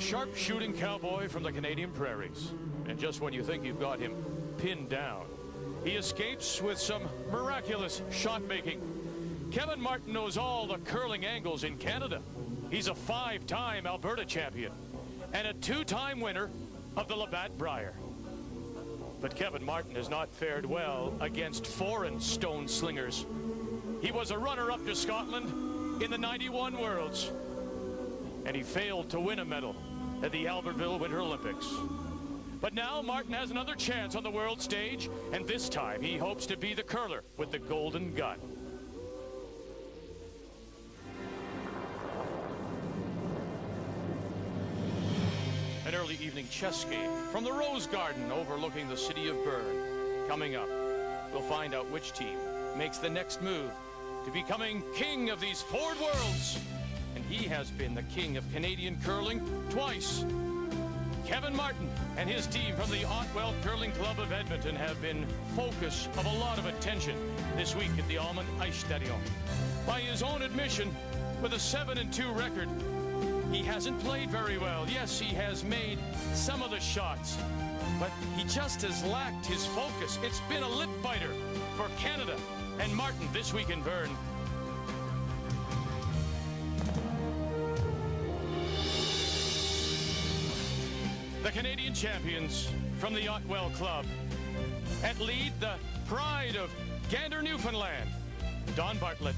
sharp-shooting cowboy from the Canadian prairies. And just when you think you've got him pinned down, he escapes with some miraculous shot-making. Kevin Martin knows all the curling angles in Canada. He's a 5-time Alberta champion and a 2-time winner of the Labatt Brier. But Kevin Martin has not fared well against foreign stone slingers. He was a runner-up to Scotland in the '91 Worlds, and he failed to win a medal at the Albertville Winter Olympics. But now Martin has another chance on the world stage, and this time he hopes to be the curler with the golden gun. An early evening chess game from the Rose Garden overlooking the city of Bern. Coming up, we'll find out which team makes the next move to becoming king of these Ford Worlds. And he has been the king of Canadian curling twice. Kevin Martin and his team from the Otwell Curling Club of Edmonton have been focus of a lot of attention this week at the Allmend Stadium. By his own admission, with a 7-2 record, he hasn't played very well. Yes, he has made some of the shots, but he just has lacked his focus. It's been a lip biter for Canada and Martin this week in Bern. The Canadian champions from the Otwell Club. At lead, the pride of Gander, Newfoundland, Don Bartlett.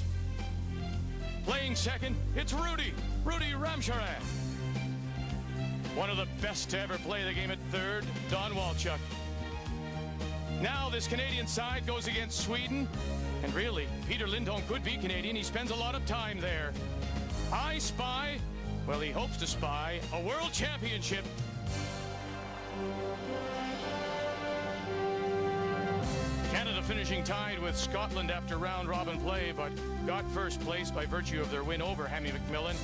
Playing second, it's Rudy Ramcharan. One of the best to ever play the game at third, Don Walchuk. Now this Canadian side goes against Sweden, and really, Peter Lindholm could be Canadian. He spends a lot of time there. I spy, well, he hopes to spy, a world championship. Canada finishing tied with Scotland after round-robin play, but got first place by virtue of their win over Hammy McMillan.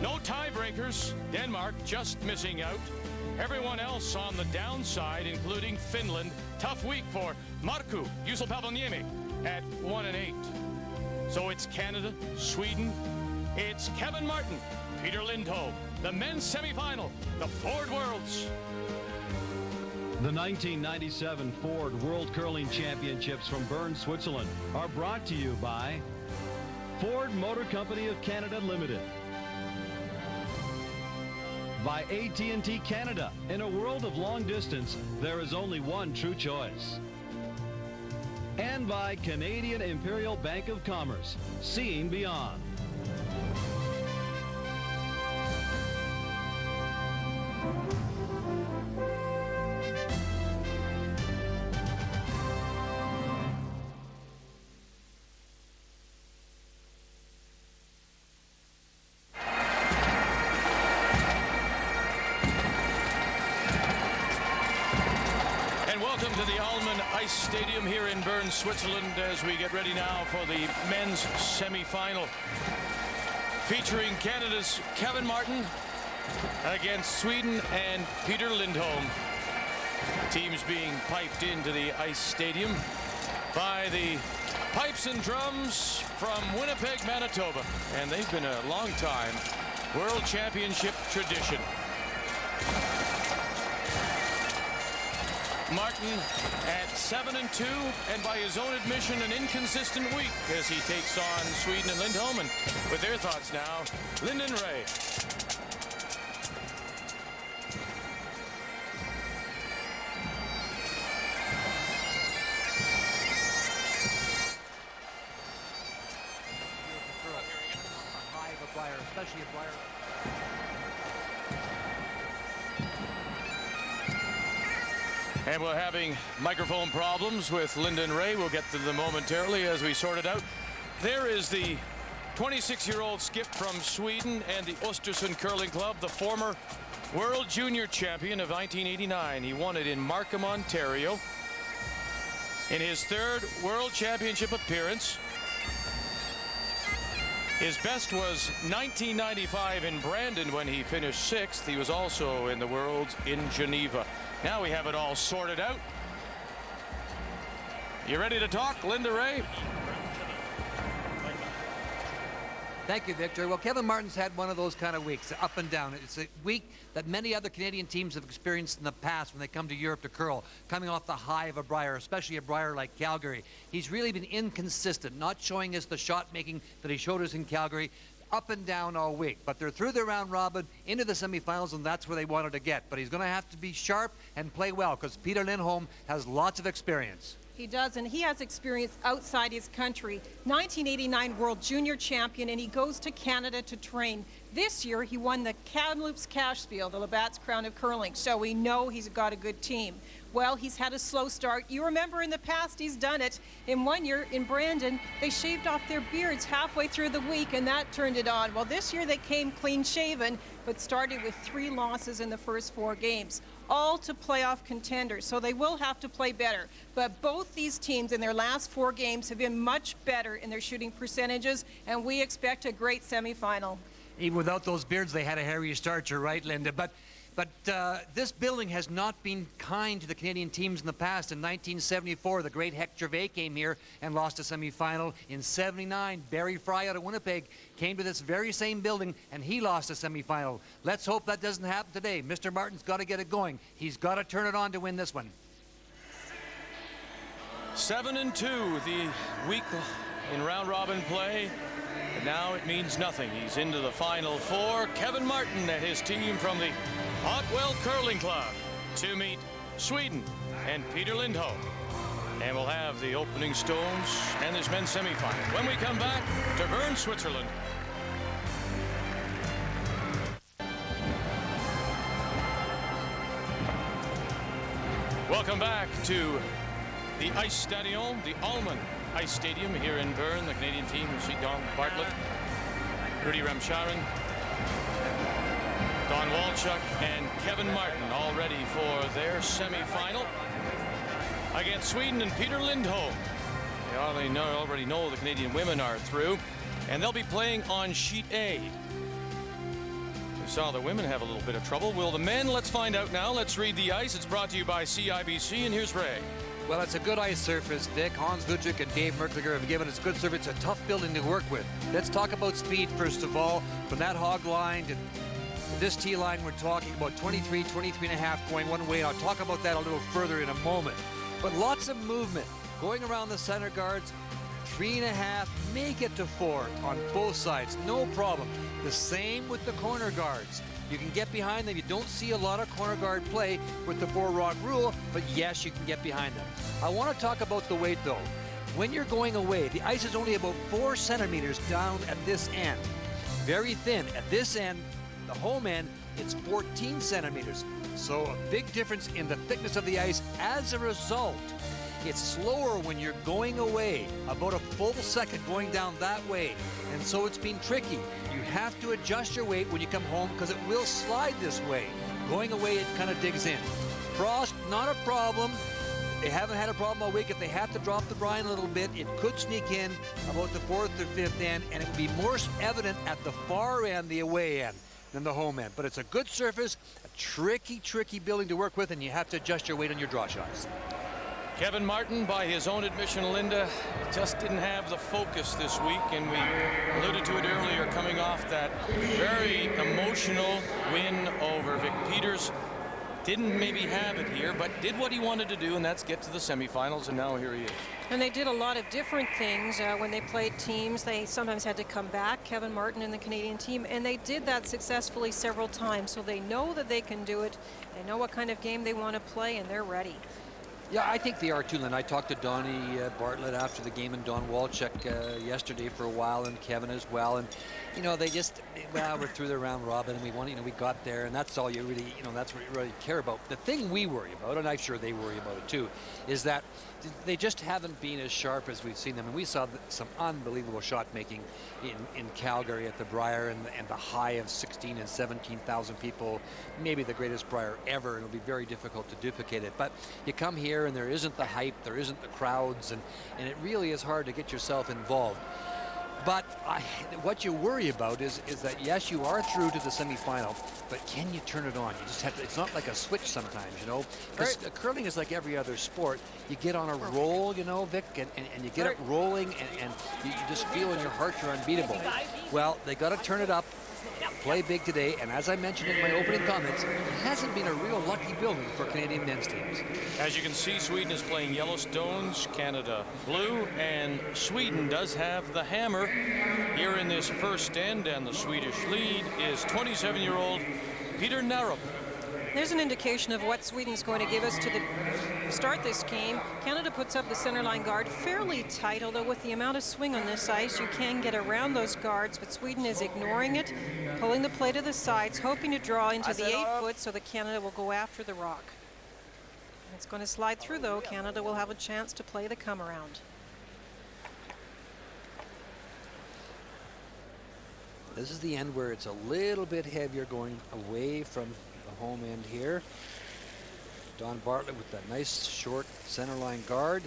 No tiebreakers. Denmark just missing out. Everyone else on the downside, including Finland. Tough week for Markku Juuso-Palvoniemi at 1-8. So it's Canada, Sweden. It's Kevin Martin, Peter Lindholm, the men's semifinal, the Ford Worlds. The 1997 Ford World Curling Championships from Bern, Switzerland are brought to you by Ford Motor Company of Canada Limited, by AT&T Canada. In a world of long distance, there is only one true choice. And by Canadian Imperial Bank of Commerce, seeing beyond. Welcome to the Allmend Stadium here in Bern, Switzerland, as we get ready now for the men's semi-final, featuring Canada's Kevin Martin against Sweden and Peter Lindholm. Teams being piped into the ice stadium by the pipes and drums from Winnipeg, Manitoba, and they've been a long time World Championship tradition. Martin at 7-2, and by his own admission, an inconsistent week as he takes on Sweden and Lindholm. And with their thoughts now, Lyndon Ray. Especially a flyer. And we're having microphone problems with Lyndon Ray. We'll get to them momentarily as we sort it out. There is the 26-year-old Skip from Sweden and the Östersund Curling Club, the former World Junior Champion of 1989. He won it in Markham, Ontario. In his third World Championship appearance, his best was 1995 in Brandon when he finished 6th. He was also in the Worlds in Geneva. Now we have it all sorted out. You ready to talk, Linda Ray? Thank you, Victor. Well, Kevin Martin's had one of those kind of weeks, up and down. It's a week that many other Canadian teams have experienced in the past when they come to Europe to curl, coming off the high of a Brier, especially a Brier like Calgary. He's really been inconsistent, not showing us the shot making that he showed us in Calgary, up and down all week. But they're through the round robin, into the semifinals, and that's where they wanted to get. But he's going to have to be sharp and play well, because Peja Lindholm has lots of experience. He does, and he has experience outside his country. 1989 World Junior Champion, and he goes to Canada to train. This year, he won the Kamloops Cashspiel, the Labatt's Crown of Curling, so we know he's got a good team. Well, he's had a slow start. You remember in the past, he's done it. In one year, in Brandon, they shaved off their beards halfway through the week, and that turned it on. Well, this year they came clean-shaven, but started with 3 losses in the first 4 games, all to playoff contenders, so they will have to play better. But both these teams in their last 4 games have been much better in their shooting percentages, and we expect a great semifinal. Even without those beards, they had a hairy start, you're right, Linda. But this building has not been kind to the Canadian teams in the past. In 1974, the great Hec Gervais came here and lost a semifinal. In 79, Barry Fry out of Winnipeg came to this very same building and he lost a semifinal. Let's hope that doesn't happen today. Mr. Martin's got to get it going. He's got to turn it on to win this one. 7-2 the week in round robin play. And now it means nothing. He's into the Final Four. Kevin Martin and his team from the Otwell Curling Club to meet Sweden and Peja Lindholm. And we'll have the opening stones and this men's semifinal when we come back to Bern, Switzerland. Welcome back to the Ice Stadium, the Allmend Stadium here in Bern. The Canadian team, you see Don Bartlett, Rudy Ramcharan, Don Walchuk, and Kevin Martin all ready for their semifinal against Sweden and Peja Lindholm. You already know the Canadian women are through, and they'll be playing on sheet A. We saw the women have a little bit of trouble. Will the men? Let's find out now. Let's read the ice. It's brought to you by CIBC, and here's Ray. Well, it's a good ice surface, Vic. Hans Ludwig and Dave Merkliger have given us good surface. It's a tough building to work with. Let's talk about speed first of all. From that hog line to this tee line, we're talking about 23 and a half going one way. I'll talk about that a little further in a moment. But lots of movement going around the center guards. 3.5, may get to 4 on both sides, no problem. The same with the corner guards. You can get behind them. You don't see a lot of corner guard play with the 4-rock rule, but yes, you can get behind them. I want to talk about the weight though. When you're going away, the ice is only about 4 centimeters down at this end. Very thin. At this end, the home end, it's 14 centimeters. So a big difference in the thickness of the ice. As a result, it's slower when you're going away, about a full second going down that way. And so it's been tricky. You have to adjust your weight when you come home because it will slide this way. Going away, it kind of digs in. Frost, not a problem. They haven't had a problem all week. If they have to drop the brine a little bit, it could sneak in about the 4th or 5th end, and it would be more evident at the far end, the away end, than the home end. But it's a good surface, a tricky building to work with, and you have to adjust your weight on your draw shots. Kevin Martin, by his own admission, Linda, just didn't have the focus this week, and we alluded to it earlier, coming off that very emotional win over Vic Peters. Didn't maybe have it here, but did what he wanted to do, and that's get to the semifinals, and now here he is. And they did a lot of different things when they played teams. They sometimes had to come back, Kevin Martin and the Canadian team, and they did that successfully several times. So they know that they can do it. They know what kind of game they want to play, and they're ready. Yeah, I think they are too, Lynn. I talked to Donnie Bartlett after the game and Don Walchuk yesterday for a while, and Kevin as well. And, you know, they just, well, we're through the round robin and we won, you know, we got there, and that's all you really, you know, that's what you really care about. The thing we worry about, and I'm sure they worry about it too, is that they just haven't been as sharp as we've seen them. And we saw some unbelievable shot making in Calgary at the Brier, and the high of 16 and 17,000 people, maybe the greatest Brier ever, and it'll be very difficult to duplicate it. But you come here and there isn't the hype, there isn't the crowds, and it really is hard to get yourself involved. But what you worry about is that, yes, you are through to the semifinal, but can you turn it on? You just have to, it's not like a switch sometimes, you know, because curling is like every other sport. You get on a roll, you know, Vic, and you get it rolling, and you just feel in your heart you're unbeatable. Well, they got to turn it up, play big today, and as I mentioned in my opening comments, it hasn't been a real lucky building for Canadian men's teams. As you can see, Sweden is playing yellow stones, Canada blue, and Sweden does have the hammer here in this first end, and the Swedish lead is 27-year-old Peter Narup. There's an indication of what Sweden's going to give us to start this game. Canada puts up the center line guard fairly tight, although with the amount of swing on this ice, you can get around those guards, but Sweden is ignoring it, pulling the play to the sides, hoping to draw into the 8-foot so that Canada will go after the rock. It's going to slide through, though. Canada will have a chance to play the come around. This is the end where it's a little bit heavier going away from the home end here. Don Bartlett with that nice short center line guard.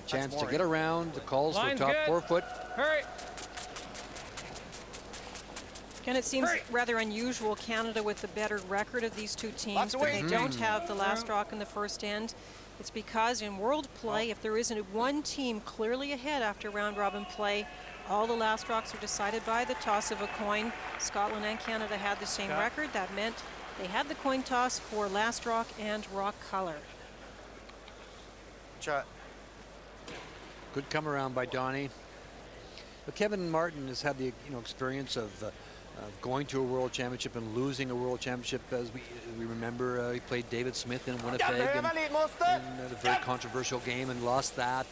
A chance to get around the calls for top 4-foot. Hurry. And it seems rather unusual, Canada with the better record of these two teams, but they don't have the last rock in the first end. It's because in world play, if there isn't one team clearly ahead after round robin play, all the last rocks are decided by the toss of a coin. Scotland and Canada had the same record. That meant they had the coin toss for last rock and rock color. Good come around by Donnie. But Kevin Martin has had the experience of going to a world championship and losing a world championship. As we remember, he played David Smith in Winnipeg in a very controversial game and lost that.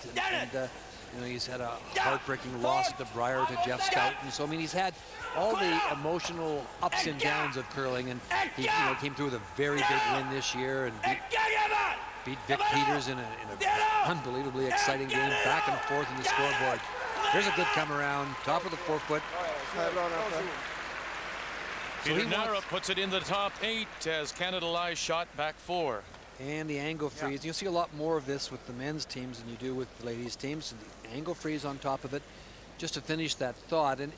And he's had a heartbreaking loss at the Brier to Jeff Stoughton. So I mean, he's had all the emotional ups and downs of curling, and he came through with a very big win this year and beat Vic Peters in an unbelievably exciting game, back and forth in the scoreboard. Here's a good come around, top of the 4-foot. Peter Narup puts it in the top 8 as Canada lies shot back 4. And the angle freeze. You'll see a lot more of this with the men's teams than you do with the ladies' teams. So the angle freeze on top of it, just to finish that thought. And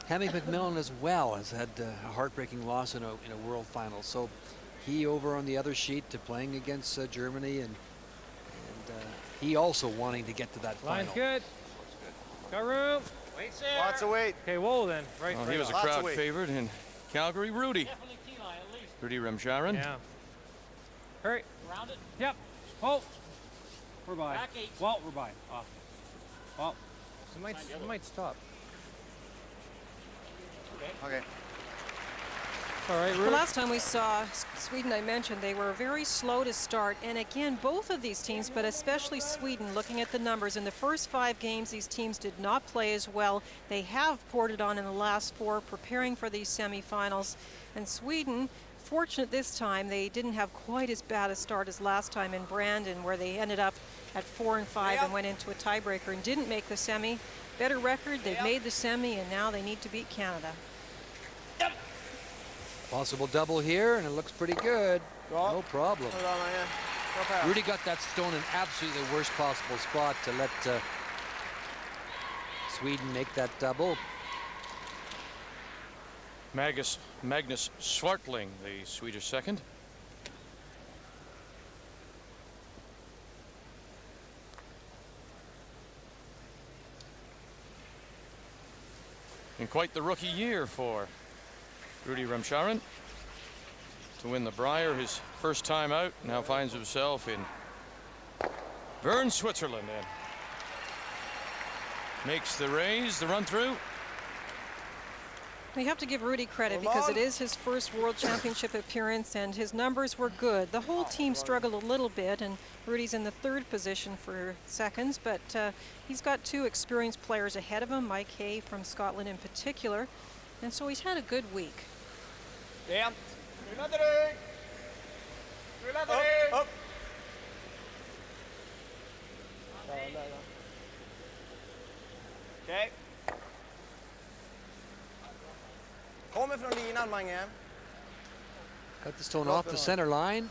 Hammy McMillan as well has had a heartbreaking loss in a world final. So he over on the other sheet to playing against Germany, and he also wanting to get to that final. Line's good. Got room. Wait, sir. Lots of weight. Okay, whoa then. Right. Well, he was a crowd favorite in Calgary. Rudy. Rudy Remsharon. Yeah. Hurry. Round it. Yep. Oh. We're by. Back 8. Well, we're by. Off. Well, you might stop. Okay. All right, The last time we saw Sweden, I mentioned, they were very slow to start. And again, both of these teams, but especially Sweden, looking at the numbers, in the first 5 games, these teams did not play as well. They have poured it on in the last 4, preparing for these semifinals. And Sweden, fortunate this time, they didn't have quite as bad a start as last time in Brandon, where they ended up at 4-5 and went into a tiebreaker and didn't make the semi. Better record, they've made the semi, and now they need to beat Canada. Possible double here, and it looks pretty good. No problem. Rudy got that stone in absolutely the worst possible spot to let Sweden make that double. Magnus Swartling, the Swedish second. And quite the rookie year for Rudy Remsharon to win the Brier, his first time out. Now finds himself in Bern, Switzerland, and makes the raise, the run through. We have to give Rudy credit because it is his first World Championship appearance, and his numbers were good. The whole team struggled a little bit, and Rudy's in the 3rd position for seconds, but he's got 2 experienced players ahead of him, Mike Hay from Scotland in particular, and so he's had a good week. Up. Okay. Kommer från linan, Mange. Cut the stone off the center line.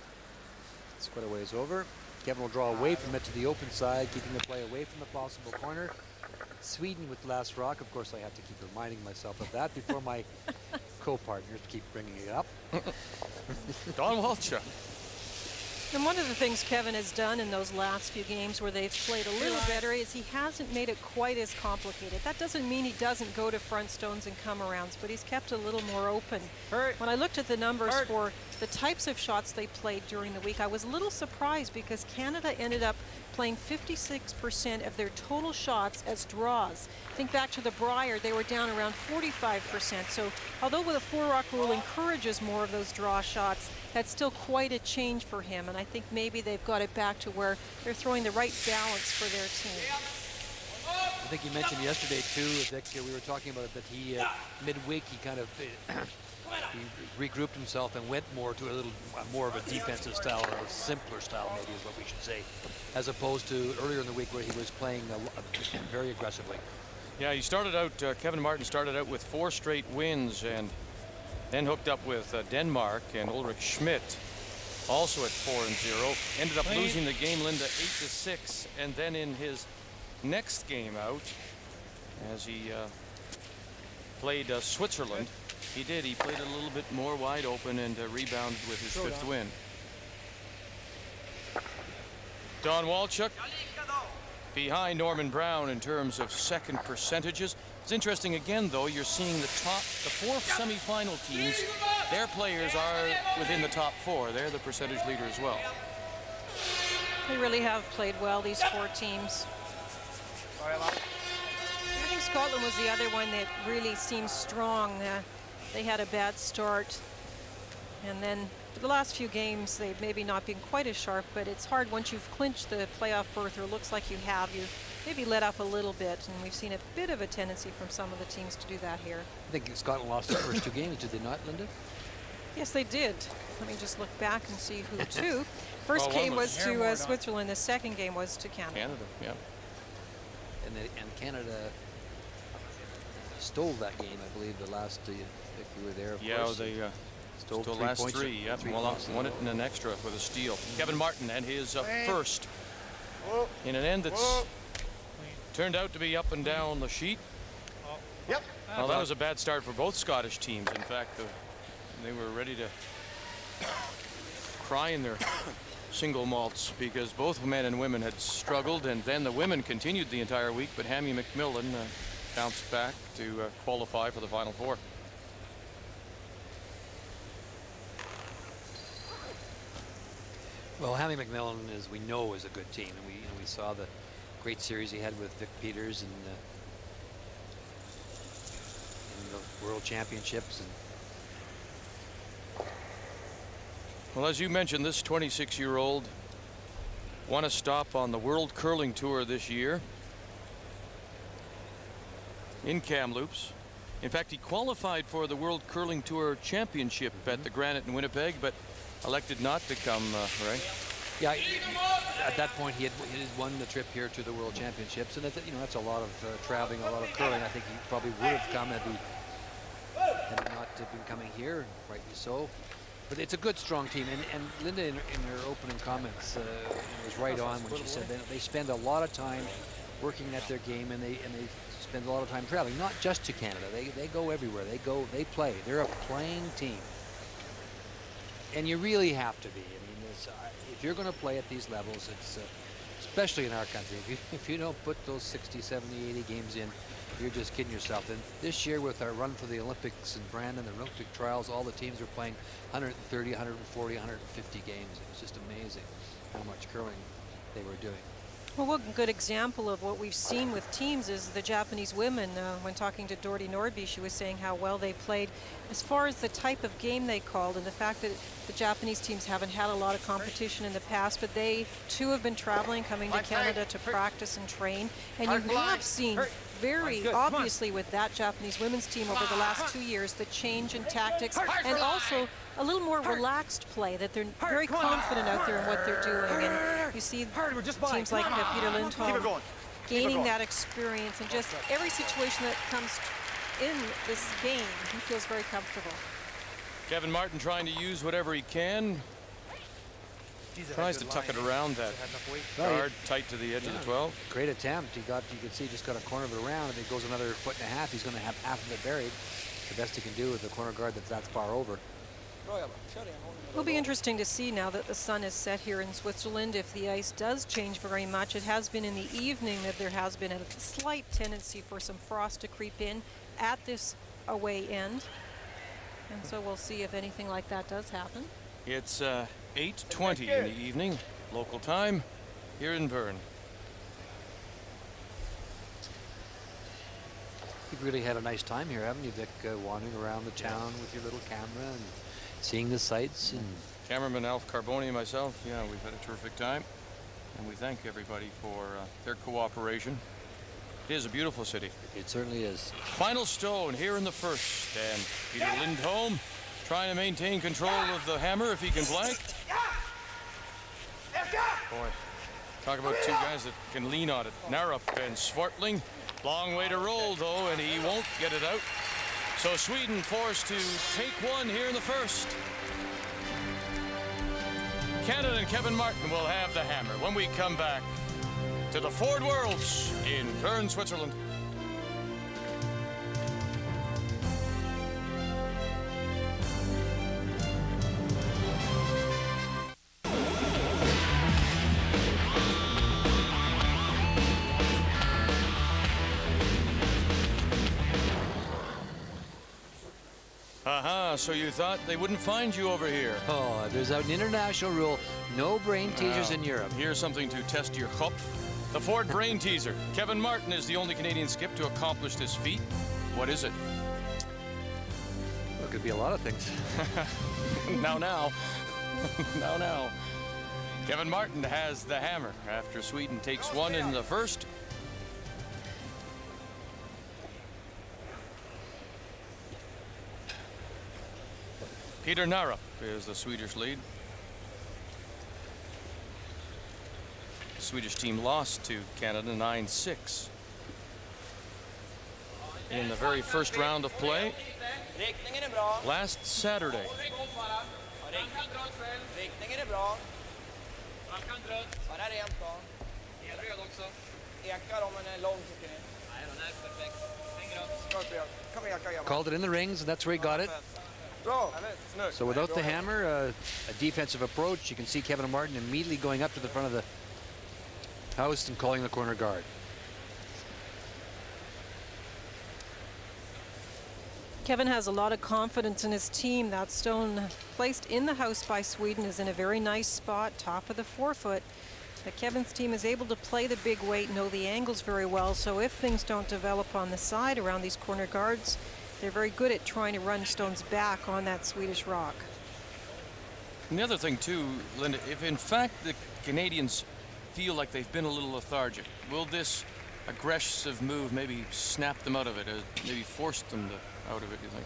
It's quite a ways over. Kevin will draw away from it to the open side, keeping the play away from the possible corner. Sweden with last rock. Of course, I have to keep reminding myself of that before my co-partners keep bringing it up. Don Walchuk. And one of the things Kevin has done in those last few games where they've played a little better is he hasn't made it quite as complicated. That doesn't mean he doesn't go to front stones and come arounds, but he's kept it a little more open. When I looked at the numbers for the types of shots they played during the week, I was a little surprised because Canada ended up playing 56% of their total shots as draws. Think back to the Brier, they were down around 45%. So although the 4-rock rule encourages more of those draw shots, that's still quite a change for him, and I think maybe they've got it back to where they're throwing the right balance for their team. I think you mentioned yesterday too, Vic, we were talking about it, that he midweek he kind of he regrouped himself and went more to a little more of a defensive style, or a simpler style maybe is what we should say, as opposed to earlier in the week where he was playing very aggressively. Yeah, he started out, Kevin Martin started out with 4 straight wins and then hooked up with Denmark, and Ulrich Schmidt also at 4-0. Ended up losing the game, Linda, 8-6, and then in his next game out, as he played Switzerland, he played a little bit more wide open and rebounded with his 5th win. Don Walchuk behind Norman Brown in terms of second percentages. It's interesting again, though, you're seeing the 4 semifinal teams, their players are within the top 4. They're the percentage leader as well. They really have played well, these 4 teams. I think Scotland was the other one that really seemed strong. They had a bad start, and then for the last few games they've maybe not been quite as sharp, but it's hard once you've clinched the playoff berth, or it looks like you have, you maybe let up a little bit, and we've seen a bit of a tendency from some of the teams to do that here. I think Scotland lost the first 2 games, did they not, Linda? Yes, they did. Let me just look back and see who to. First game was to Switzerland. The second game was to Canada. Canada, yeah. And Canada stole that game, I believe, the last, if you were there, of course. They stole the 3 last points. 3, yeah. Well, won it in an extra with a steal. Kevin Martin and his first in an end that's turned out to be up and down the sheet. Yep. Well, that was a bad start for both Scottish teams. In fact, they were ready to cry in their single malts because both men and women had struggled, and then the women continued the entire week, but Hammy McMillan bounced back to qualify for the Final 4. Well, Hammy McMillan, as we know, is a good team, and we saw the great series he had with Vic Peters in the World Championships. And well, as you mentioned, this 26-year-old won a stop on the World Curling Tour this year in Kamloops. In fact, he qualified for the World Curling Tour Championship at the Granite in Winnipeg, but elected not to come, right? Yeah, at that point he had won the trip here to the World Championships, and that's a lot of traveling, a lot of curling. I think he probably would have come had he not been coming here, rightly so. But it's a good, strong team, and Linda, in her opening comments, was right on when she said they spend a lot of time working at their game, and they spend a lot of time traveling, not just to Canada. They go everywhere. They play. They're a playing team. And you really have to be. I mean, if you're going to play at these levels, it's especially in our country, if you don't put those 60, 70, 80 games in, you're just kidding yourself. And this year, with our run for the Olympics in Brandon, the Olympic trials, all the teams are playing 130, 140, 150 games. It was just amazing how much curling they were doing. Well, one good example of what we've seen with teams is the Japanese women. When talking to Dorothy Nordby, she was saying how well they played as far as the type of game they called, and the fact that the Japanese teams haven't had a lot of competition in the past, but they too have been traveling, coming to Canada to practice and train. And you have seen very obviously with that Japanese women's team over the last 2 years the change in tactics, and also a little more relaxed play, that they're very confident out there in what they're doing. And you see teams like Peja Lindholm gaining that experience, and just every situation that comes in this game, he feels very comfortable. Kevin Martin trying to use whatever he can. Tries to tuck it around that guard tight to the edge of the 12. Great attempt. You can see, just got a corner of it around, and it goes another 1.5 feet. He's going to have half of it buried. The best he can do with the corner guard that's that far over. It'll be interesting to see now that the sun is set here in Switzerland if the ice does change very much. It has been in the evening that there has been a slight tendency for some frost to creep in at this away end. And so we'll see if anything like that does happen. It's 8:20 in the evening, local time, here in Bern. You've really had a nice time here, haven't you, Vic, wandering around the town with your little camera and seeing the sights? And Cameraman Alf Carboni and myself, yeah, we've had a terrific time. And we thank everybody for their cooperation. It is a beautiful city. It certainly is. Final stone here in the first, and Peja Lindholm trying to maintain control of the hammer if he can blank. Boy, talk about two guys that can lean on it. Narup and Swartling. Long way to roll, though, and he won't get it out. So Sweden forced to take one here in the first. Canada and Kevin Martin will have the hammer when we come back to the Ford Worlds in Bern, Switzerland. So you thought they wouldn't find you over here? Oh, there's an international rule, no brain teasers in Europe. Here's something to test your Kopf. The Ford Brain Teaser. Kevin Martin is the only Canadian skip to accomplish this feat. What is it? Well, it could be a lot of things. Now. Kevin Martin has the hammer after Sweden takes one in the first. Peter Narup is the Swedish lead. The Swedish team lost to Canada 9-6 in the very first round of play last Saturday. Called it in the rings, and that's where he got it. So without the hammer, a defensive approach, you can see Kevin Martin immediately going up to the front of the house and calling the corner guard. Kevin has a lot of confidence in his team. That stone placed in the house by Sweden is in a very nice spot, top of the 4 foot. But Kevin's team is able to play the big weight, know the angles very well, so if things don't develop on the side around these corner guards, they're very good at trying to run stones back on that Swedish rock. And the other thing too, Linda, if in fact the Canadians feel like they've been a little lethargic, will this aggressive move maybe snap them out of it, maybe force them out of it, you think?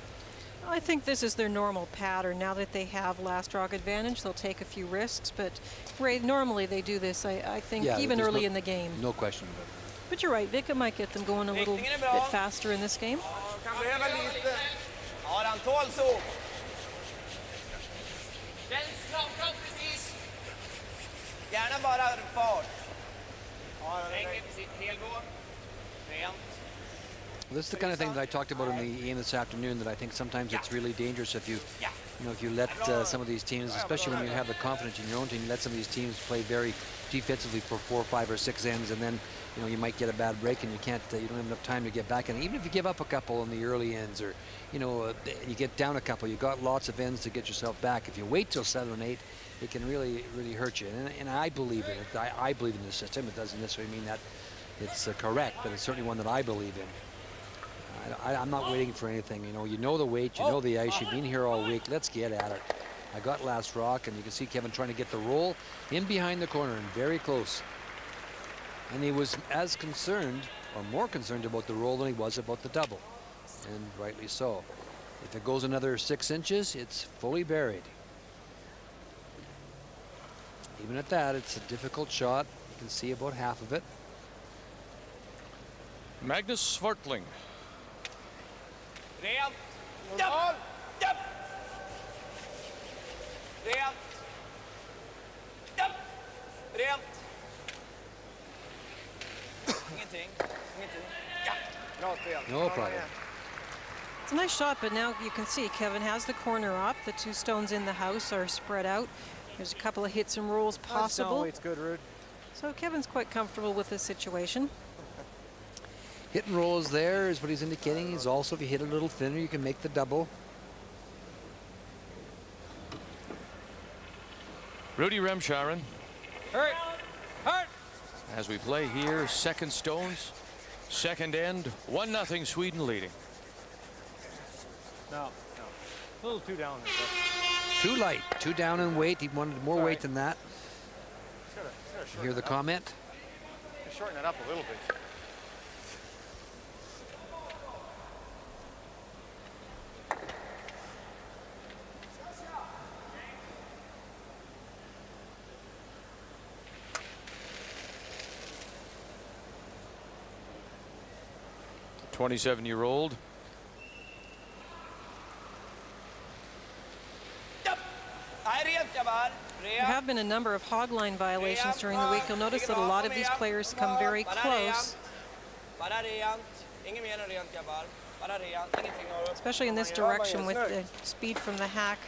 I think this is their normal pattern. Now that they have last rock advantage, they'll take a few risks, but Ray, normally they do this, I think, even early in the game. No question about it. But you're right, Vic, it might get them going a little bit faster in this game. This is the kind of thing that I talked about in the game this afternoon, that I think sometimes it's really dangerous if you let some of these teams, especially when you have the confidence in your own team, you let some of these teams play very defensively for 4, 5, or 6 ends, and then you might get a bad break and you don't have enough time to get back. And even if you give up a couple in the early ends, or you get down a couple, you got lots of ends to get yourself back. If you wait till 7 and 8, it can really hurt you. And I believe in it. I believe in this system. It doesn't necessarily mean that it's correct, but it's certainly one that I believe in. I'm not waiting for anything. You know the weight, you know the ice. You've been here all week. Let's get at it. I got last rock, and you can see Kevin trying to get the roll in behind the corner and very close. And he was as concerned, or more concerned about the roll than he was about the double, and rightly so. If it goes another 6 inches, it's fully buried. Even at that, it's a difficult shot. You can see about half of it. Magnus Swartling. Rent. Ingenting. Ja. Bra spel. No problem. It's a nice shot, but now you can see Kevin has the corner up. The 2 stones in the house are spread out. There's a couple of hits and rolls possible. It's good, Rude. So Kevin's quite comfortable with this situation. Hit and roll is there, is what he's indicating. He's also, if you hit a little thinner, you can make the double. Rudy Remsharen, Hurt. Hurt. as we play here, second stones, second end, 1-0 Sweden leading. No. A little too down there. Too light, too down in weight. He wanted more weight right. than that. Gotta Hear the comment? shorten it up a little bit. The 27-year-old. There have been a number of hogline violations during the week. You'll notice that a lot of these players come very close, especially in this direction with the speed from the hack.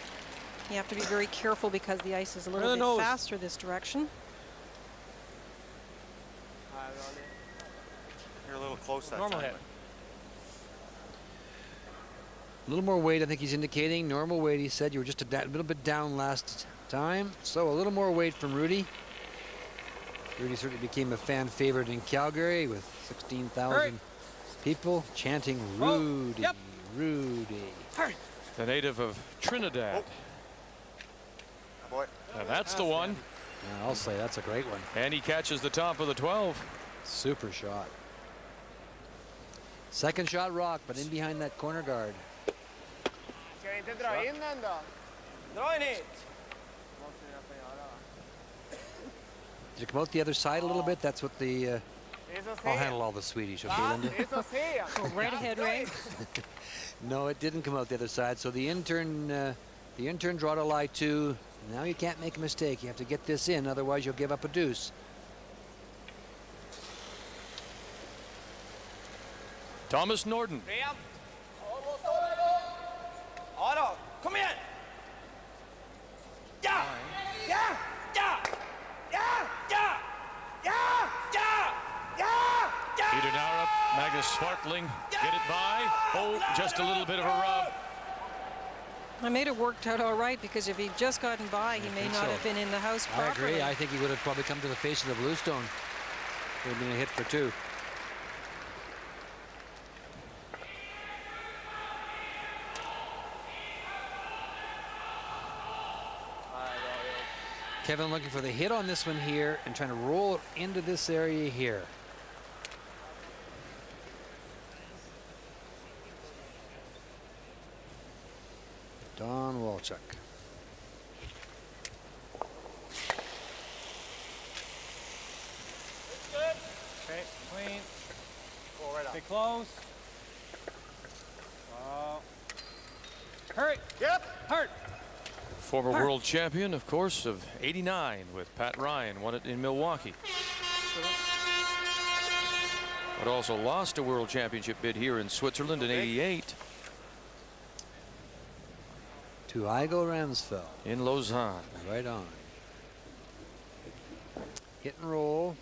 You have to be very careful because the ice is a little bit faster this direction. You're a little close that normal time. Hit. A little more weight, I think he's indicating. Normal weight, he said. You were just a little bit down last time. So a little more weight from Rudy. Rudy certainly became a fan favorite in Calgary with 16,000 people chanting Rudy, Rudy. The native of Trinidad. Boy. And that's the one. Yeah, I'll say that's a great one. And he catches the top of the 12. Super shot. Second shot rock, but in behind that corner guard. Dra in hit. Did you come out the other side a little bit? That's what the... I'll handle all the Swedish, okay, Linda? Go right ahead, Ray. No, it didn't come out the other side. So the intern draw to lie 2. Now you can't make a mistake. You have to get this in, otherwise you'll give up a deuce. Thomas Norden. Kom igen! Ja! Ja! Ja! Ja! Ja! Ja! Ja! Ja! Peter Narup, Magnus Svartling, get it by. Oh, just a little bit of a rub. I made it worked out all right because if he'd just gotten by, he may not have been in the house properly. I agree. I think he would have probably come to the face of the bluestone. Would have been a hit for 2. Kevin looking for the hit on this one here and trying to roll it into this area here. Don Walchuk. Okay, clean. Go right up. Stay close. Hurt. Yep. Hurt. Former world champion, of course, of '89 with Pat Ryan, won it in Milwaukee. But also lost a world championship bid here in Switzerland in '88. To Igo Ramsfeld. In Lausanne. Right on. Hit and roll.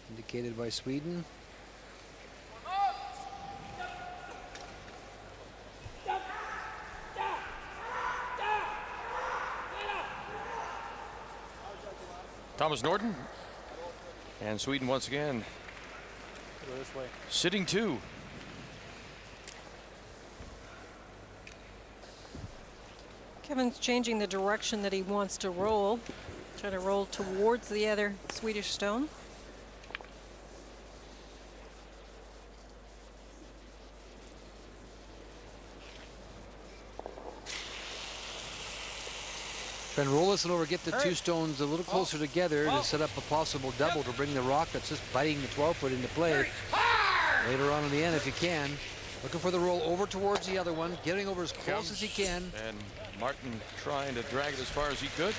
Indicated by Sweden. Thomas Norden. And Sweden once again. Go this way. Sitting 2. Kevin's changing the direction that he wants to roll. Trying to roll towards the other Swedish stone. Try and roll this one over, get the 2 stones a little closer together to set up a possible double to bring the rock that's just biting the 12-foot into play later on in the end if you can. Looking for the roll over towards the other one, getting over as close as he can. And Martin trying to drag it as far as he could.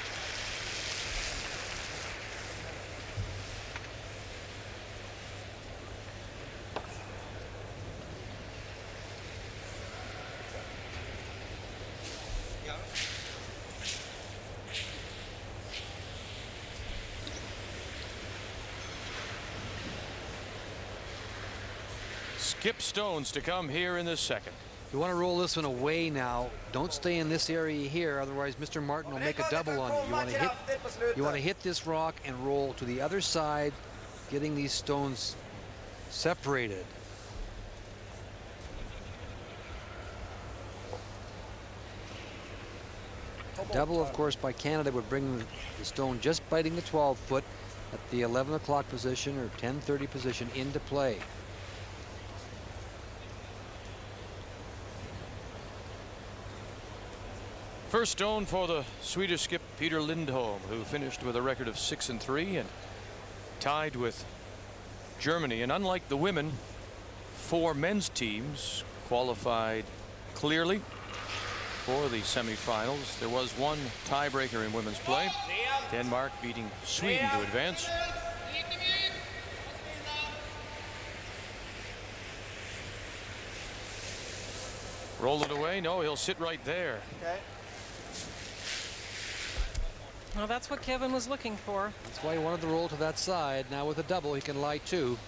Skip stones to come here in the second. You want to roll this one away now. Don't stay in this area here, otherwise Mr. Martin will make a double on you. You want to hit this rock and roll to the other side, getting these stones separated. Double, of course, by Canada would bring the stone just biting the 12-foot at the 11 o'clock position or 10:30 position into play. First stone for the Swedish skip Peja Lindholm, who finished with a record of 6-3 and tied with Germany. And unlike the women, 4 men's teams qualified clearly for the semifinals. There was one tiebreaker in women's play. Denmark beating Sweden to advance. Roll it away. No, he'll sit right there. Okay. Well, that's what Kevin was looking for. That's why he wanted to roll to that side. Now with a double, he can lie 2.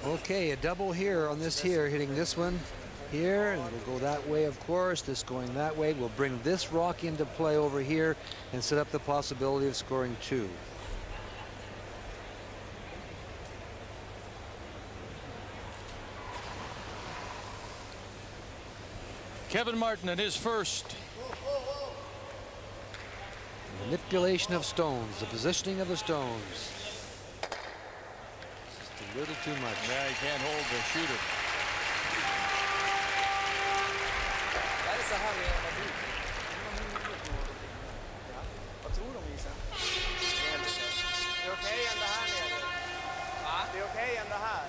Okay, a double here on this here, hitting this one here, and we'll go that way, of course. This going that way. We'll bring this rock into play over here and set up the possibility of scoring 2. Kevin Martin at his first. Manipulation of stones, the positioning of the stones. Just a little too much. Yeah, he can't hold the shooter. Där är så här med vad du. Vad tror de Isa? Det är okej ända här nere. Va? Det är okej ända här.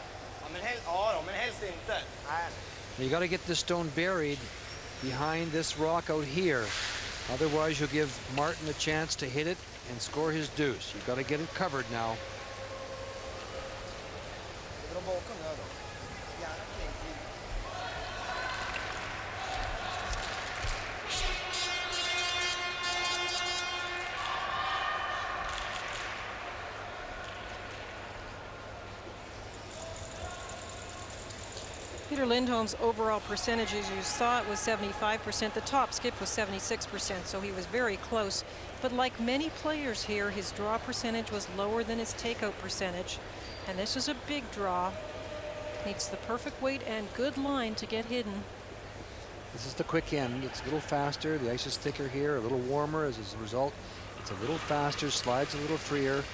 Ja, men helst inte. Nej. You got to get this stone buried behind this rock out here. Otherwise, you'll give Martin a chance to hit it and score his deuce. You've got to get it covered now. Peja Lindholm's overall percentage, as you saw, it was 75%. The top skip was 76%, so he was very close. But like many players here, his draw percentage was lower than his takeout percentage. And this is a big draw. Needs the perfect weight and good line to get hidden. This is the quick end. It's a little faster. The ice is thicker here, a little warmer as a result. It's a little faster, slides a little freer.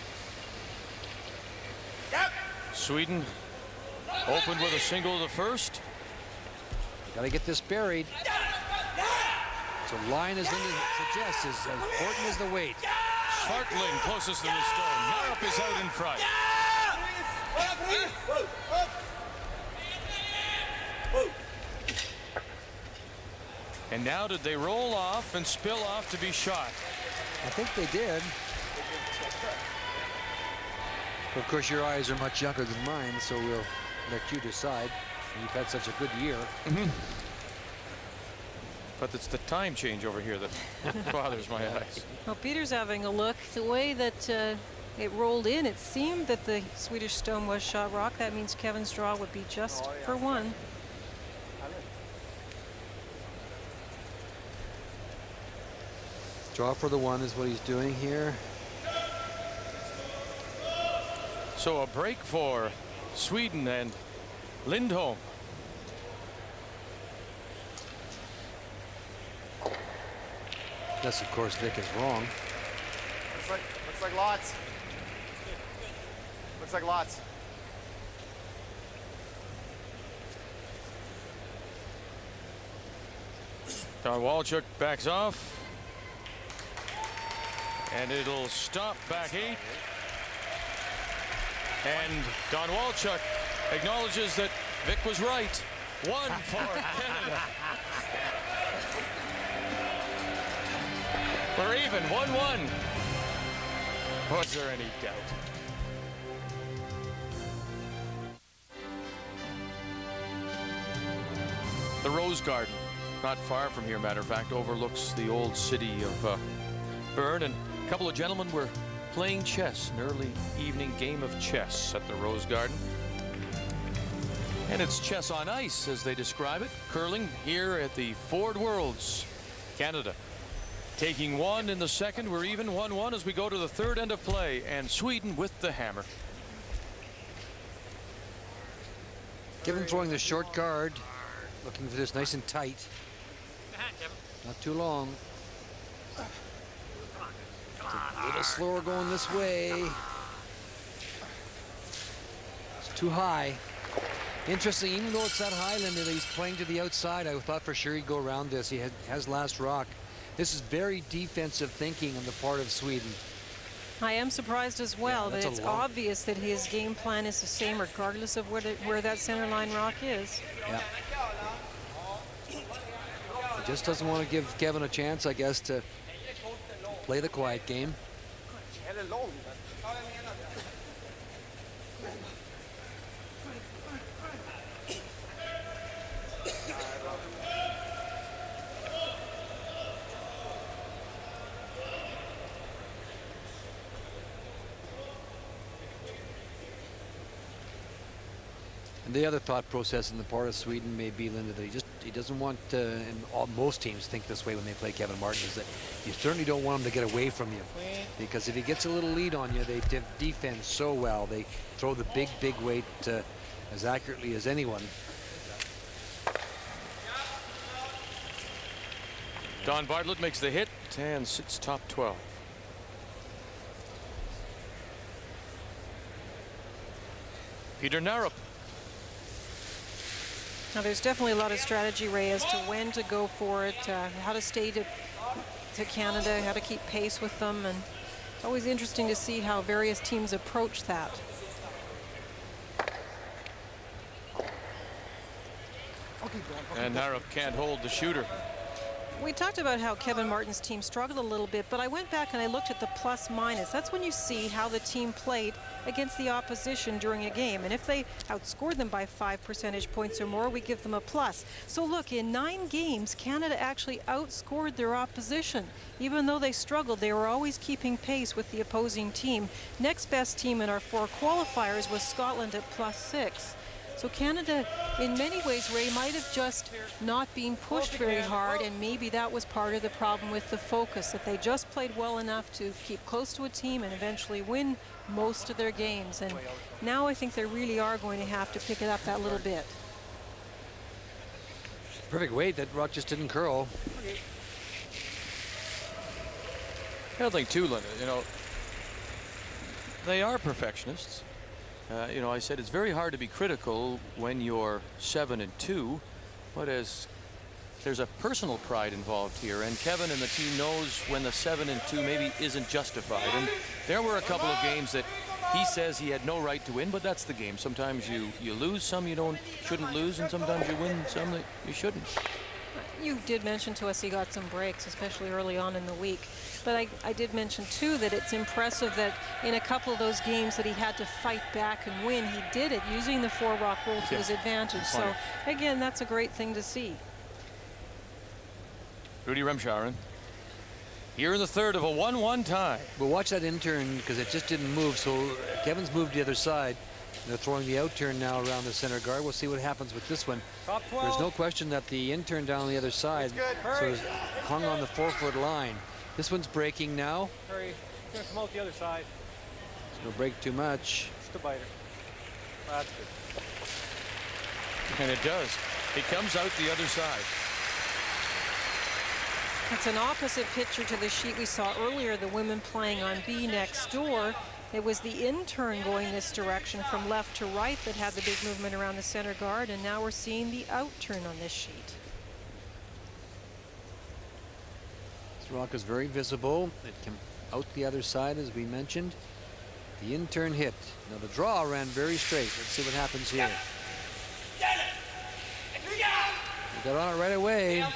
Sweden opened with a single to the first. Got to get this buried. So line, as Linda suggests, is as important as the weight. Hartling closest to the stone. Narup is out in front. And now did they roll off and spill off to be shot? I think they did. Of course, your eyes are much younger than mine, so we'll let you decide. You've had such a good year. But it's the time change over here that bothers my eyes. Well, Peter's having a look. The way that it rolled in, it seemed that the Swedish stone was shot rock. That means Kevin's draw would be just for 1. Draw for the 1 is what he's doing here. So a break for Sweden and Lindholm. This, of course, Vic is wrong. Looks like lots. Looks like lots. Don Walchuk backs off. And it'll stop back 8. And Don Walchuk acknowledges that Vic was right. 1 for Canada. We're even, 1-1. Was there any doubt? The Rose Garden, not far from here, matter of fact, overlooks the old city of Bern, and a couple of gentlemen were playing chess, an early evening game of chess at the Rose Garden. And it's chess on ice, as they describe it. Curling here at the Ford Worlds. Canada taking one in the second. We're even 1-1 as we go to the third end of play, and Sweden with the hammer. Given throwing the short guard, looking for this nice and tight. Not too long. A little slower going this way. It's too high. Interesting, even though it's that Highlander that he's playing to the outside, I thought for sure he'd go around this. He has last rock. This is very defensive thinking on the part of Sweden. I am surprised as well that it's obvious that his game plan is the same regardless of where that center line rock is. Yeah. He just doesn't want to give Kevin a chance, I guess, to play the quiet game. And the other thought process in the part of Sweden may be, Linda, that he doesn't want, and most teams think this way when they play Kevin Martin, is that you certainly don't want him to get away from you, because if he gets a little lead on you, they defend so well. They throw the big weight as accurately as anyone. Don Bartlett makes the hit and sits top 12. Peter Narup. Now there's definitely a lot of strategy, Ray, as to when to go for it, how to stay to Canada, how to keep pace with them, and it's always interesting to see how various teams approach that. And Narup can't hold the shooter. We talked about how Kevin Martin's team struggled a little bit, but I went back and I looked at the plus minus. That's when you see how the team played against the opposition during a game. And if they outscored them by 5 percentage points or more, we give them a plus. So look, in 9 games, Canada actually outscored their opposition. Even though they struggled, they were always keeping pace with the opposing team. Next best team in our 4 qualifiers was Scotland at +6. So Canada, in many ways, Ray, might have just not been pushed very hard, and maybe that was part of the problem with the focus, that they just played well enough to keep close to a team and eventually win most of their games. And now I think they really are going to have to pick it up that little bit. Perfect weight. That rock just didn't curl. I don't think too, Linda, you know, they are perfectionists. You know, I said it's very hard to be critical when you're 7-2, but as there's a personal pride involved here, and Kevin and the team knows when the 7-2 maybe isn't justified. And there were a couple of games that he says he had no right to win, but that's the game. Sometimes you lose some you shouldn't lose, and sometimes you win some that you shouldn't. You did mention to us he got some breaks, especially early on in the week. But I did mention, too, that it's impressive that in a couple of those games that he had to fight back and win, he did it using the 4-rock rule to his advantage. So, again, that's a great thing to see. Rudy Remscharen here in the third of a 1-1 tie. But watch that in-turn, because it just didn't move. So Kevin's moved the other side. They're throwing the out-turn now around the center guard. We'll see what happens with this one. There's no question that the in-turn down the other side sort of hung on the 4-foot line. This one's breaking now. Hurry. It's going to come out the other side. So don't break too much. Just a biter. That's good. And it does. It comes out the other side. It's an opposite picture to the sheet we saw earlier, the women playing on B next door. It was the in-turn going this direction from left to right that had the big movement around the center guard, and now we're seeing the out-turn on this sheet. This rock is very visible. It came out the other side, as we mentioned. The in-turn hit. Now the draw ran very straight. Let's see what happens here. We got on it right away.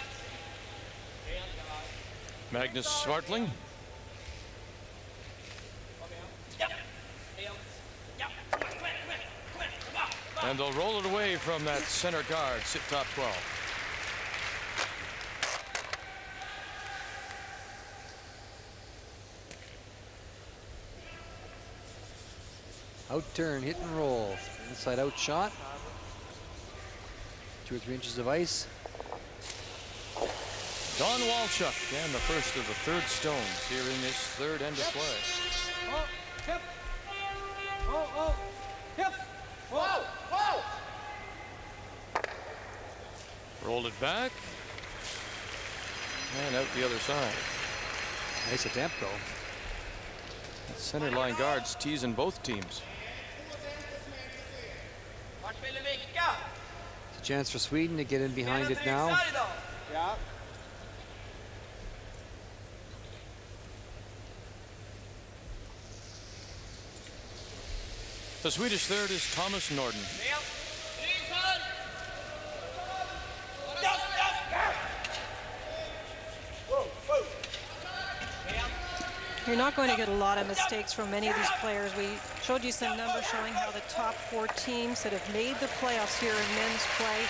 Magnus Swartling. And they'll roll it away from that center guard, sit top 12. Out turn, hit and roll. Inside out shot. 2 or 3 inches of ice. Don Walchuk, and the first of the third stones here in this third end of play. Oh, hip. Oh, hip. Whoa, whoa. Rolled it back. And out the other side. Nice attempt, though. Center line guards teasing both teams. It's a chance for Sweden to get in behind it now. Yeah. The Swedish third is Thomas Norden. You're not going to get a lot of mistakes from many of these players. We showed you some numbers showing how the top 4 teams that have made the playoffs here in men's play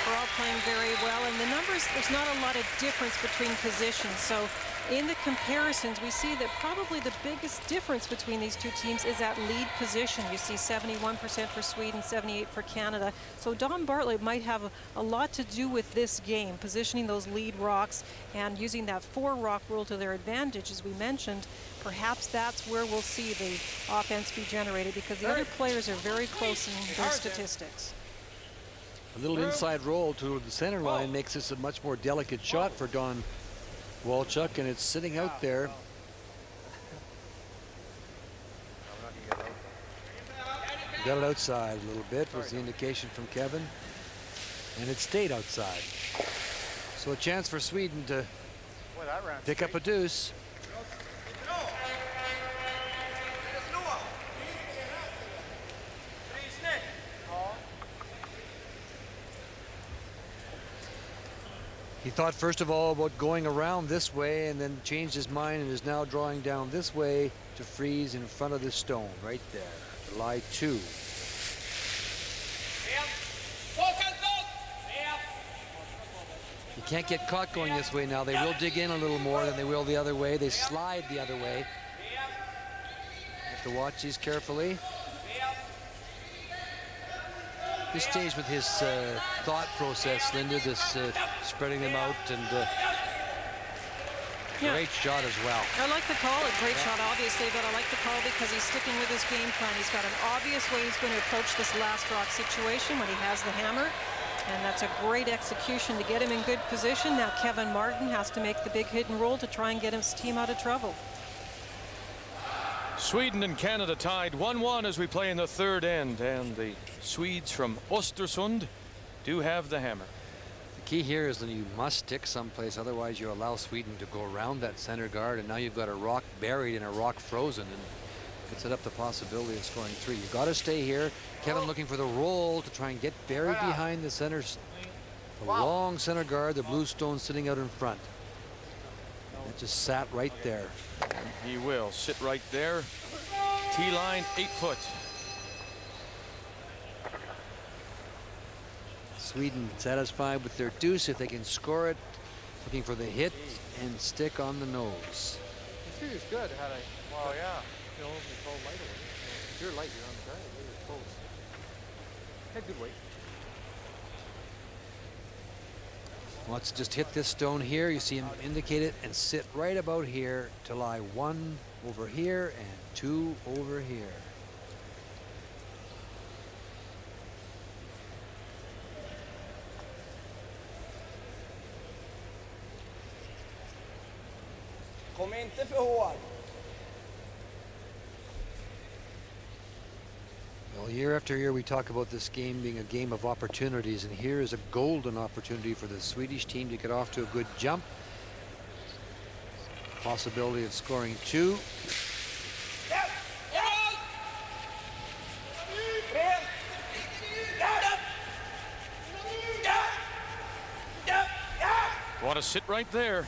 are all playing very well. And the numbers, there's not a lot of difference between positions. So in the comparisons, we see that probably the biggest difference between these two teams is at lead position. You see 71% for Sweden, 78% for Canada. So Don Bartlett might have a lot to do with this game, positioning those lead rocks and using that 4-rock rule to their advantage, as we mentioned. Perhaps that's where we'll see the offense be generated, because the other players are very close in their statistics. A little inside roll to the center line makes this a much more delicate shot for Don Walchuk, and it's sitting out there. Got it outside a little bit, was the indication from Kevin, and it stayed outside. So a chance for Sweden to pick up a deuce. He thought first of all about going around this way, and then changed his mind and is now drawing down this way to freeze in front of the stone right there. Lie 2. You can't get caught going this way now. They will dig in a little more than they will the other way. They slide the other way. Have to watch these carefully. This stays with his thought process, Linda, this spreading them out, and great shot as well. I like the call, a great shot obviously, but I like the call because he's sticking with his game plan. He's got an obvious way he's going to approach this last rock situation when he has the hammer, and that's a great execution to get him in good position. Now Kevin Martin has to make the big hit and roll to try and get his team out of trouble. Sweden and Canada tied 1-1 as we play in the third end, and the Swedes from Östersund do have the hammer. The key here is that you must stick someplace, otherwise you allow Sweden to go around that center guard, and now you've got a rock buried and a rock frozen, and could set up the possibility of scoring 3. You've got to stay here. Kevin looking for the roll to try and get buried behind the center, the long center guard, the blue stone sitting out in front. It just sat right there. And he will sit right there. T-line 8 foot. Sweden satisfied with their deuce if they can score it. Looking for the hit and stick on the nose. This is good. Had I, well, yeah. You know, it's all light away. If you're light, you're on the ground. You're close. Had good weight. Wants to just hit this stone here. You see him indicate it and sit right about here to lie 1 over here and 2 over here. Kom inte för hårt. Well, year after year we talk about this game being a game of opportunities, and here is a golden opportunity for the Swedish team to get off to a good jump. Possibility of scoring 2. Want to sit right there.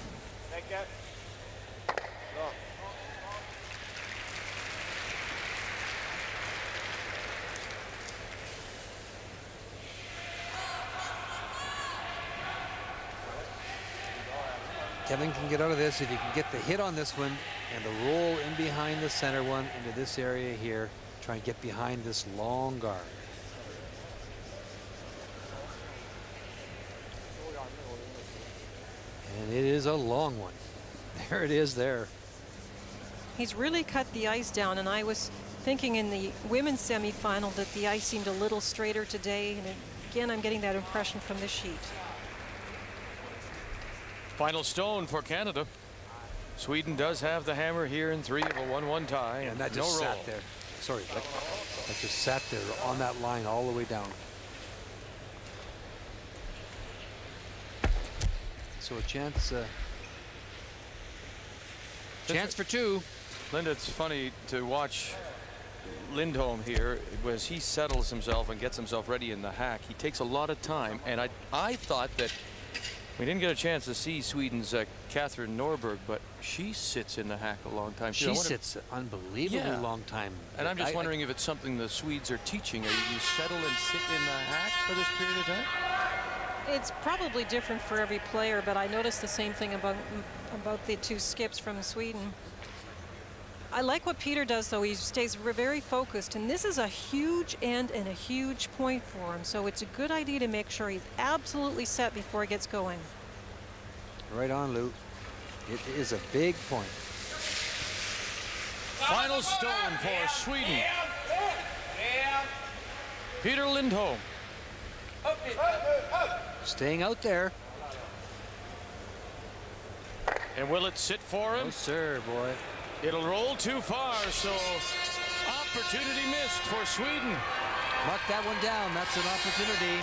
Kevin can get out of this if he can get the hit on this one and the roll in behind the center one into this area here. Try and get behind this long guard. And it is a long one. There it is there. He's really cut the ice down, and I was thinking in the women's semifinal that the ice seemed a little straighter today, and again I'm getting that impression from the sheet. Final stone for Canada. Sweden does have the hammer here in 3 of a 1-1 tie, And that no just roll. sat there. Sorry, that just sat there on that line all the way down. So a chance for 2. Linda, it's funny to watch Lindholm here as he settles himself and gets himself ready in the hack. He takes a lot of time, and I thought that we didn't get a chance to see Sweden's Catherine Norberg, but she sits in the hack a long time. She sits an unbelievably long time. And I'm just wondering if it's something the Swedes are teaching. You settle and sit in the hack for this period of time? It's probably different for every player, but I noticed the same thing about the 2 skips from Sweden. I like what Peter does, though. He stays very focused, and this is a huge end and a huge point for him, so it's a good idea to make sure he's absolutely set before he gets going. Right on, Lou. It is a big point. Final stone for Sweden. Peter Lindholm. Staying out there. And will it sit for him? No, sir, boy. It'll roll too far, so opportunity missed for Sweden. Mark that one down. That's an opportunity.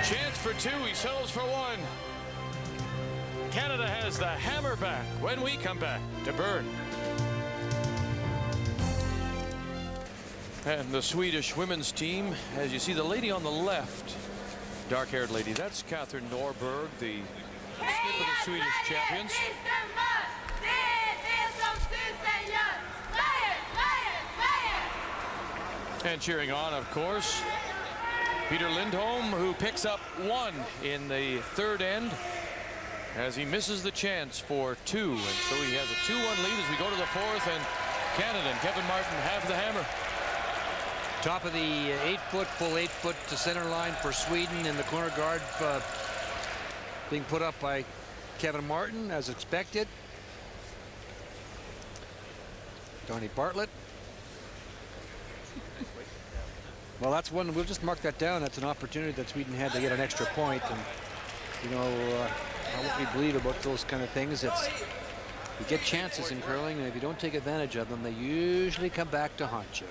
Chance for 2. He settles for 1. Canada has the hammer back when we come back to Bern. And the Swedish women's team, as you see the lady on the left, dark-haired lady, that's Catherine Norberg, the skip of the Swedish champions. And cheering on, of course, Peter Lindholm, who picks up 1 in the 3rd end as he misses the chance for 2. And so he has a 2-1 lead as we go to the 4th, and Canada and Kevin Martin have the hammer. Top of the 8-foot, full 8-foot to center line for Sweden, in the corner guard being put up by Kevin Martin as expected. Donnie Bartlett. Well, that's one. We'll just mark that down. That's an opportunity that Sweden had to get an extra point. And you know what we believe about those kind of things. It's you get chances in curling, and if you don't take advantage of them, they usually come back to haunt you.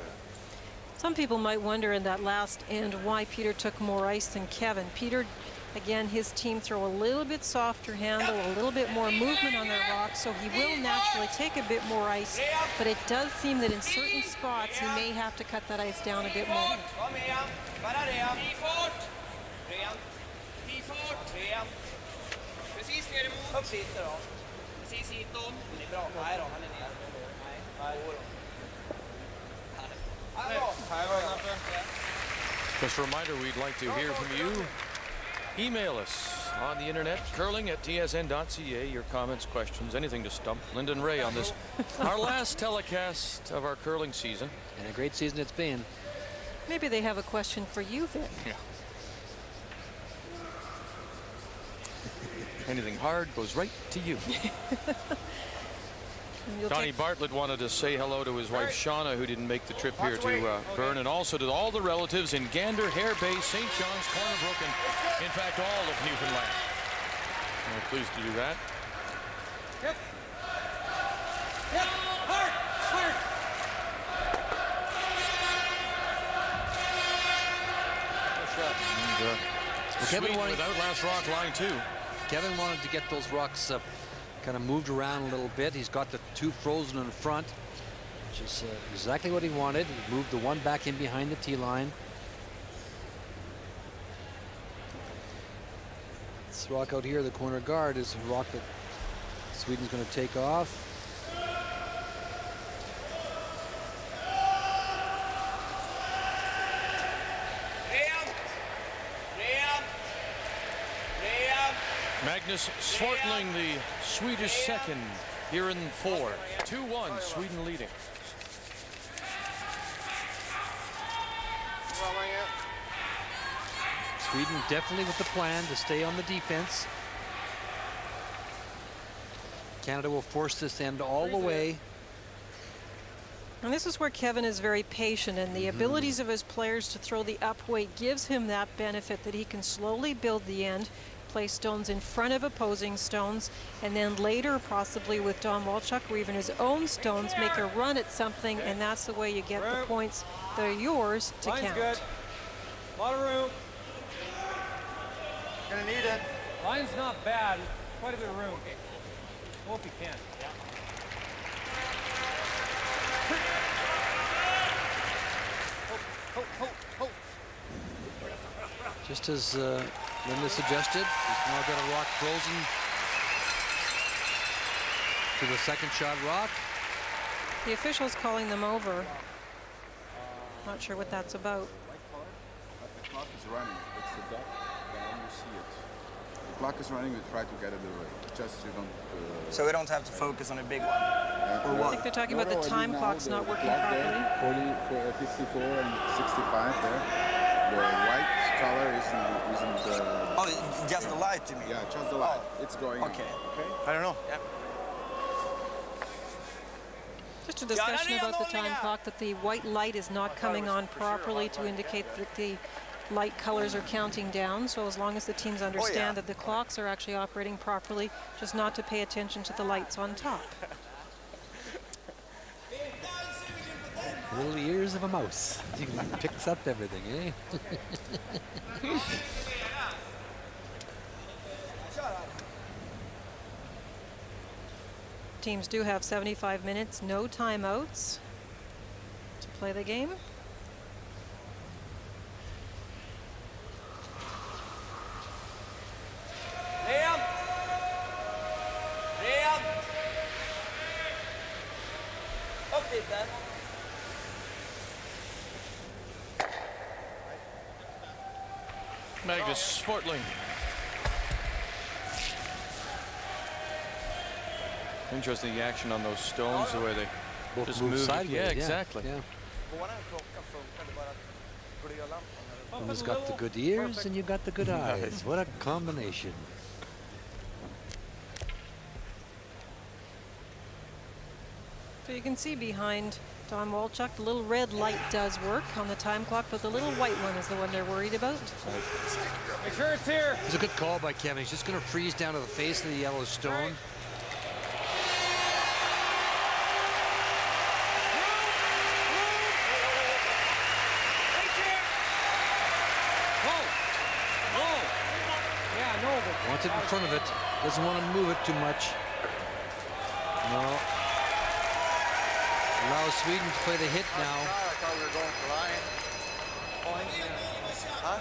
Some people might wonder in that last end why Peter took more ice than Kevin. Peter, again, his team throw a little bit softer handle, a little bit more movement on their rocks, so he will naturally take a bit more ice, but it does seem that in certain spots he may have to cut that ice down a bit more. Just a reminder, we'd like to hear from you. Email us on the internet, curling@tsn.ca. Your comments, questions, anything to stump Linda and Ray on this, our last telecast of our curling season. And a great season it's been. Maybe they have a question for you, Vic. Yeah. Anything hard goes right to you. Donnie Bartlett wanted to say hello to his wife Shauna, who didn't make the trip here to Bern, and also to all the relatives in Gander, Hare Bay, St. John's, Corner Brook, and in fact all of Newfoundland. We're pleased to do that. And, Sweden without last rock line 2. Kevin wanted to get those rocks kind of moved around a little bit. He's got the 2 frozen in front, which is exactly what he wanted. He moved the 1 back in behind the tee line. This rock out here, the corner guard, is a rock that Sweden's going to take off. Magnus Swartling, the Swedish second, here in 4. 2-1, Sweden leading. Sweden definitely with the plan to stay on the defense. Canada will force this end all the way. And this is where Kevin is very patient, and the abilities of his players to throw the up weight gives him that benefit that he can slowly build the end, place stones in front of opposing stones, and then later, possibly with Don Walchuk or even his own stones, make a run at something, and that's the way you get the points that are yours to Line's count. good. A lot of room. Gonna need it. Line's not bad. Quite a bit of room. Hope you can. Just as Linda suggested, he's now got a rock frozen to the second shot rock. The official's calling them over. Not sure what that's about. The clock is running. It's the dot. Then you see it. The clock is running. We try to get it away. Just you don't. So we don't have to focus on a big one. I think they're talking about the time clock's not working properly. 54 and 65 there. The white color isn't. Oh, just the light, you mean? Yeah, just the light. It's going. Okay. Okay. I don't know. Yeah. Just a discussion about the time clock, that the white light is not coming on properly to indicate that the light colors are counting down. So as long as the teams understand that the clocks are actually operating properly, just not to pay attention to the lights on top. Little ears of a mouse. He picks up everything, eh? Teams do have 75 minutes, no timeouts to play the game. Liam! Liam! Upp dit där. Magnus Sportling. Interesting the action on those stones, the way they Both just move move. sideways. Yeah, exactly. Yeah. Våran klocka funkade bara att börja lampan. One's got the good ears and you got the good eyes. What a combination. So you can see behind Don Walchuk, the little red light does work on the time clock, but the little white one is the one they're worried about. Make sure it's here. It's a good call by Kevin. He's just going to freeze down to the face of the yellow stone. Wants it in front of it. Doesn't want to move it too much. No. Allows Sweden to play the hit now. I thought we were going for line. Huh?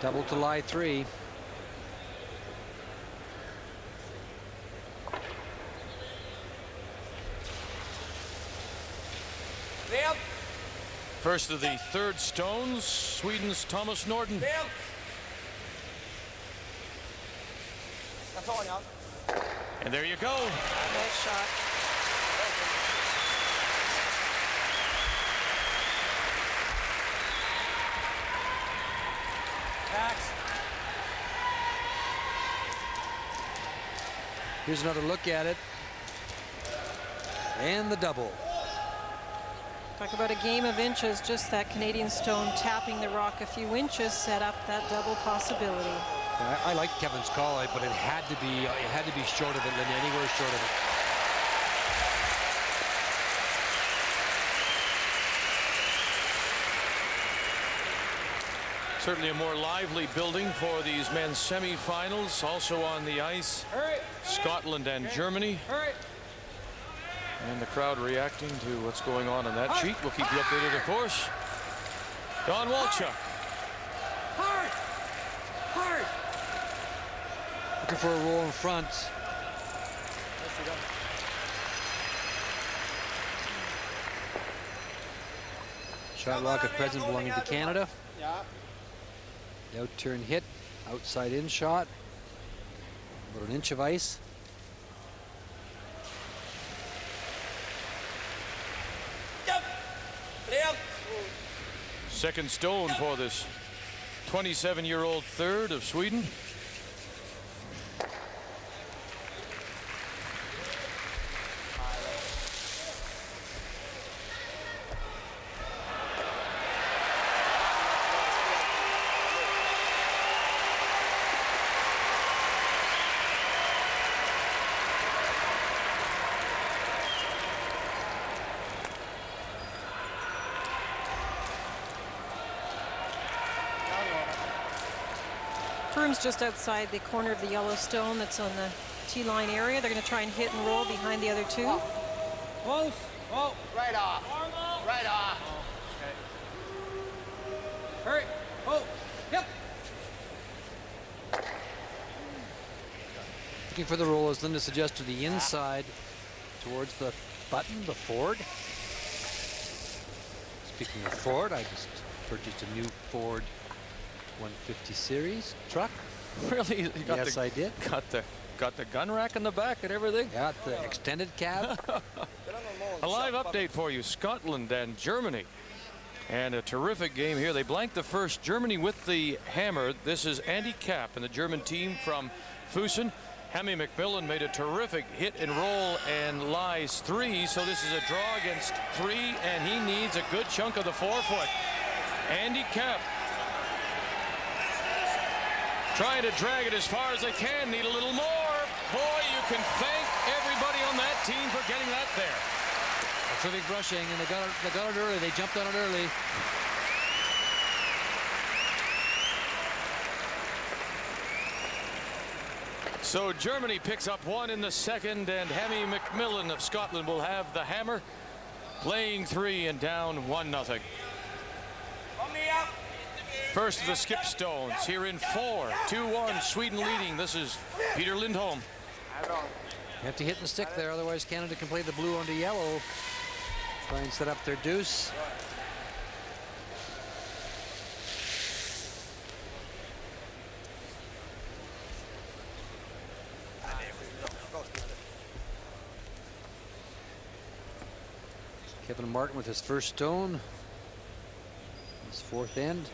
Double to lie 3. Liam! First of the third stones, Sweden's Thomas Norden. Liam! Jag tar den, ja. And there you go. Nice shot. Here's another look at it. And the double. Talk about a game of inches, just that Canadian stone tapping the rock a few inches set up that double possibility. I like Kevin's call, but it had to be short of it, Linda, anywhere short of it. Certainly a more lively building for these men's semi-finals. Also on the ice, Scotland and Germany. And the crowd reacting to what's going on that sheet. We'll keep you updated, of course. Don Walchuk. Looking for a roll in front. Shot rock at present belonging to Canada. The out-turn hit, outside in shot. About an inch of ice. Second stone for this 27-year-old third of Sweden. Broom's just outside the corner of the yellow stone that's on the tee line area. They're going to try and hit and roll behind the other two. Close. Oh, Right off. Right off. hurry. Oh, yep. Looking for the roll, as Linda suggests, to the inside towards the button, the Ford. Speaking of Ford, I just purchased a new Ford 150 series truck. Really? You got Yes, I did. Got the gun rack in the back and everything? Got the extended cab. A live update for you, Scotland and Germany. And a terrific game here. They blanked the first. Germany with the hammer. This is Andy Kapp and the German team from Fussen. Hammy McMillan made a terrific hit and roll and lies 3. So this is a draw against 3, and he needs a good chunk of the 4-foot. Andy Kapp trying to drag it as far as they can. Need a little more. Boy, you can thank everybody on that team for getting that there. A terrific brushing, and they got it early. They jumped on it early. So Germany picks up 1 in the second, and Hammy McMillan of Scotland will have the hammer, playing 3 and down 1-0. First of the skip stones here in 4. 2-1, Sweden leading. This is Peja Lindholm. You have to hit and stick there, otherwise Canada can play the blue onto yellow. Try and set up their deuce. Kevin Martin with his first stone. His 4th end.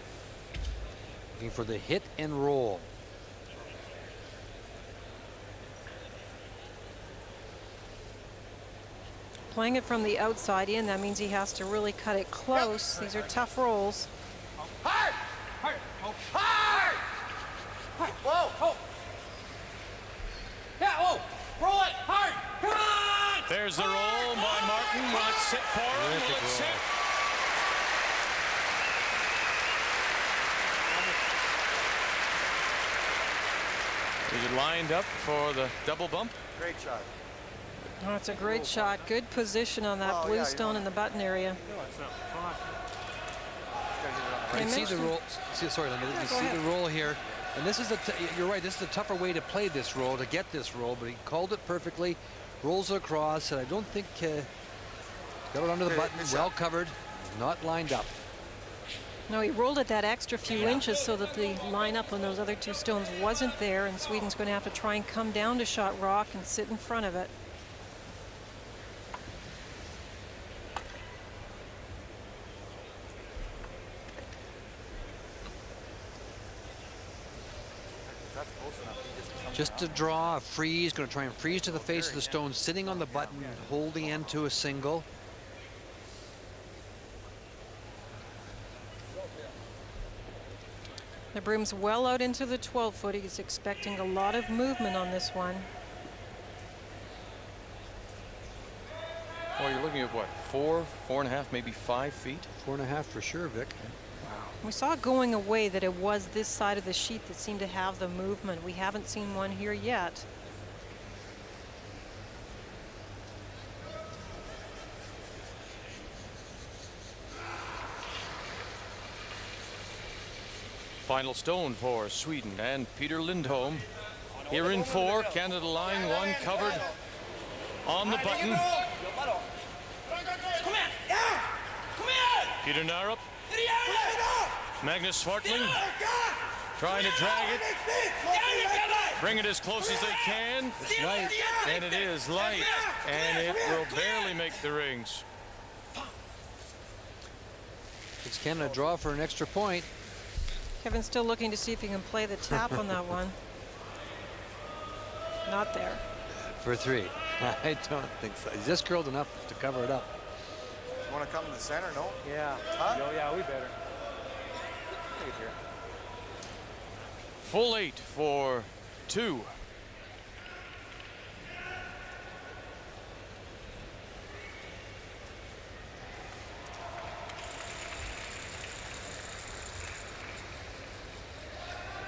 Looking for the hit and roll. Playing it from the outside in, that means he has to really cut it close. These are tough rolls. Hard! Hard. Oh. Hard! Whoa! Oh. Yeah, oh. Roll it. Hard. Come on! There's the roll by Martin. Will it sit for him? Will it sit? Is it lined up for the double bump? Great shot. Oh, it's a great shot. Good position on that Oh, blue yeah, stone in the button area. No, it's not. Come on. You They see the mentioned- roll. Sorry, Linda. Yeah, You go see ahead. the roll here, and this is you're right. This is the tougher way to play this roll, to get this roll. But he called it perfectly. Rolls it across, and I don't think got it under the button. Well covered, not lined up. No, he rolled it that extra few inches so that the lineup on those other two stones wasn't there, and Sweden's going to have to try and come down to shot rock and sit in front of it. Just to draw a freeze, going to try and freeze to the face of the stone, sitting on the button, holding into a single. The broom's well out into the 12-foot. He's expecting a lot of movement on this one. Oh, you're looking at what? 4.5, maybe 5 feet? 4.5 for sure, Vic. We saw it going away that it was this side of the sheet that seemed to have the movement. We haven't seen one here yet. Final stone for Sweden and Peja Lindholm. Here in 4, Canada line 1 covered on the button. Peter Narup. Magnus Swartling trying to drag it. Bring it as close as they can. It's light. And it is light. And it will barely make the rings. It's Canada draw for an extra point. Kevin's still looking to see if he can play the tap on that one. Not there. For 3. I don't think so. He's just curled enough to cover it up. You want to come to the center? No? Yeah. Huh? Oh, yeah, we better. Take it here. Full 8 for 2.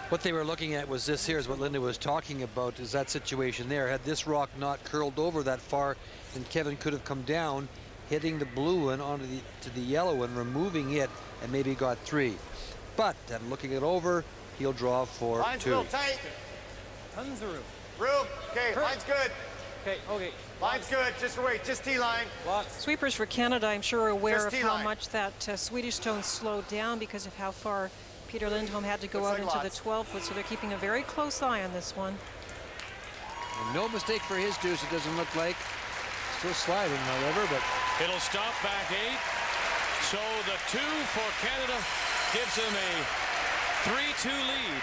What they were looking at was this here is what Linda was talking about, is that situation there. Had this rock not curled over that far, then Kevin could have come down, hitting the blue one onto the yellow one, removing it, and maybe got 3. But looking it over, he'll draw for Line's 2. a little tight. Tons of room. Room. Okay, Kurt. line's good. Okay. Line's good. Just wait. Just T-line. Lots. Sweepers for Canada, I'm sure, are aware Just of how T-line. much that Swedish stone slowed down because of how far Peter Lindholm had to go Looks out like into the 12-foot, so they're keeping a very close eye on this one. And no mistake for his deuce, it doesn't look like. Still sliding, however, but It'll stop back 8. So the 2 for Canada gives him a 3-2 lead.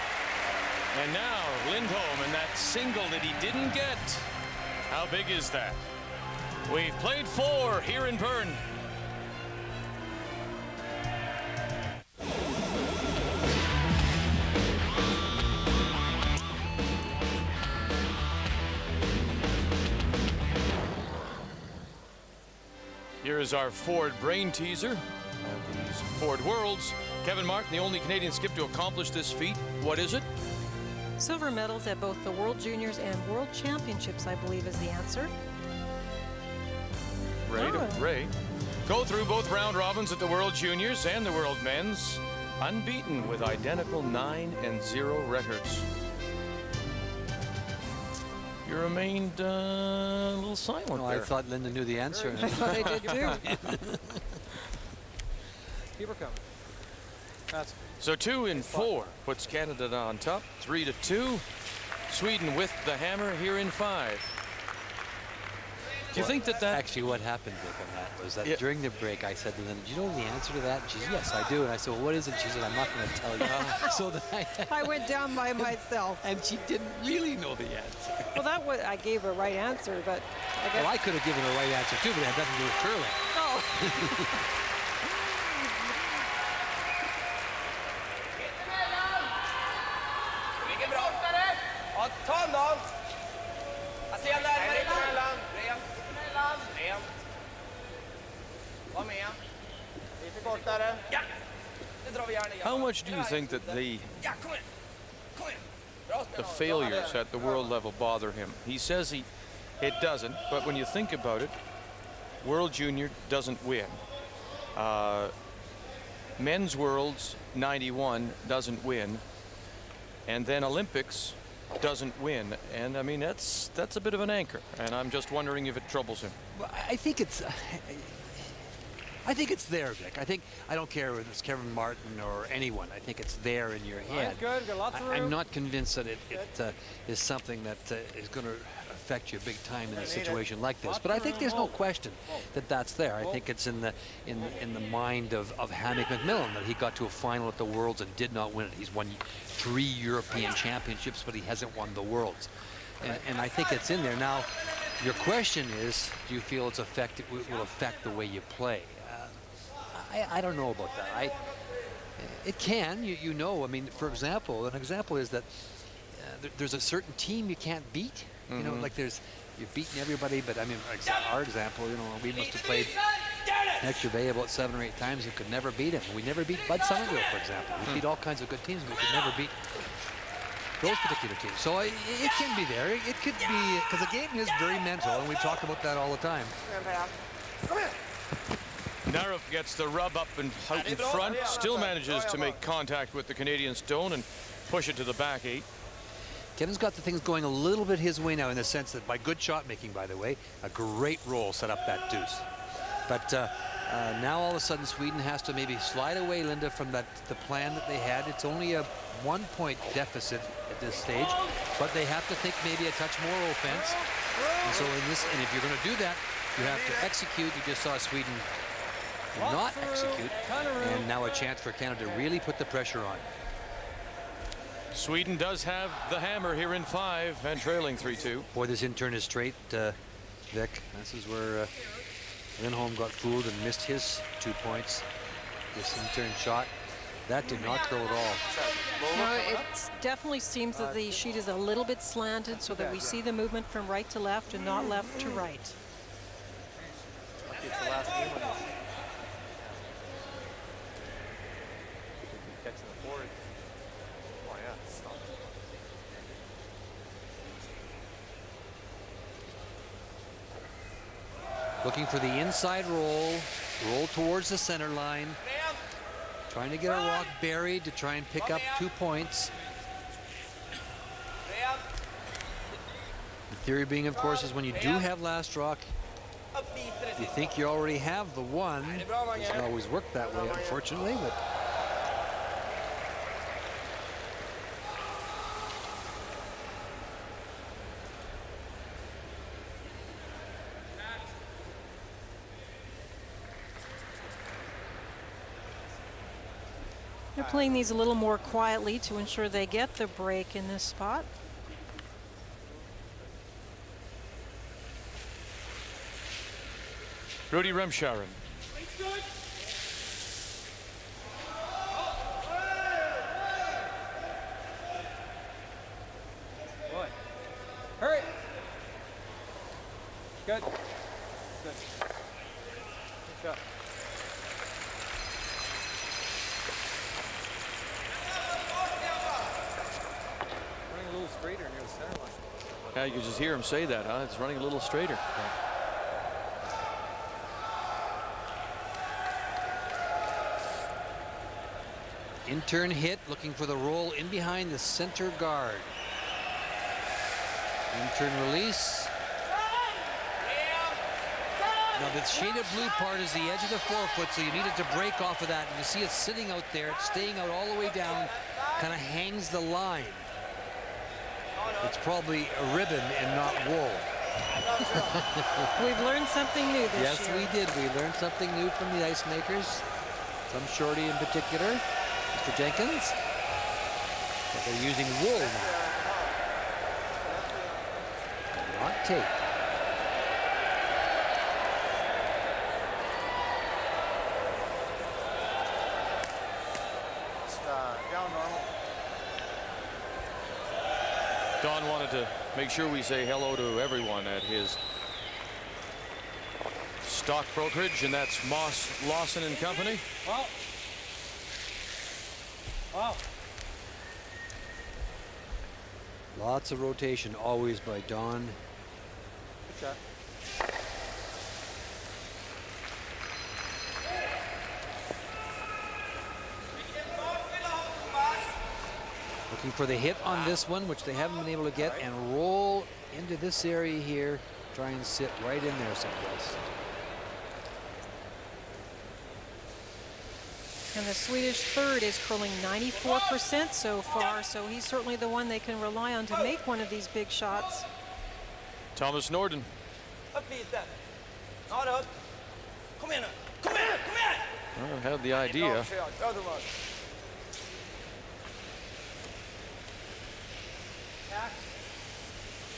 And now Lindholm and that single that he didn't get. How big is that? We've played 4 here in Bern. Here is our Ford brain teaser of these Ford Worlds. Kevin Martin, the only Canadian skip to accomplish this feat. What is it? Silver medals at both the World Juniors and World Championships, I believe, is the answer. Ray. Go through both round robins at the World Juniors and the World Men's, unbeaten with identical 9-0 records. You remained a little silent no, there. I thought Linda knew the answer. I thought they did too. Keep her coming. That's So 2 in 4 puts Canada on top. 3-2. Sweden with the hammer here in 5. Do you think that Actually, what happened, Vic, on that was that during the break, I said to Linda, do you know the answer to that? And she said, yes, I do. And I said, well, what is it? She said, I'm not going to tell you. So then I went down by myself. and she didn't really know the answer. Well, that was, I gave a right answer, but I guess. Well, I could have given her the right answer too, but it had nothing to do with curling. Oh. Ja, ta den då. Jag ser närmare emellan. Ren. Var med. Lite kortare. Ja. Det drar vi gärna igen. How much do you think that Ja, kom igen. Kom igen. Bra the spelat. failures at the world level bother him? He says it doesn't, but when you think about it, World Junior doesn't win. Men's Worlds 91 doesn't win, and then Olympics doesn't win, and I mean that's a bit of an anchor, and I'm just wondering if it troubles him. Well, I think it's there, Vic. I don't care if it's Kevin Martin or anyone. I think it's there in your head. Line's good. Got lots of room. I'm not convinced that it is something that is going to affect you big time in a situation like this. But I think there's no question that that's there. I think it's in the mind of Hammy McMillan that he got to a final at the Worlds and did not win it. He's won 3 European championships, but he hasn't won the Worlds. And I think it's in there. Now, your question is, do you feel it's will affect the way you play? I don't know about that. It can, you know. I mean, for example, an example is that there's a certain team you can't beat. You know, like you've beaten everybody, but I mean, our example, you know, we must have played Hector Bay about 7 or 8 times and could never beat him. We never beat Bud Somerville, for example. We beat all kinds of good teams, but we could never beat those particular teams. So it can be there. It could be, because the game is very mental, and we talk about that all the time. Kom igen. Narup gets the rub up and out in front, still manages to make contact with the Canadian stone and push it to the back 8. Kevin's got the things going a little bit his way now, in the sense that by good shot making, by the way, a great roll set up that deuce. But now all of a sudden Sweden has to maybe slide away, Linda, from the plan that they had. It's only a 1-point deficit at this stage, but they have to think maybe a touch more offense. And so and if you're going to do that, you have to execute. You just saw Sweden and not execute. And now a chance for Canada to really put the pressure on. Sweden does have the hammer here in 5 and trailing 3-2. Boy, this in-turn is straight, Vic. This is where Lindholm got fooled and missed his 2 points. This in-turn shot, that did not go at all. No, it definitely seems that the sheet is a little bit slanted so that we see the movement from right to left and not left to right. It's the last game on this. Catching the forward. Oh yeah, stop. Looking for the inside roll towards the center line. Trying to get a rock buried to try and pick up 2 points. The theory being, of course, is when you do have last rock, you think you already have the one. It doesn't always work that way, unfortunately, but They're playing these a little more quietly to ensure they get the break in this spot. Rudy Remscharen. Boy. Hurry. Good. Good. Good shot. Running a little straighter near the center line. Yeah, you can just hear him say that, huh? It's running a little straighter. in-turn hit, looking for the roll in behind the center guard. In-turn release. Now the shaded blue part is the edge of the forefoot, so you need it to break off of that. And you see it sitting out there, it's staying out all the way down, kind of hangs the line. It's probably a ribbon and not wool. We've learned something new this Yes, year. we did. We learned something new from the ice makers, from Shorty in particular, Mr. Jenkins. But they're using wool now, not tape. Down normal. Don wanted to make sure we say hello to everyone at his stock brokerage, and that's Moss, Lawson and Company. Well. Wow. Lots of rotation always by Don. Good shot. Looking for the hit on this one, which they haven't been able to get, and roll into this area here. Try and sit right in there someplace. And the Swedish third is curling 94% so far, so he's certainly the one they can rely on to make one of these big shots. Thomas Norden. Upp lite. Ja, det upp. Kom igen nu. Kom igen, kom igen! Well, had the idea. Bra Thomas.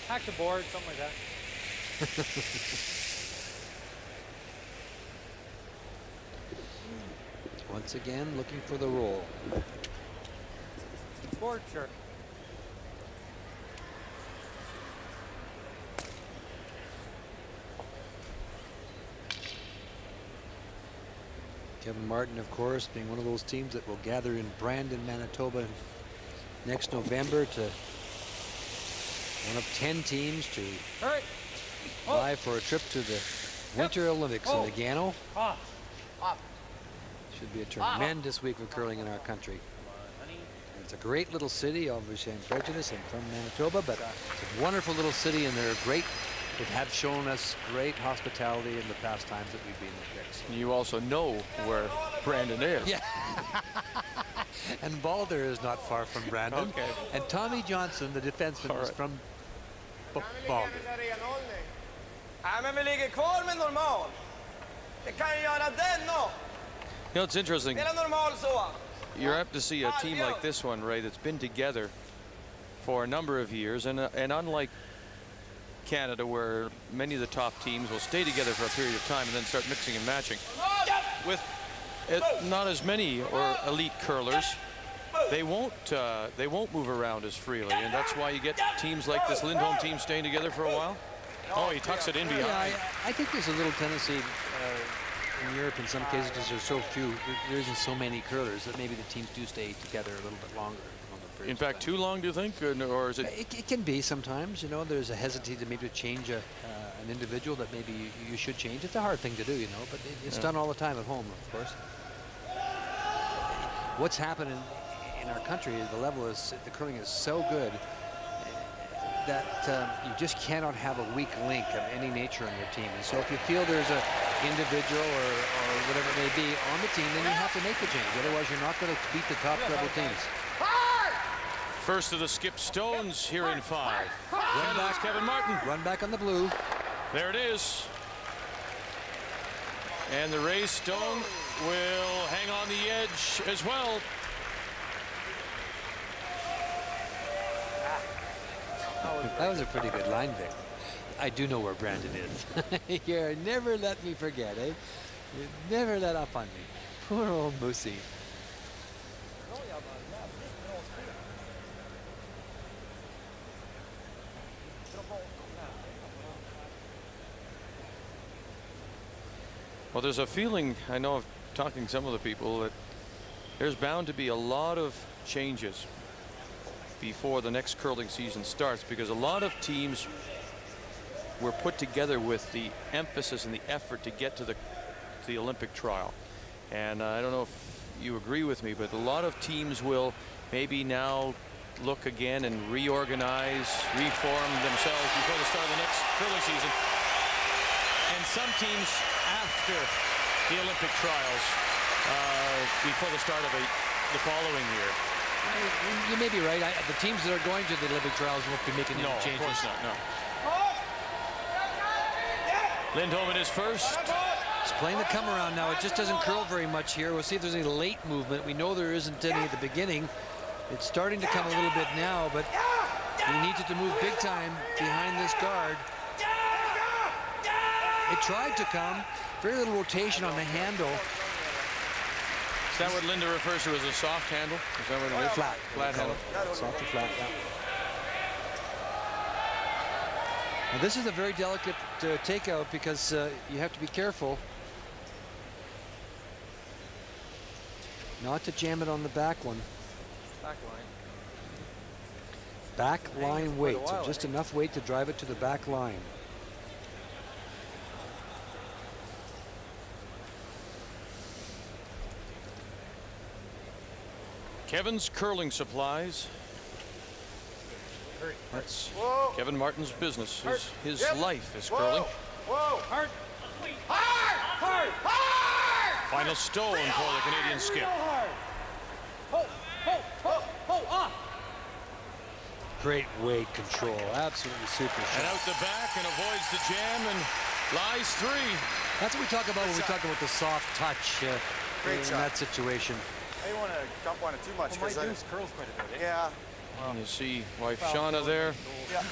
Hack the board, something like that. Once again, looking for the roll. Board, sure. Kevin Martin, of course, being one of those teams that will gather in Brandon, Manitoba next November to one of 10 teams to vie for a trip to the Winter Olympics in Nagano. Should be a tremendous week of curling in our country. And it's a great little city. Obviously, I'm prejudiced. I'm from Manitoba, but it's a wonderful little city, and they're great. They have shown us great hospitality in the past times that we've been in Fix. You also know where Brandon is. Yeah. And Balder is not far from Brandon. Okay. And Tommy Johnson, the defenseman, is from Balder. Nej, men vi ligger kvar med normal. Det kan göra den då. know, it's interesting. Spela normal så. You're apt to see a team like this one, Ray, that's been together for a number of years, and unlike Canada, where many of the top teams will stay together for a period of time and then start mixing and matching, with not as many or elite curlers, they won't move around as freely, and that's why you get teams like this Lindholm team staying together for a while. Oh, he tucks it in behind. Yeah, I think there's a little tendency in Europe in some cases, because there's so few, there isn't so many curlers, that maybe the teams do stay together a little bit longer. In fact, too long, do you think, or is it? It can be sometimes. You know, there's a hesitancy to maybe change an individual that maybe you should change. It's a hard thing to do, you know, but it's done all the time at home, of course. What's happened in our country is the level is, the curling is so good that you just cannot have a weak link of any nature on your team. And so if you feel there's an individual or whatever it may be on the team, then you have to make the change. Otherwise, you're not going to beat the top level teams. First of the Skip Stones here in 5. Run back, Kevin Martin. Run back on the blue. There it is. And the Ray Stone will hang on the edge as well. That was a pretty good line, Vic. I do know where Brandon is. You never let me forget, eh? You never let up on me. Poor old Moosey. Well, there's a feeling, I know of talking to some of the people, that there's bound to be a lot of changes before the next curling season starts, because a lot of teams were put together with the emphasis and the effort to get to the Olympic trial. And I don't know if you agree with me, but a lot of teams will maybe now look again and reorganize, reform themselves before the start of the next curling season. And some teams after the Olympic trials, before the start of the following year. You may be right. The teams that are going to the Olympic trials won't be making any changes. No, of course not, no. Lindholm in his first. He's playing the come around now. It just doesn't curl very much here. We'll see if there's any late movement. We know there isn't any at the beginning. It's starting to come a little bit now, but he needs it to move big time behind this guard. It tried to come. Very little rotation on the handle. Is that what Linda refers to as a soft handle? Is that what it is? Flat. Flat handle. Soft to flat, yeah. Now this is a very delicate takeout, because you have to be careful not to jam it on the back one. Back line weight, so just enough weight to drive it to the back line. Kevin's Curling Supplies. That's Kevin Martin's business. His life is curling. Hard. Final stone for the Canadian Skip. Great weight control, absolutely super And shot. out the back and avoids the jam and lies 3. That's what we talk about when we talk about the soft touch Great in shot. that situation. I don't want to jump on it too much. Well, my deuce curls quite a bit, eh? Yeah. And you see wife Shauna there. Yeah.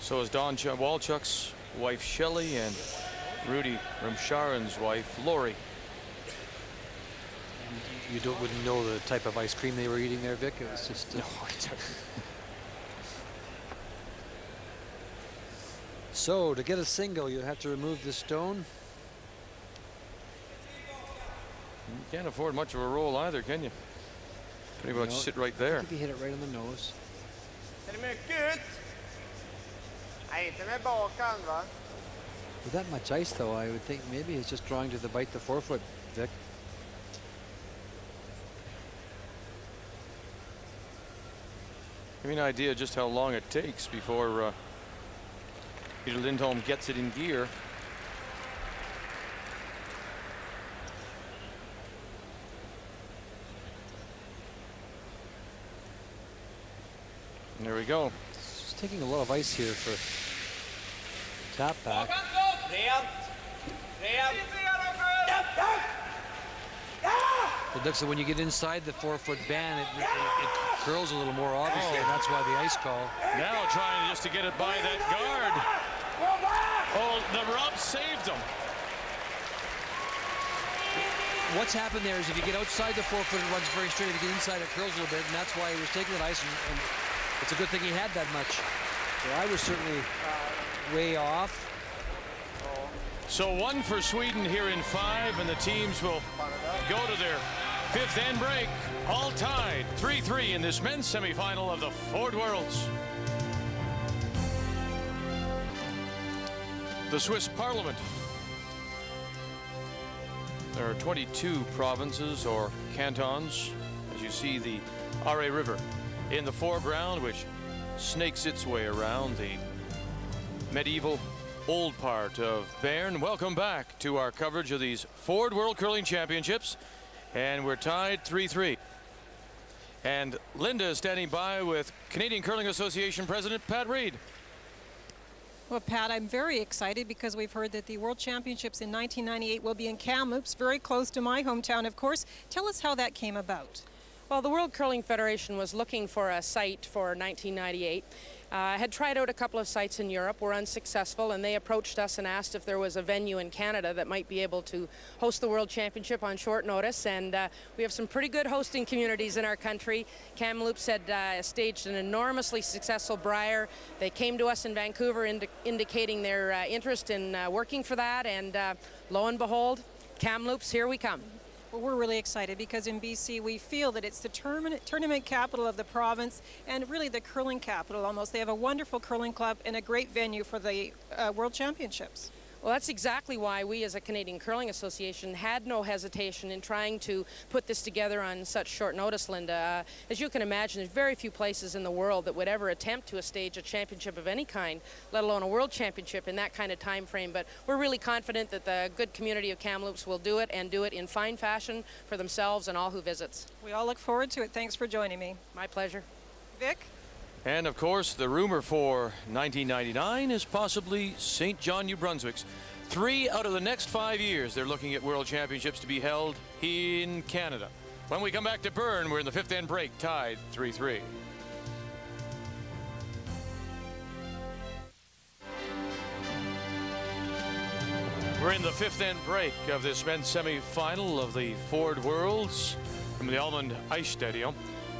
So is Don Walchuk's wife Shelley and Rudy Ramcharan's wife Lori. You wouldn't know the type of ice cream they were eating there, Vic. It was just. So to get a single, you have to remove the stone. You can't afford much of a roll either, can you? Pretty much sit right there. If you hit it right on the nose. Ser det mycket ut? Nej, inte med bakhand, va? With that much ice, though, I would think maybe he's just drawing to the bite the forefoot, Vic. Give me an idea just how long it takes before Peter Lindholm gets it in gear. And there we go. It's taking a lot of ice here for tap back. Rent. Well, Dixon, when you get inside the 4-foot band, it curls a little more, obviously, and that's why the ice call. Now trying just to get it by that guard. Oh, the rub saved him. What's happened there is if you get outside the 4-foot, it runs very straight. If you get inside, it curls a little bit, and that's why he was taking the ice, and it's a good thing he had that much. So I was certainly way off. So 1 for Sweden here in 5, and the teams will go to their 5th end break, all tied 3-3 in this men's semifinal of the Ford Worlds. The Swiss Parliament. There are 22 provinces or cantons, as you see the Are River in the foreground, which snakes its way around the medieval old part of Bern. Welcome back to our coverage of these Ford World Curling Championships, and we're tied 3-3. And Linda is standing by with Canadian Curling Association President Pat Reid. Well, Pat, I'm very excited because we've heard that the World Championships in 1998 will be in Kamloops, very close to my hometown, of course. Tell us how that came about. Well, the World Curling Federation was looking for a site for 1998. Had tried out a couple of sites in Europe, were unsuccessful, and they approached us and asked if there was a venue in Canada that might be able to host the World Championship on short notice. And we have some pretty good hosting communities in our country. Kamloops had staged an enormously successful Brier. They came to us in Vancouver indicating their interest in working for that, and lo and behold, Kamloops, here we come. Well, we're really excited because in BC we feel that it's the tournament capital of the province and really the curling capital almost. They have a wonderful curling club and a great venue for the World Championships. Well, that's exactly why we as a Canadian Curling Association had no hesitation in trying to put this together on such short notice, Linda. As you can imagine, there's very few places in the world that would ever attempt to stage a championship of any kind, let alone a world championship in that kind of time frame. But we're really confident that the good community of Kamloops will do it, and do it in fine fashion for themselves and all who visits. We all look forward to it. Thanks for joining me. My pleasure. Vic? And of course, the rumor for 1999 is possibly St. John, New Brunswick's. 3 out of the next 5 years, they're looking at World Championships to be held in Canada. When we come back to Bern, we're in the 5th end break, tied 3-3. We're in the 5th end break of this men's semi-final of the Ford Worlds from the Allmend Stadium.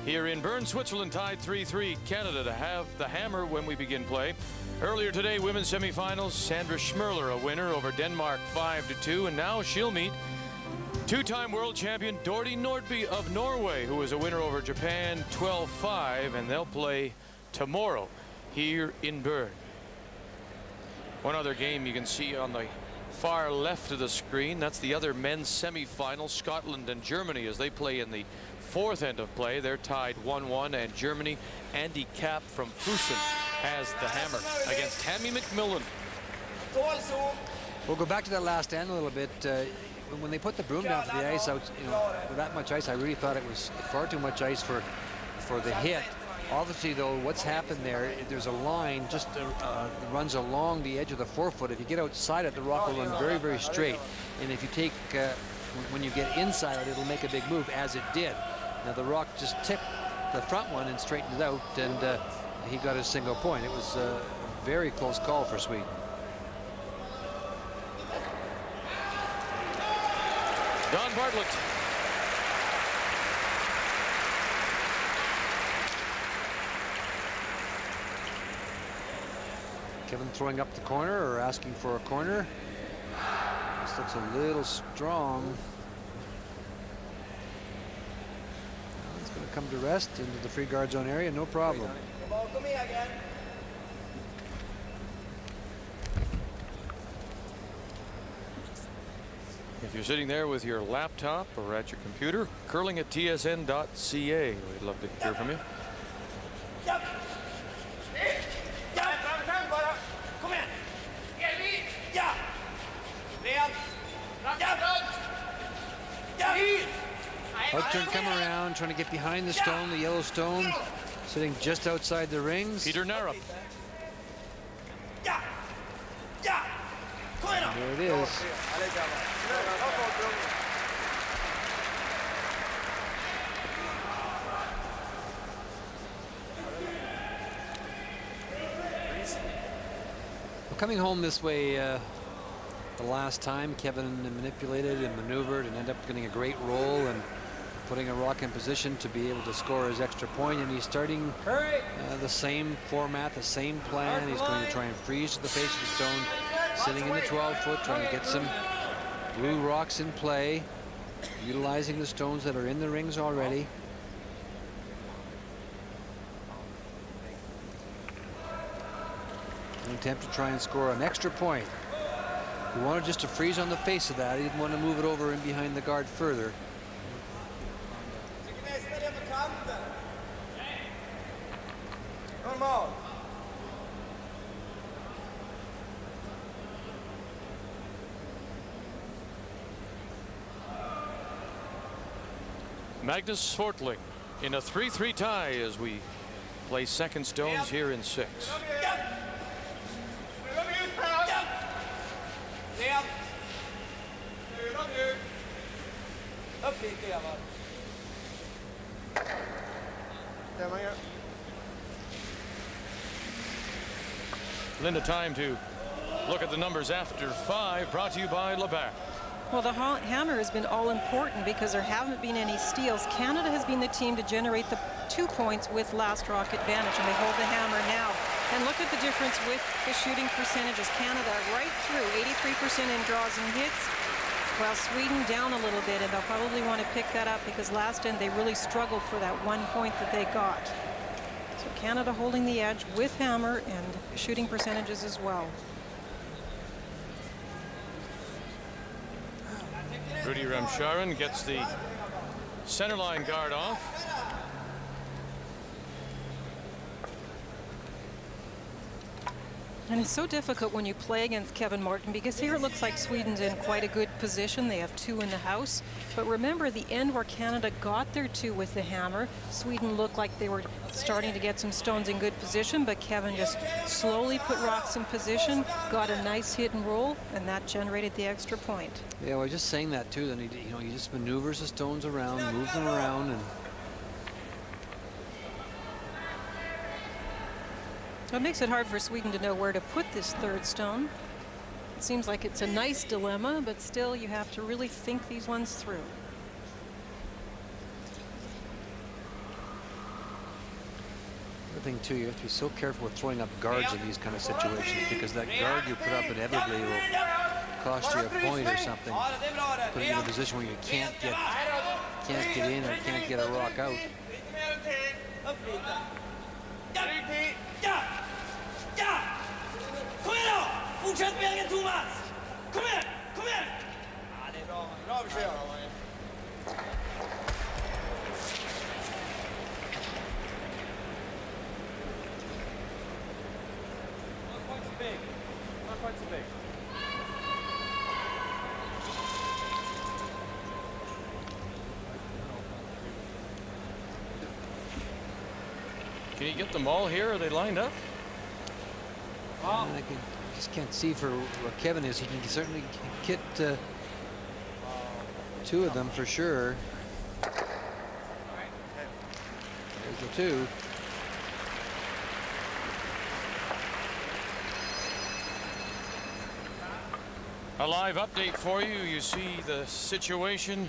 Here in Bern, Switzerland, tied 3-3. Canada to have the hammer when we begin play. Earlier today, women's semifinals, Sandra Schmerler, a winner over Denmark 5-2, and now she'll meet two-time world champion Dorte Nordby of Norway, who is a winner over Japan 12-5, and they'll play tomorrow here in Bern. One other game you can see on the far left of the screen, that's the other men's semifinal, Scotland and Germany, as they play in the 4th end of play. They're tied 1-1, and Germany, Andy Kapp from Fussen has the hammer against Hammy McMillan. We'll go back to that last end a little bit. When they put the broom down for the ice out, with that much ice, I really thought it was far too much ice for the hit. Obviously, though, what's happened there's a line just runs along the edge of the 4-foot. If you get outside it, the rock will run very, very straight. And if you take, when you get inside it, it'll make a big move, as it did. Now, the rock just tipped the front one and straightened it out, and he got his single point. It was a very close call for Sweden. Don Bartlett. Kevin throwing up the corner or asking for a corner. This looks a little strong. It's going to come to rest into the free guard zone area, no problem. If you're sitting there with your laptop or at your computer, curling@tsn.ca. We'd love to hear from you. Out turn, come around, trying to get behind the stone, the yellow stone, sitting just outside the rings. Peter Narup. There it is. Coming home this way the last time, Kevin manipulated and maneuvered and ended up getting a great roll and putting a rock in position to be able to score his extra point. And he's starting the same format, the same plan. He's going to try and freeze to the face of the stone, sitting in the 12-foot, trying to get some blue rocks in play, utilizing the stones that are in the rings already. An attempt to try and score an extra point. He wanted just to freeze on the face of that. He didn't want to move it over and behind the guard further. Magnus Svortling in a 3-3 tie as we play second stones here in 6. Linda, time to look at the numbers after 5, brought to you by Labatt. Well, the hammer has been all important because there haven't been any steals. Canada has been the team to generate the 2 points with last rock advantage, and they hold the hammer now. And look at the difference with the shooting percentages. Canada right through, 83% in draws and hits, while Sweden down a little bit, and they'll probably want to pick that up because last end they really struggled for that 1 point that they got. So Canada holding the edge with hammer and shooting percentages as well. Rudy Ramcharan gets the centerline guard off. And it's so difficult when you play against Kevin Martin because here it looks like Sweden's in quite a good position. They have 2 in the house. But remember the end where Canada got their 2 with the hammer, Sweden looked like they were starting to get some stones in good position, but Kevin just slowly put rocks in position, got a nice hit and roll, and that generated the extra point. Yeah, I was just saying that too. Then he just maneuvers the stones around, moves them around, and so it makes it hard for Sweden to know where to put this 3rd stone. It seems like it's a nice dilemma, but still you have to really think these ones through. the thing too, you have to be so careful with throwing up guards in these kind of situations, because that guard you put up inevitably will cost you a point or something, put you in a position where you can't get in or can't get a rock out. Kom igen då! Fortsätt spelningen, Thomas! Kom igen! Kom igen! Ja, det är bra. Bra försök. Not quite so big. Not quite so big. Can you get them all here? Are they lined up? I just can't see for where Kevin is. He can certainly get two of them for sure. There's the two. A live update for you. You see the situation.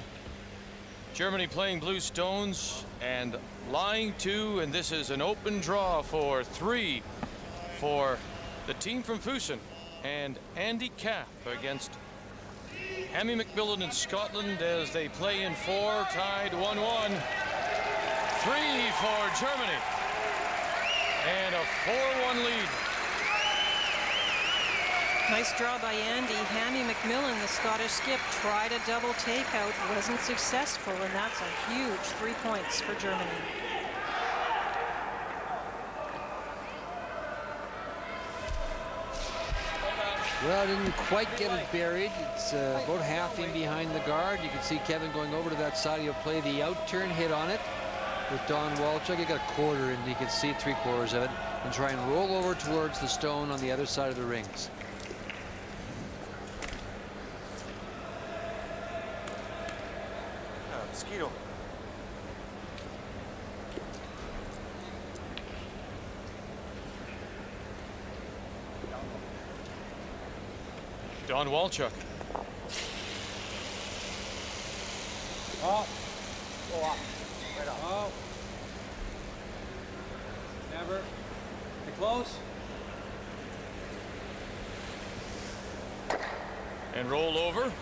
Germany playing blue stones and lying 2, and this is an open draw for 3 for the team from Fusen and Andy Kapp against Hammy McMillan in Scotland as they play in 4, tied 1-1. 3 for Germany and a 4-1 lead. Nice draw by Andy. Hammy McMillan, the Scottish skip, tried a double takeout, wasn't successful, and that's a huge 3 points for Germany. Well, didn't quite get it buried. It's about half in behind the guard. You can see Kevin going over to that side. He'll play the out turn hit on it with Don Walchuk. He got a quarter, and you can see 3/4 of it, and try and roll over towards the stone on the other side of the rings. Mosquito. Don Walchuk. Up. Go up. Right up. Up. Never. Get close. And roll over.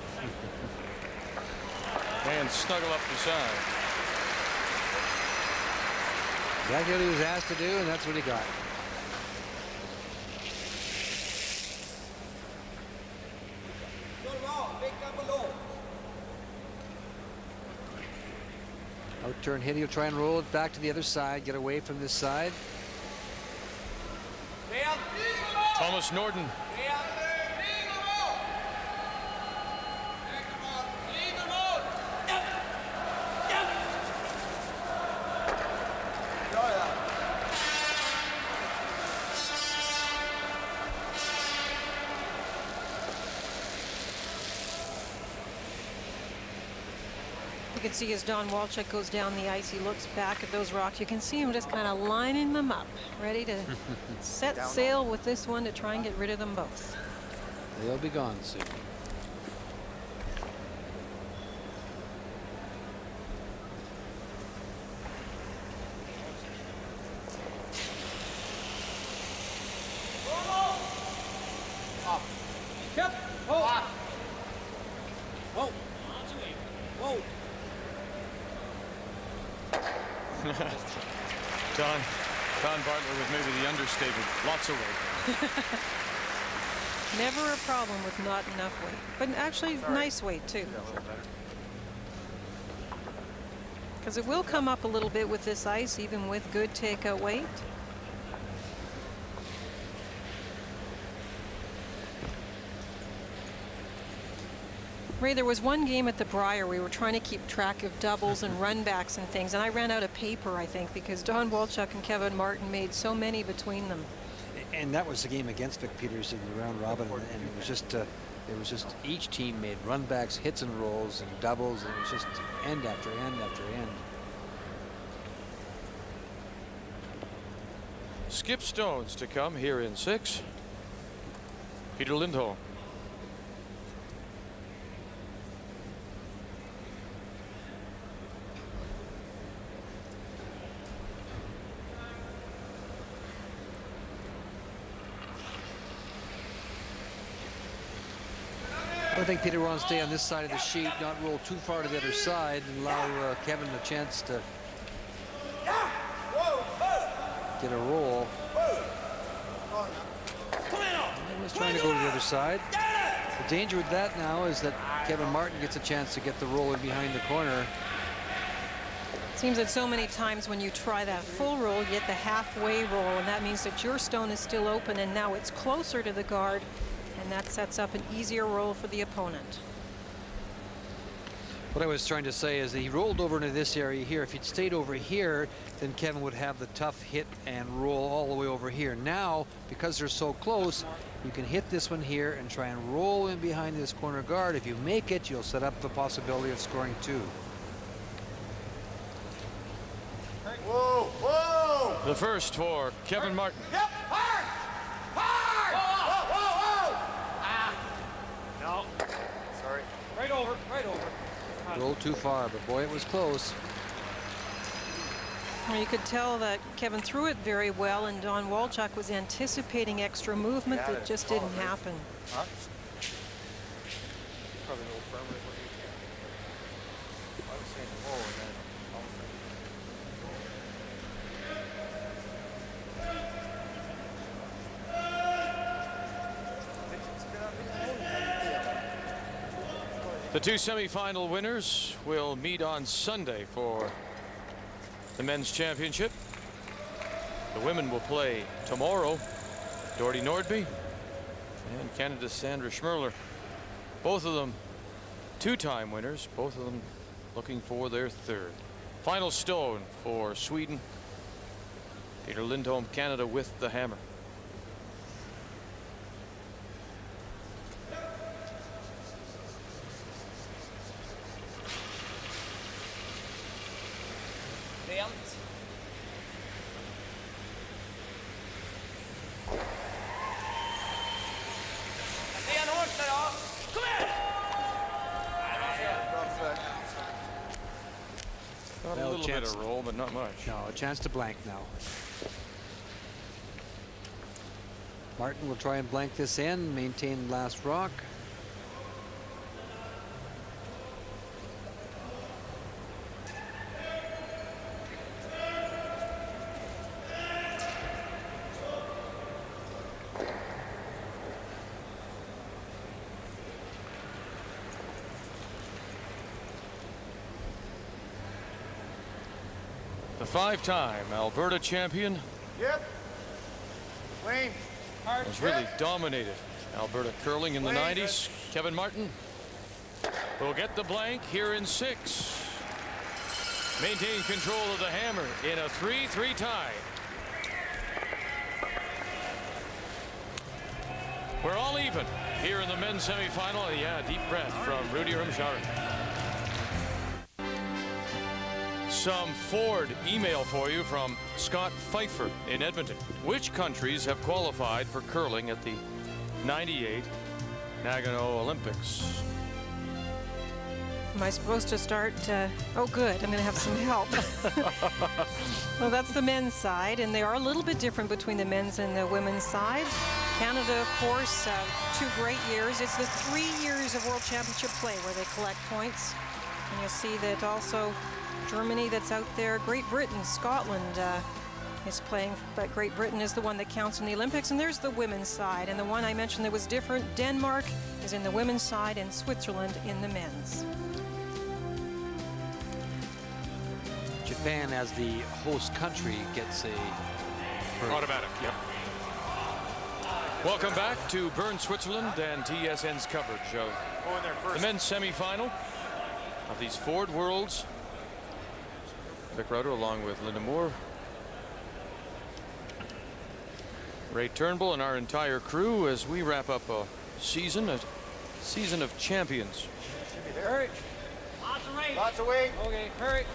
And snuggle up the side. Exactly what he was asked to do, and that's what he got. Out-turn hit, he'll try and roll it back to the other side, get away from this side. Thomas Norden. You can see as Don Walchuk goes down the ice, he looks back at those rocks. You can see him just kind of lining them up, ready to set sail with this one to try and get rid of them both. They'll be gone soon. Yep. Whoa. Whoa. Whoa. Don Bartlett with maybe the understatement. Lots of weight. Never a problem with not enough weight, but actually nice weight too. Because it will come up a little bit with this ice, even with good takeout weight. Ray, there was one game at the Brier we were trying to keep track of doubles and runbacks and things, and I ran out of paper, I think, because Don Walchuk and Kevin Martin made so many between them. And that was the game against Vic Peters in the round robin, and it was just each team made runbacks, hits and rolls, and doubles, and it was just end after end after end. Skip Stones to come here in 6. Peter Lindholm. I think Peter wants to stay on this side of the sheet, not roll too far to the other side, and allow Kevin a chance to get a roll. He was trying to go to the other side. The danger with that now is that Kevin Martin gets a chance to get the roll in behind the corner. Seems that so many times when you try that full roll, you get the halfway roll, and that means that your stone is still open, and now it's closer to the guard, and that sets up an easier roll for the opponent. What I was trying to say is that he rolled over into this area here. If he'd stayed over here, then Kevin would have the tough hit and roll all the way over here. Now, because they're so close, you can hit this one here and try and roll in behind this corner guard. If you make it, you'll set up the possibility of scoring 2. Whoa, whoa! The first for Kevin Martin. Yep, hard! Hard! Whoa, whoa, whoa! No. Sorry. Right over, right over. Rolled too far, but boy, it was close. Well, you could tell that Kevin threw it very well, and Don Walchuk was anticipating extra movement that just didn't happen. Huh? Probably a little firmer than what you can. I was saying whoa, and then all of a sudden. The 2 semifinal winners will meet on Sunday for the men's championship. The women will play tomorrow. Doherty Nordby and Canada's Sandra Schmerler. Both of them 2-time winners, both of them looking for their 3rd. Final stone for Sweden. Peter Lindholm, Canada with the hammer. Stenhårt där då. little bit of roll, but not much. No, a chance to blank now. Martin will try and blank this in, maintain last rock. The five-time Alberta champion Yep. Wayne. has really dominated Alberta curling in the 90s. Kevin Martin will get the blank here in 6. Maintain control of the hammer in a 3-3 tie. We're all even here in the men's semifinal. Yeah, deep breath from Rudy Rumjaren. Some Ford email for you from Scott Pfeiffer in Edmonton. Which countries have qualified for curling at the 98 Nagano Olympics? Am I supposed to start? Oh, good. I'm going to have some help. Well, that's the men's side, and they are a little bit different between the men's and the women's side. Canada, of course, 2 great years. It's the 3 years of World Championship play where they collect points. And you'll see that also Germany that's out there. Great Britain, Scotland is playing, but Great Britain is the one that counts in the Olympics. And there's the women's side. And the one I mentioned that was different, Denmark is in the women's side and Switzerland in the men's. Japan, as the host country, gets a Automatic, yep. Welcome back to Bern, Switzerland, and TSN's coverage of the men's semifinal of these Ford Worlds. Vic Rauter along with Linda Moore, Ray Turnbull, and our entire crew as we wrap up a season of champions. Hurry. Lots of weight. Okay, hurry.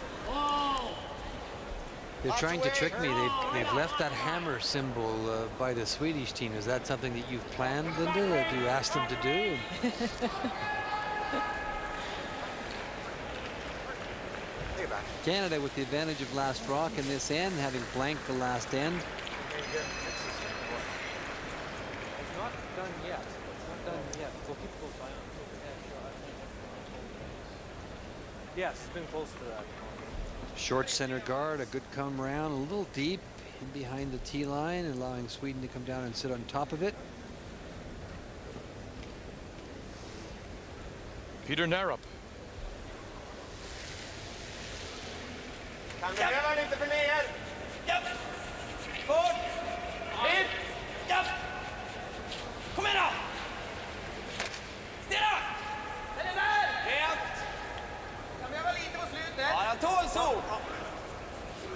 They're trying to trick me. They've left that hammer symbol by the Swedish team. Is that something that you've planned, Linda, or do you ask them to do? Canada with the advantage of last rock in this end, having blanked the last end. It's not done yet. It's not done yet. We'll keep a close eye on it. Yes, it's been close to that. Short center guard, a good come round, a little deep in behind the tee line, allowing Sweden to come down and sit on top of it. Peter Narup. Kan du öva lite för ner? Japp! Fort! Hit! Japp! Kom igen då! Stilla! Den är där! Helt! Kan vi öva lite på slutet? Ja, han tål så!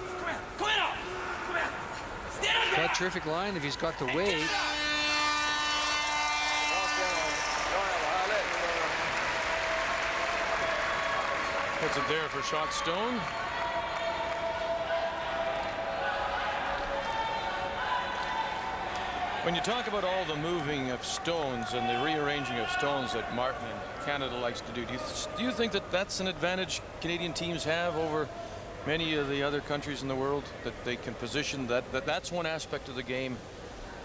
Kom igen! Kom igen då! Kom igen! Stilla! Got a terrific line if he's got the weight. Puts it there for shot stone. When you talk about all the moving of stones and the rearranging of stones that Martin and Canada likes to do you think that that's an advantage Canadian teams have over many of the other countries in the world, that they can position that's one aspect of the game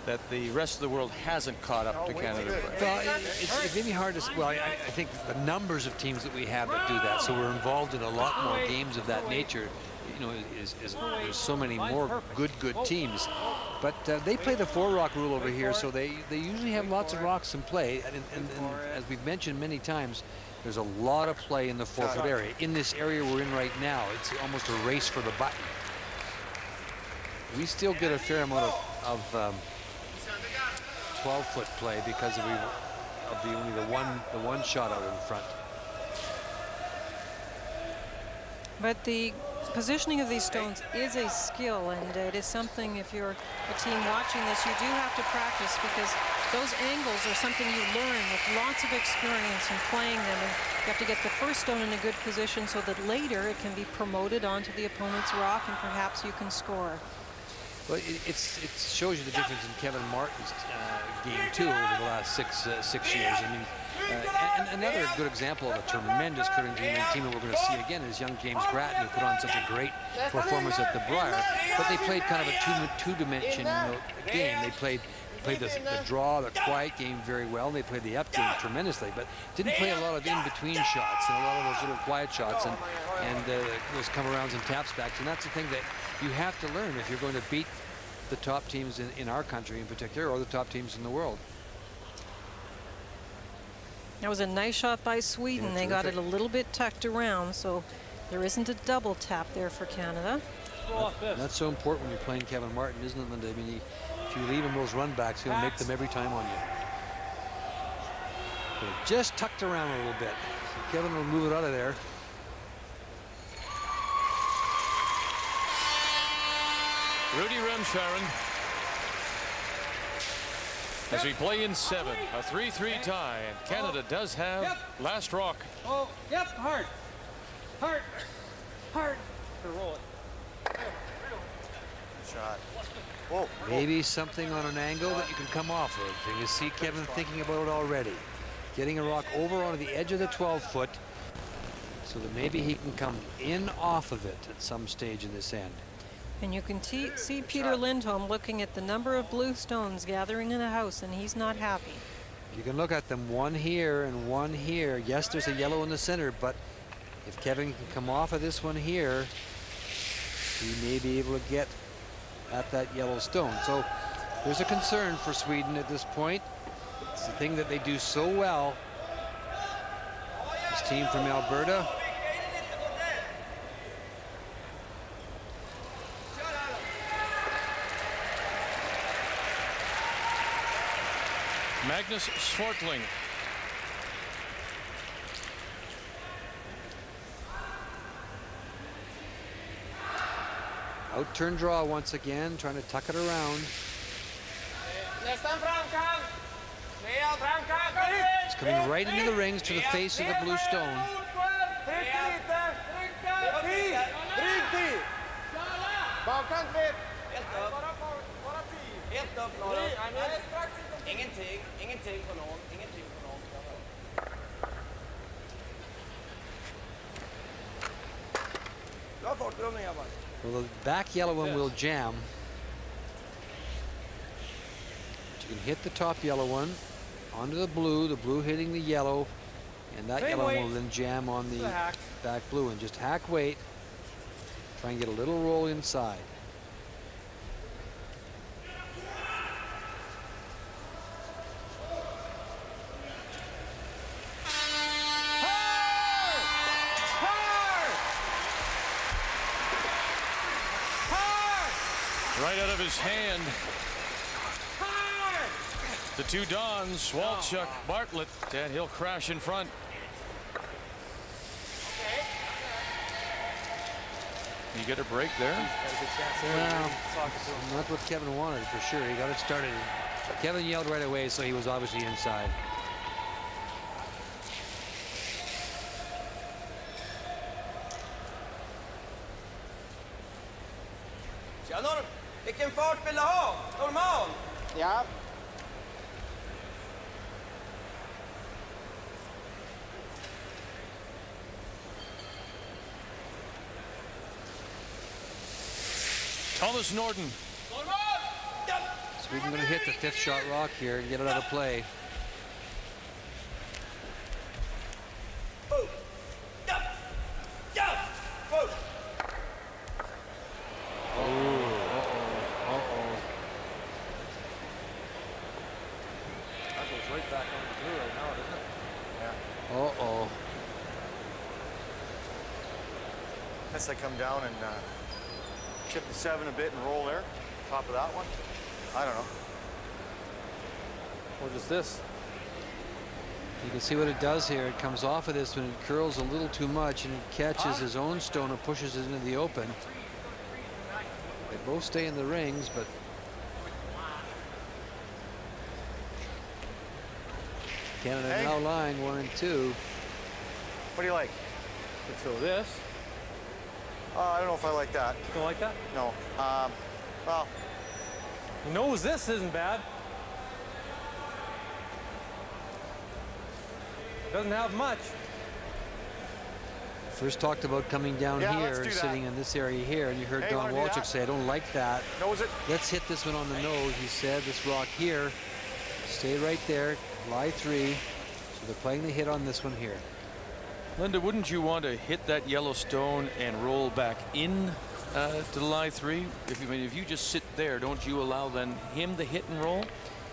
that the rest of the world hasn't caught up to Canada? Well, it may be hard to. Well, I think the numbers of teams that we have that do that, so we're involved in a lot more games of that nature. You know, there's so many more good teams, but they play the 4-rock rule over here, so they usually have lots of rocks in play, and as we've mentioned many times, there's a lot of play in the 4-foot area. In this area we're in right now, it's almost a race for the button. We still get a fair amount of 12-foot play because of only the one shot out in front. But the positioning of these stones is a skill, and it is something, if you're a team watching this, you do have to practice, because those angles are something you learn with lots of experience in playing them, and you have to get the first stone in a good position so that later it can be promoted onto the opponent's rock and perhaps you can score. Well, it shows you the difference in Kevin Martin's game too over the last six years. I mean, And another good example of a tremendous curling team that we're going to see again is young James Grattan, who put on such a great performance at the Brier. But they played kind of a two-dimensional game. They played the draw, the quiet game very well. And they played the up game tremendously, but didn't play a lot of in-between shots and a lot of those little quiet shots and those come-arounds and tap-stacks. And that's the thing that you have to learn if you're going to beat the top teams in our country in particular, or the top teams in the world. That was a nice shot by Sweden. Yeah, they got it a little bit tucked around, so there isn't a double tap there for Canada. That's so important when you're playing Kevin Martin, isn't it, Linda? I mean, if you leave him those run backs, he'll make them every time on you. But just tucked around a little bit. So Kevin will move it out of there. Rudy Remsharon, as we play in 7, a 3-3 tie, and Canada does have last rock. Oh, yep, hard. Hard. Hard. To roll it. Good shot. Whoa. Maybe something on an angle that you can come off of. And you see Kevin thinking about it already. Getting a rock over onto the edge of the 12-foot so that maybe he can come in off of it at some stage in this end. And you can see Peter Lindholm looking at the number of blue stones gathering in a house, and he's not happy. You can look at them, one here and one here. Yes, there's a yellow in the center, but if Kevin can come off of this one here, he may be able to get at that yellow stone. So there's a concern for Sweden at this point. It's the thing that they do so well. This team from Alberta. Magnus Swartling. Out-turn draw once again, trying to tuck it around. It's coming right into the rings to the face of the blue stone. Ingenting på någon. Bra fartbromning, grabbar. Well, the back yellow one will jam. But you can hit the top yellow one onto the blue hitting the yellow, and that yellow one will then jam on the back blue one. Just hack weight. Try and get a little roll inside. Right out of his hand. The two Dons, Walchuk, Bartlett, and he'll crash in front. You get a break there? Well, not what Kevin wanted for sure. He got it started. Kevin yelled right away, so he was obviously inside. Vilken fart vill du ha? Normal? Ja. Thomas Norden. Sweden going to hit the 5th shot rock here and get it out of play. Unless I come down and chip the 7 a bit and roll there, top of that one. I don't know. What is this? You can see what it does here. It comes off of this when it curls a little too much and it catches his own stone and pushes it into the open. They both stay in the rings, but Canada now line 1 and 2. What do you like? Let's go this. I don't know if I like that. You don't like that? No. Well, He knows this isn't bad. Doesn't have much. First talked about coming down Yeah, here let's and do that. sitting in this area here, and you heard Hey, Don wanna do Walchuk that? say, I don't like that. Nose it. Let's hit this one on the nose, he said. This rock here. Stay right there. Lie 3. So they're playing the hit on this one here. Linda, wouldn't you want to hit that yellow stone and roll back in to the lie 3? If you just sit there, don't you allow then him to hit and roll?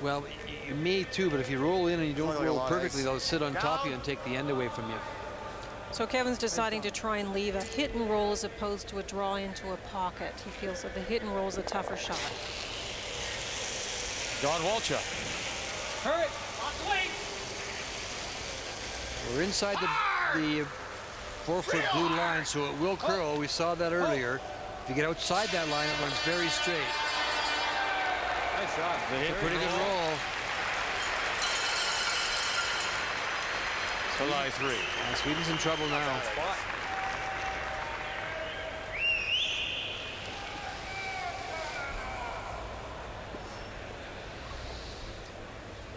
Well, you may too, but if you roll in and you don't Like a roll lot of perfectly, ice. they'll sit on top of you and take the end away from you. So Kevin's deciding to try and leave a hit and roll as opposed to a draw into a pocket. He feels that the hit and roll is a tougher shot. Don Walchuk. Hurry! We're inside the 4-foot blue line, so it will curl. We saw that earlier. If you get outside that line, it runs very straight. Nice shot. It's a pretty good roll. To lie 3. And Sweden's in trouble now.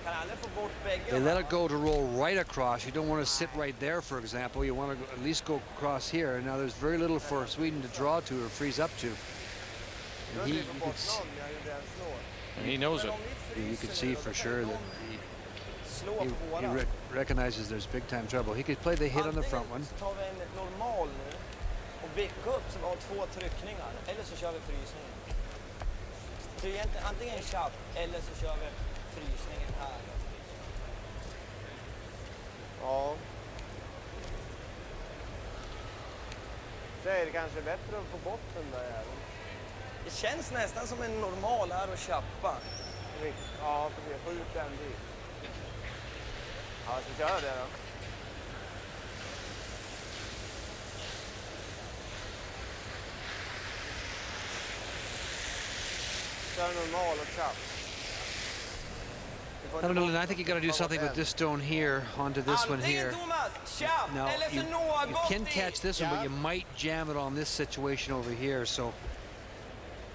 Kan aldrig få bort bägge. They let it go to roll right across. You don't want to sit right there, for example. You want to at least go across here. And now there's very little for Sweden to draw to or freeze up to. And And he knows it. you could see for sure that Slå på he våra. recognizes there's big time trouble. He could play the hit on the front one. Antingen så tar vi en normal nu och gå upp så vi har 2 tryckningar. Eller så kör vi frysningen. Så egentligen antingen chap eller så kör vi frysningen här. Ja. Så är det kanske bättre att få bort den där jäveln. Det känns nästan som en normal här att chappa. Ja, för vi får ut den dit. Ja, jag ska köra det då. Kör normal och chap. I don't know, Lynn, I think you got to do something with this stone here onto this one here. Now, you can catch this one, but you might jam it on this situation over here. So,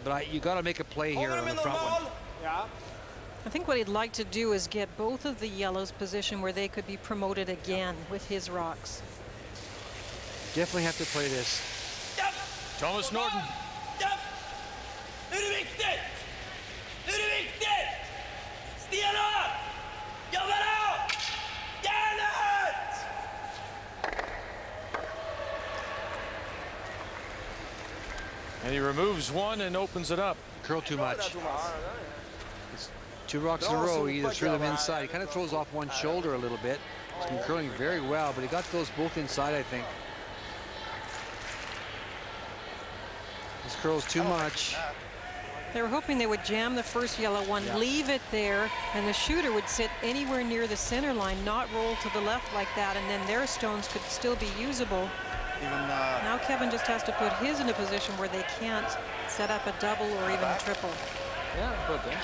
but you got to make a play here on the front one. Ja. I think what he'd like to do is get both of the yellows positioned where they could be promoted again with his rocks. Definitely have to play this. Thomas Norton. Nu är det viktigt! Nu är det viktigt! Stenhårt! Jobba då! Järnet! And he removes one and opens it up. Curl too much. It's 2 rocks in a row. He either threw them inside. He kind of throws off one shoulder a little bit. He's been curling very well, but he got those both inside, I think. This curls too much. They were hoping they would jam the first yellow one, leave it there, and the shooter would sit anywhere near the center line, not roll to the left like that, and then their stones could still be usable. Now Kevin just has to put his in a position where they can't set up a double or even a triple. Yeah, good then.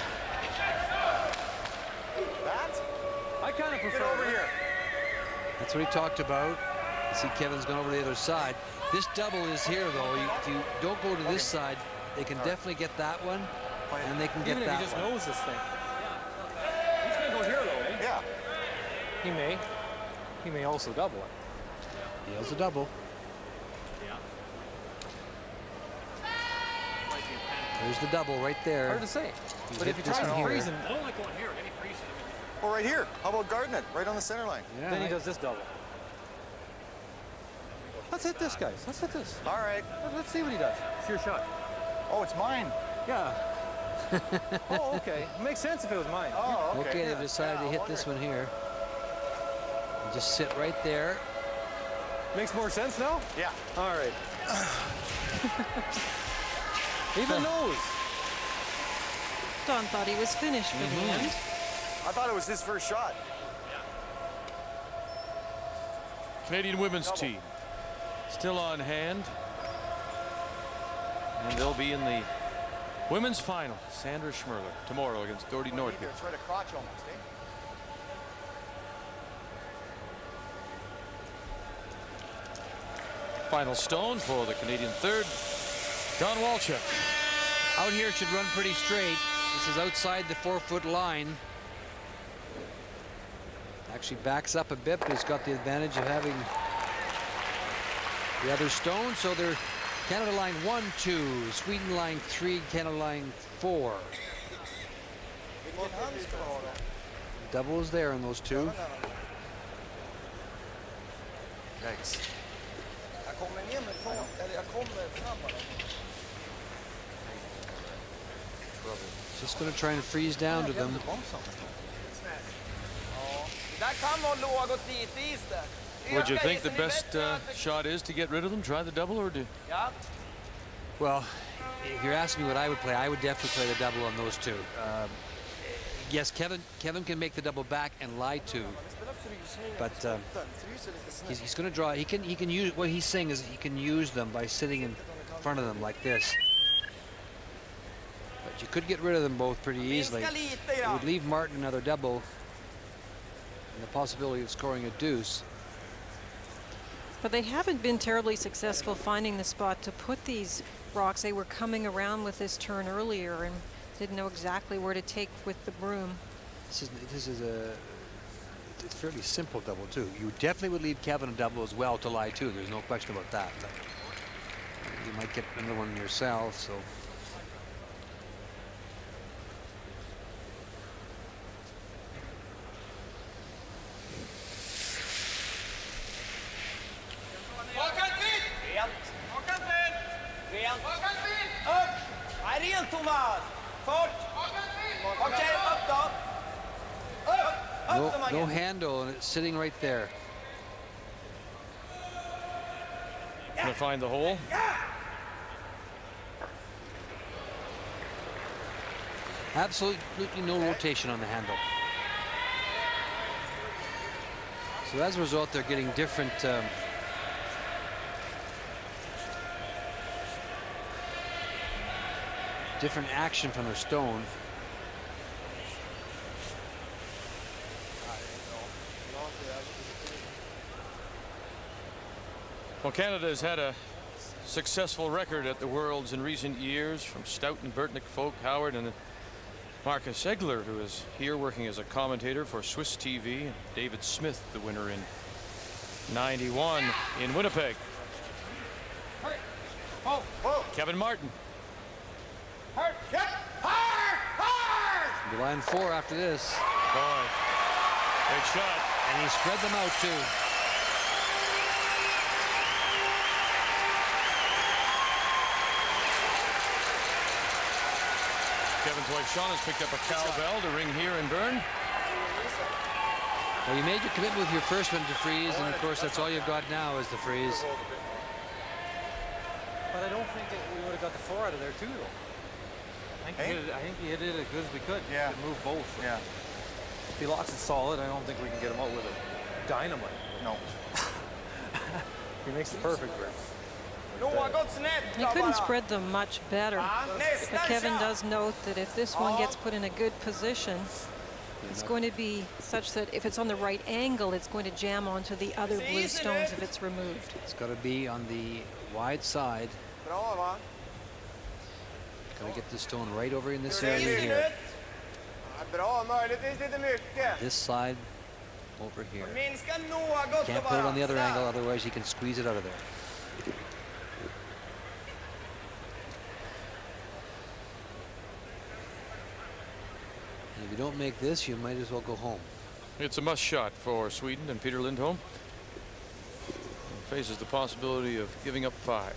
That? I kind of prefer Get over here. That's what he talked about. You see Kevin's gone over to the other side. This double is here, though. If you don't go to this side, they can definitely get that one, and they can get Even if that he just one. knows this thing. He's going to go here, though, eh? Yeah. He may. He may also double it. He has a double. There's the double right there. Hard to say. But hit if he this tries one to here. freeze him, Or right here. How about guarding it? Right on the center line. Yeah, then he does this double. Let's hit this, guys. Let's hit this. All right. Let's see what he does. It's your shot. Oh, it's mine. Yeah. Oh, okay. It makes sense if it was mine. Oh, okay. Okay, they've decided to hit this one here. And just sit right there. Makes more sense now? Yeah. All right. Even knows. Don thought he was finished for the end. I thought it was his first shot. Canadian women's team still on hand. And they'll be in the women's final. Sandra Schmerler tomorrow against Doherty Nordby. It's right at crotch almost, eh? Final stone for the Canadian third. Don Walchuk. Out here should run pretty straight. This is outside the 4-foot line. Actually backs up a bit, but he's got the advantage of having the other stone. So they're Canada line 1, 2, Sweden line 3, Canada line 4. Double is there in those two. Yikes. Just going to try and freeze down to them. Would you think the best shot is to get rid of them, try the double, or do? Well, if you're asking me what I would play, I would definitely play the double on those two. Yes, Kevin can make the double back and lie to, but he's going to draw. He can use what he's saying is he can use them by sitting in front of them like this. But you could get rid of them both pretty easily. It would leave Martin another double and the possibility of scoring a deuce. But they haven't been terribly successful finding the spot to put these rocks. They were coming around with this turn earlier and didn't know exactly where to take with the broom. This is a fairly simple double too. You definitely would leave Kevin a double as well to lie to. There's no question about that. But you might get another one yourself. So. No handle, and it's sitting right there. Gonna find the hole. Absolutely no rotation on the handle. So as a result, they're getting different different action from their stone. Well, Canada has had a successful record at the Worlds in recent years, from Stoughton, Burtnick, Folk, Howard, and Marcus Egler, who is here working as a commentator for Swiss TV, and David Smith, the winner in '91 in Winnipeg. Kevin Martin. Line 4 after this. Boy, great shot. And he spread them out too. Kevin's wife Shawn has picked up a cowbell to ring here in Bern. Well, you made your commitment with your first one to freeze, and of course that's all you've got now is the freeze. But I don't think that we would have got the 4 out of there too, though. I think he hit it as good as we could. Yeah. We could move both. Yeah. If he locks it solid, I don't think we can get him out with a dynamite. No. He makes the perfect grip. He couldn't spread them much better. But Kevin does note that if this one gets put in a good position, it's going to be such that if it's on the right angle, it's going to jam onto the other blue stones if it's removed. It's got to be on the wide side. Got to get the stone right over in this area here. This side over here. Can't put it on the other angle, otherwise he can squeeze it out of there. And if you don't make this, you might as well go home. It's a must shot for Sweden and Peter Lindholm. He faces the possibility of giving up 5.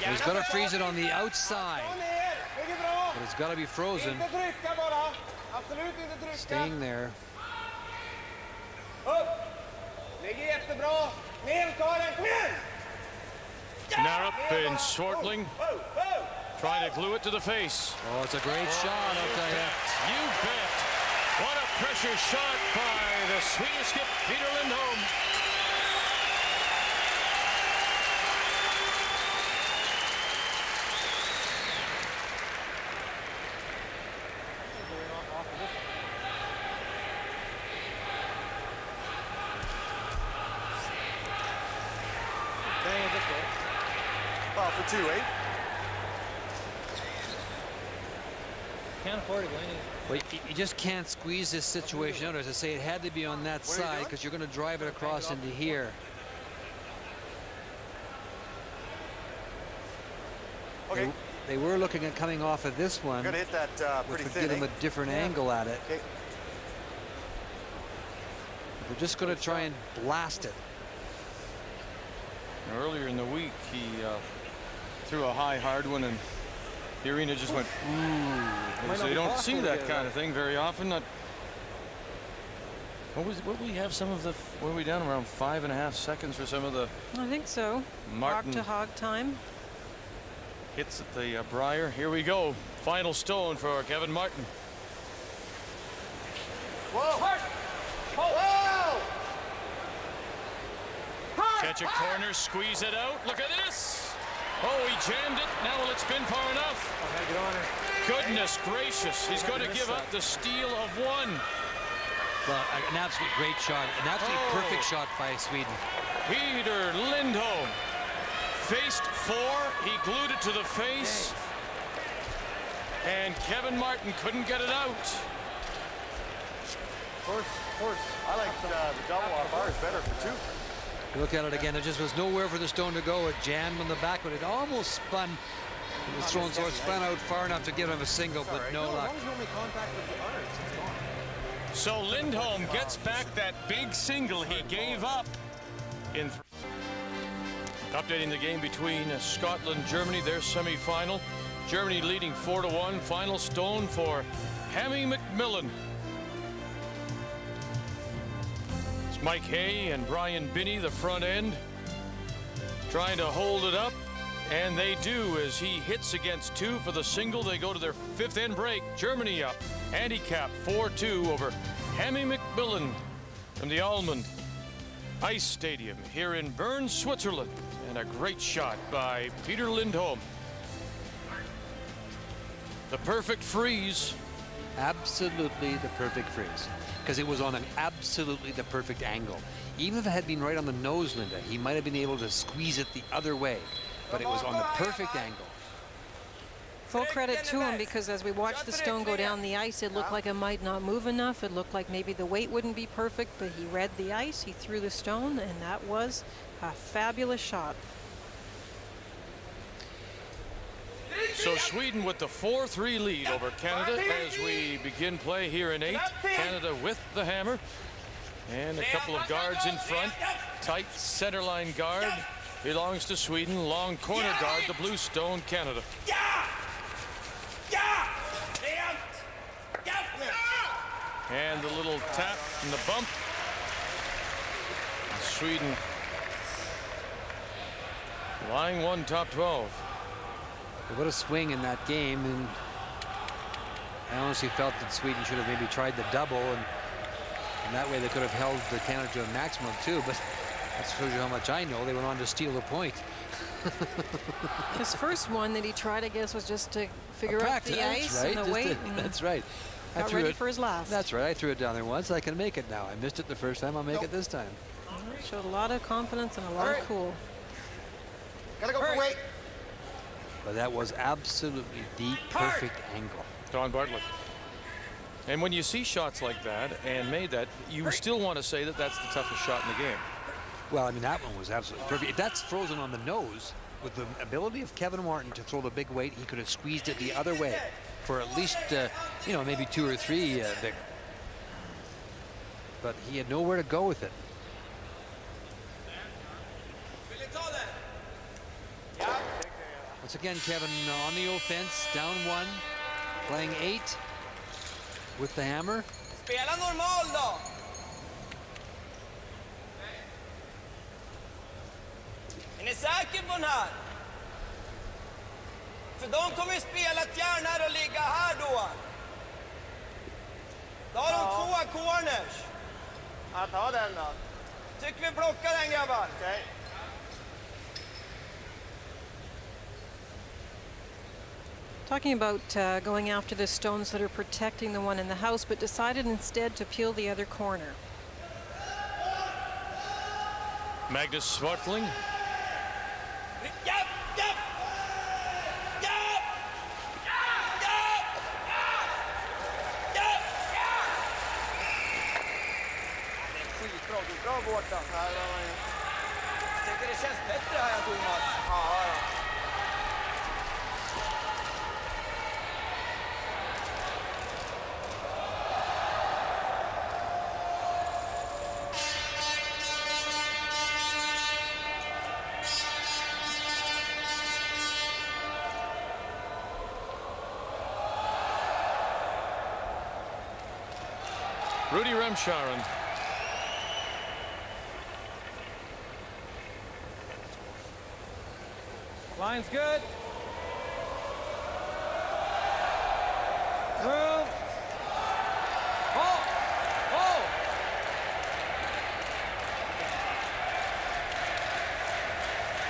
He's got to freeze it on the outside, but it's got to be frozen. Staying there. Narup and Swartling trying to glue it to the face. Oh, it's a great shot, I'll tell you. You bet. What a pressure shot by the Swedish skip, Peter Lindholm. off for 2, eh? Can't afford it, Glenn. Well, you just can't squeeze this situation out. As I say, it had to be on that side because you're going to drive it across into here. Okay. They were looking at coming off of this one. Gonna hit that pretty which would thin. give them a different angle at it. Okay. They're just going to try and blast it. Earlier in the week, he threw a high, hard one, and the arena just went, ooh. So you don't see that kind of thing very often. What we have some of the, were we down around 5.5 seconds for some of the I think so. Martin Hog to hog time. hits at the Briar? Here we go. Final stone for Kevin Martin. Whoa! Whoa! Catch a corner, squeeze it out. Look at this. Oh, he jammed it. Now will it spin far enough? Get on her. Goodness gracious. He's going to give up the steal of one. Well, an absolute great shot. An absolutely perfect shot by Sweden. Peja Lindholm faced four. He glued it to the face. And Kevin Martin couldn't get it out. Of course. I like the double off ours better for 2. Look at it again. There just was nowhere for the stone to go. It jammed on the back, but it almost spun. It was thrown, so it spun out far enough to give him a single, but no luck. As long as no make contact with the ours, it's gone. So Lindholm gets back that big single he gave up. Updating the game between Scotland and Germany, their semi-final. Germany leading 4-1. Final stone for Hammy McMillan. It's Mike Hay and Brian Binney, the front end, trying to hold it up. And they do as he hits against 2 for the single. They go to their 5th end break. Germany up. Andy Kapp 4-2 over Hammy McMillan from the Allmend Stadium here in Bern, Switzerland. And a great shot by Peja Lindholm. The perfect freeze. Absolutely the perfect freeze. Because it was on an absolutely the perfect angle. Even if it had been right on the nose, Linda, he might have been able to squeeze it the other way. But it was on the perfect angle. Full credit to him, because as we watched the stone go down the ice, it looked like it might not move enough. It looked like maybe the weight wouldn't be perfect, but he read the ice, he threw the stone, and that was a fabulous shot. So Sweden with the 4-3 lead over Canada as we begin play here in 8. Canada with the hammer. And a couple of guards in front. Tight centerline guard belongs to Sweden. Long corner guard, the blue stone, Canada. And the little tap and the bump. Sweden lying 1 top 12. What a swing in that game, and I honestly felt that Sweden should have maybe tried the double, and that way they could have held the Canada to a maximum too, but that shows you how much I know. They went on to steal a point. His first one that he tried, I guess, was just to figure out the ice and the weight. That's right. Got ready for his last. That's right. I threw it down there once. I can make it now. I missed it the first time. I'll make it this time. Showed a lot of confidence and a lot of cool. Gotta go for weight. But that was absolutely the perfect angle. Don Bartlett. And when you see shots like that and made that, you still want to say that that's the toughest shot in the game. Well, I mean, that one was absolutely perfect. If that's frozen on the nose, with the ability of Kevin Martin to throw the big weight, he could have squeezed it the other way for at least, you know, maybe 2 or 3 big. But he had nowhere to go with it. Once again, Kevin on the offense, down 1, playing 8 with the hammer. Spela normal då. Är ni säkra på den här? För de kommer ju spela ett järn här och ligga här då. Då har de 2 corners. Ja, ta den då. Tycker vi plockar den, grabbar. Okej. Talking about going after the stones that are protecting the one in the house, but decided instead to peel the other corner. Magnus Swartling. Bra borta. Jag tycker det känns bättre här, Thomas. Ja. Rudy Remsharen. Line's good. Room. Oh!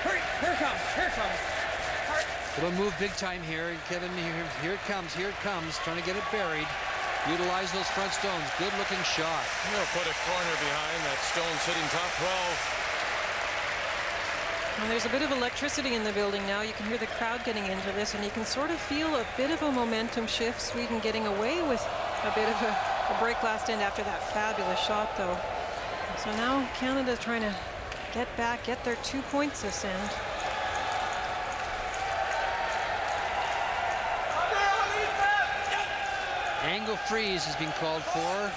Hurry! Here it comes. Hurry. It'll move big time here. Kevin, here it comes. Trying to get it buried. Utilize those front stones. Good looking shot. He'll put a corner behind that stone sitting top 12. Well, there's a bit of electricity in the building now. You can hear the crowd getting into this, and you can sort of feel a bit of a momentum shift. Sweden getting away with a bit of a break last end after that fabulous shot, though. So now Canada trying to get back, get their 2 points this end. Angle freeze has been called for.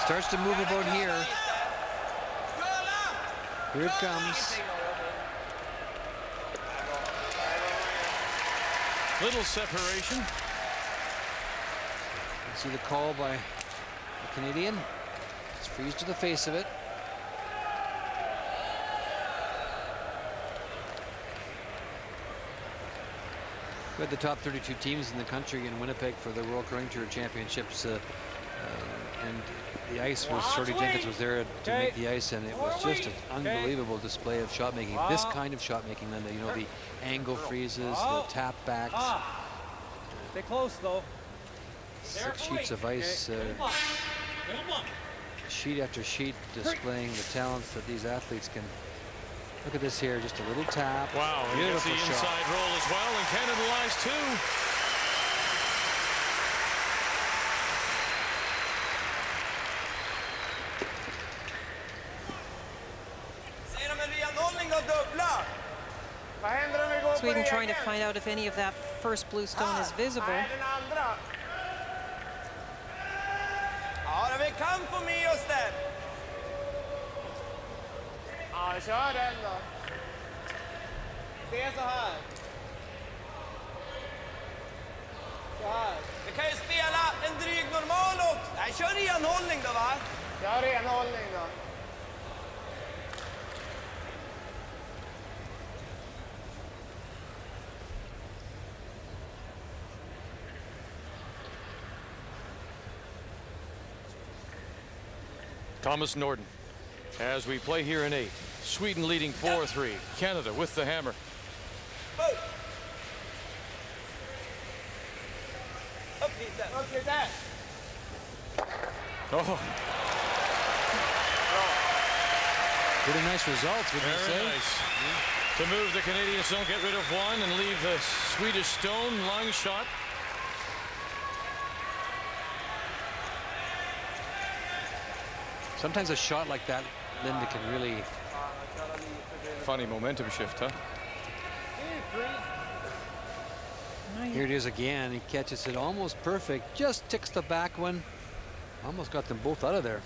Starts to move about here. Here it comes. Little separation. You see the call by the Canadian. It's freeze to the face of it. We had the top 32 teams in the country in Winnipeg for the World Curling Tour Championships, and the ice was, Shorty Jenkins was there to make the ice, and it was just an unbelievable display of shot making. This kind of shot making, Linda, you know, the angle freezes, the tap backs. Stay close, though. 6 sheets of ice, sheet after sheet, displaying the talents that these athletes can. Look at this here, just a little tap. Wow, and gets the Beautiful inside shot. roll as well, and Canada lies 2. Sweden trying to find out if any of that first blue stone is visible. Ja, vi kan få med oss den. Ja, kör den då. Se så här. Så här. Vi kan ju spela en dryg normal också. Nej, kör renhållning då, va? Kör renhållning då. Thomas Norden as we play here in 8. Sweden leading 4-3. Canada with the hammer. Upp lite. Upp lite. Oh, Pretty nice results, wouldn't you very say? nice. To move the Canadians, don't get rid of one and leave the Swedish stone long shot. Sometimes a shot like that, Linda, can really. Funny momentum shift, huh? Here it is again. He catches it almost perfect. Just ticks the back one. Almost got them both out of there.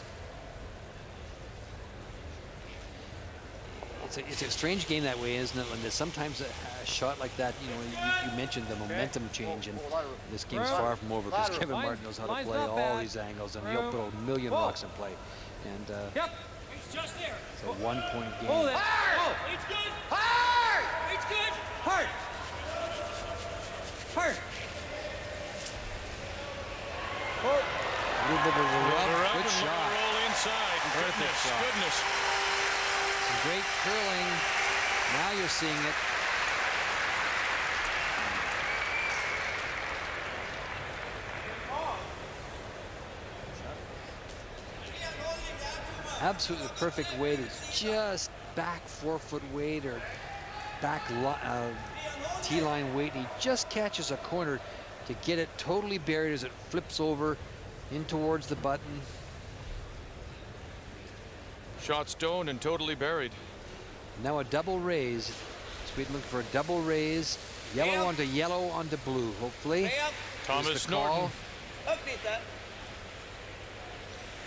It's a strange game that way, isn't it, Linda? Sometimes a shot like that, you know, you mentioned the momentum change, and this game's far from over because Kevin Martin knows how to play all these angles, and he'll put a million rocks in play. And It's just there. it's a 1-point game. Hold it. It's good. Hard. It's good. Hard. A little bit of a Roll rub. her up Good and shot. roll inside. Goodness, shot. goodness. Some great curling. Now you're seeing it. Absolutely perfect weight. It's just back 4-foot weight or back T-line weight. He just catches a corner to get it totally buried as it flips over in towards the button. Shot stoned and totally buried. Now a double raise. Sweden looking for a double raise. Yellow onto blue, hopefully. Thomas Norton.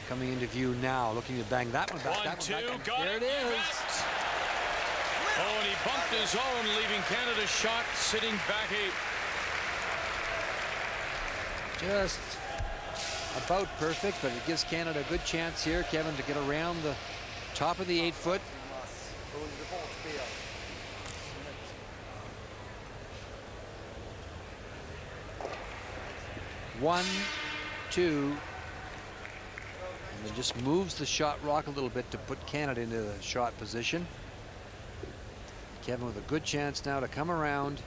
Coming into view now, looking to bang that one back. One, that two, one back. got There it. it is. Oh, and he bumped his own, leaving Canada's shot sitting back 8. Just about perfect, but it gives Canada a good chance here, Kevin, to get around the top of the 8-foot. 1, 2, and then just moves the shot rock a little bit to put Canada into the shot position. Kevin with a good chance now to come around.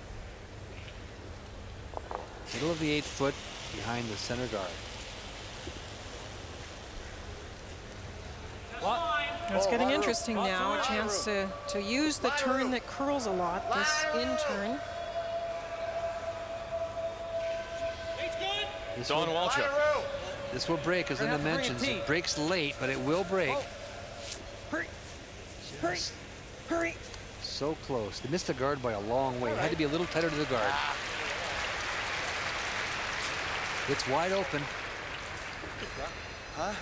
Middle of the 8-foot behind the center guard. It's getting interesting now. A chance to use the turn that curls a lot, this in turn. Don Walchuk. This will break, as Linda mentions. It breaks late, but it will break. Hurry. Just hurry. So close. They missed the guard by a long way. It had to be a little tighter to the guard. It's wide open. Huh?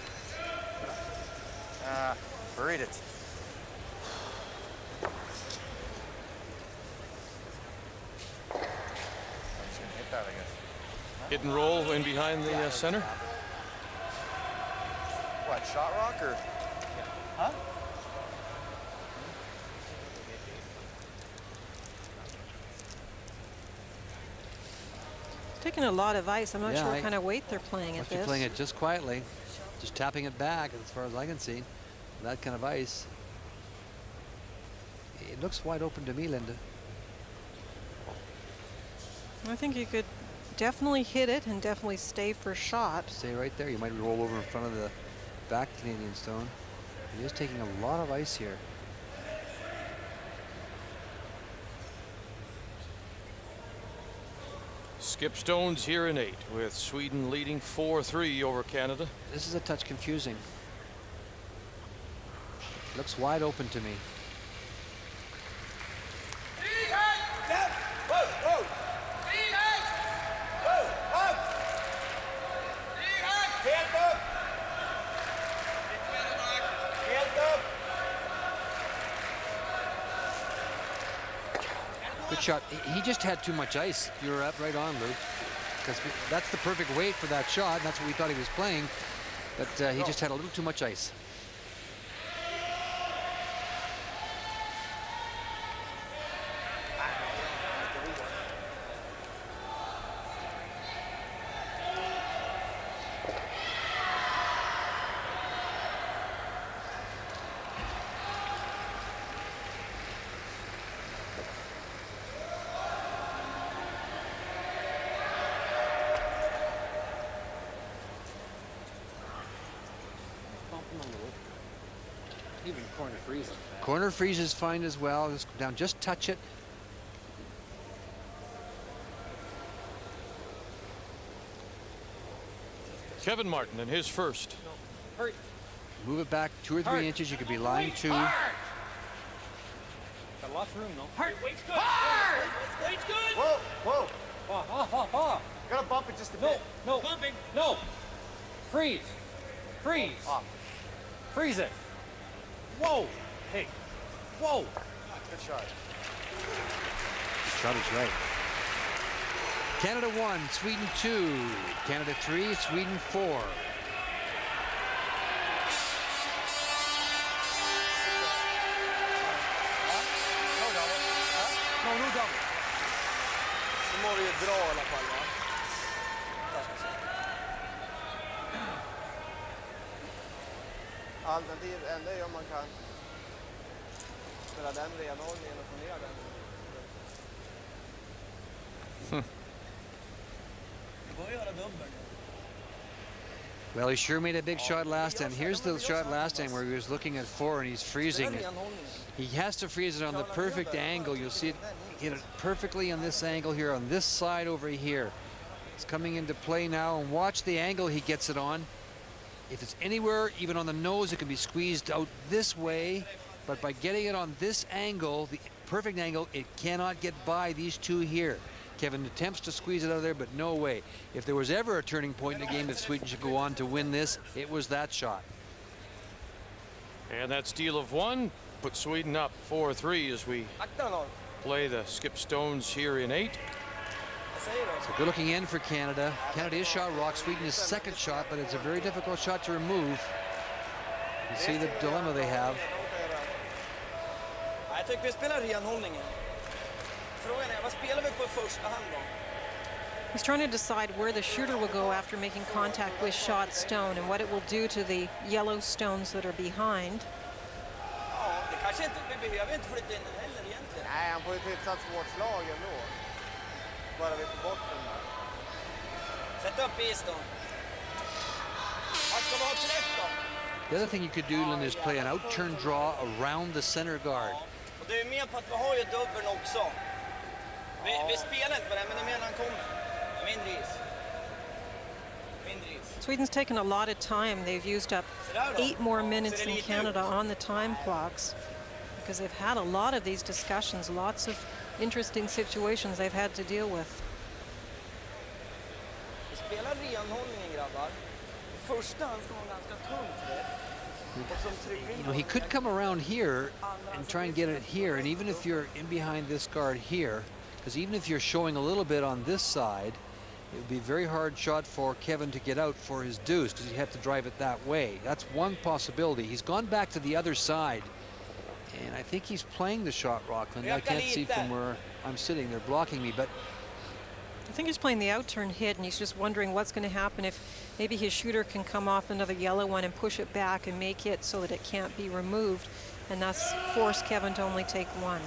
Buried it. Hit that, I guess. Hit and roll in behind the center. What, shot rock or? Huh? Taking a lot of ice. I'm not Yeah, sure what kind of weight they're playing at Must be this. playing it just quietly. Just tapping it back, as far as I can see. That kind of ice. It looks wide open to me, Linda. I think you could definitely hit it and definitely stay for shot. Stay right there. You might roll over in front of the back Canadian stone. He is taking a lot of ice here. Skip Stones here in 8, with Sweden leading 4-3 over Canada. This is a touch confusing. Looks wide open to me. Good shot. He just had too much ice. You're up right on, Luke. Because that's the perfect weight for that shot. And that's what we thought he was playing. But he just had a little too much ice. Even corner freeze. Corner freeze is fine as well. Just go down, just touch it. Kevin Martin in his first. Hurry. Move it back 2 or 3 inches. You could be line 2. Got lots of room though. Hard. Weight's good. Weight's good. Whoa, whoa. Off. Gotta bump it just a No, bit. no, Bumping. no. Freeze. Freeze. Off. Freeze it. Whoa. Hey. Whoa. Good shot. Shot is right. Canada 1, Sweden 2. Canada 3, Sweden 4. No double. Nu må vi ju dra i alla fall, va? Där ska vi se. Alternativ enda är om man kan spela den renhållningen och få ner den. Det går att göra dubbel. Well, he sure made a big shot last time. Here's the shot last time where he was looking at 4 and he's freezing it. He has to freeze it on the perfect angle. You'll see it hit it perfectly on this angle here, on this side over here. It's coming into play now, and watch the angle he gets it on. If it's anywhere, even on the nose, it can be squeezed out this way, but by getting it on this angle, the perfect angle, it cannot get by these two here. Kevin attempts to squeeze it out of there, but no way. If there was ever a turning point in the game, if Sweden should go on to win this, it was that shot. And that steal of 1 puts Sweden up 4-3 as we play the Skip Stones here in 8. So good looking in for Canada. Canada is shot rock. Sweden is second shot, but it's a very difficult shot to remove. You see the dilemma they have. Jag tycker vi spelar renhållningen. Frågan är, vad spelar vi på första hand då? He's trying to decide where the shooter will go after making contact with shot stone and what it will do to the yellow stones that are behind. Ja, det kanske inte, vi behöver inte flytta in den heller egentligen. Nej, han får ju ett hyfsat svårt slag ändå. Bara vi får bort den där. Sätt upp is då. Vad ska vi ha träff då? The other thing you could do, Lynn, is play an out-turn draw around the center guard. Och du är med på att vi har ju dubbeln också. Vi spelar inte på det, men det är med när han kommer. Mindre is. Sweden's taken a lot of time. They've used up 8 more minutes than Canada on the time clocks because they've had a lot of these discussions, lots of interesting situations they've had to deal with. Vi spelar renhållningen, grabbar. Första han ska vara ganska tungt träff. You know, he could come around here and try and get it here, and even if you're in behind this guard here, because even if you're showing a little bit on this side, it would be a very hard shot for Kevin to get out for his deuce because you have to drive it that way. That's one possibility. He's gone back to the other side, and I think he's playing the shot, Rockland. I can't see from where I'm sitting. They're blocking me, but I think he's playing the out-turn hit, and he's just wondering what's going to happen if maybe his shooter can come off another yellow one and push it back and make it so that it can't be removed, and thus force Kevin to only take 1.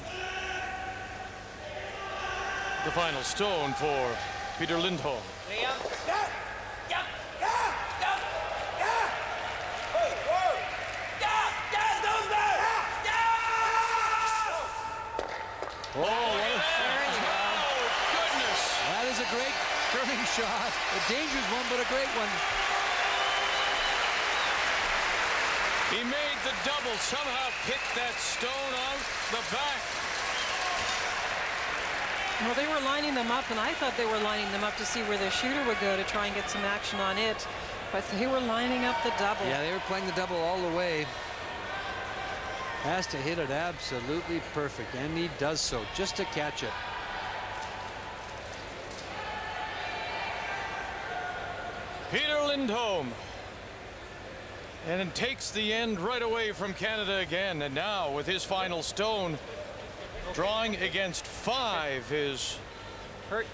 The final stone for Peja Lindholm. That is a great curving shot. A dangerous one, but a great one. He made the double, somehow picked that stone off the back. Well, they were lining them up, and I thought they were lining them up to see where the shooter would go to try and get some action on it. But they were lining up the double. Yeah, they were playing the double all the way. Has to hit it absolutely perfect, and he does so just to catch it. Peja Lindholm. And it takes the end right away from Canada again. And now with his final stone, drawing against 5 is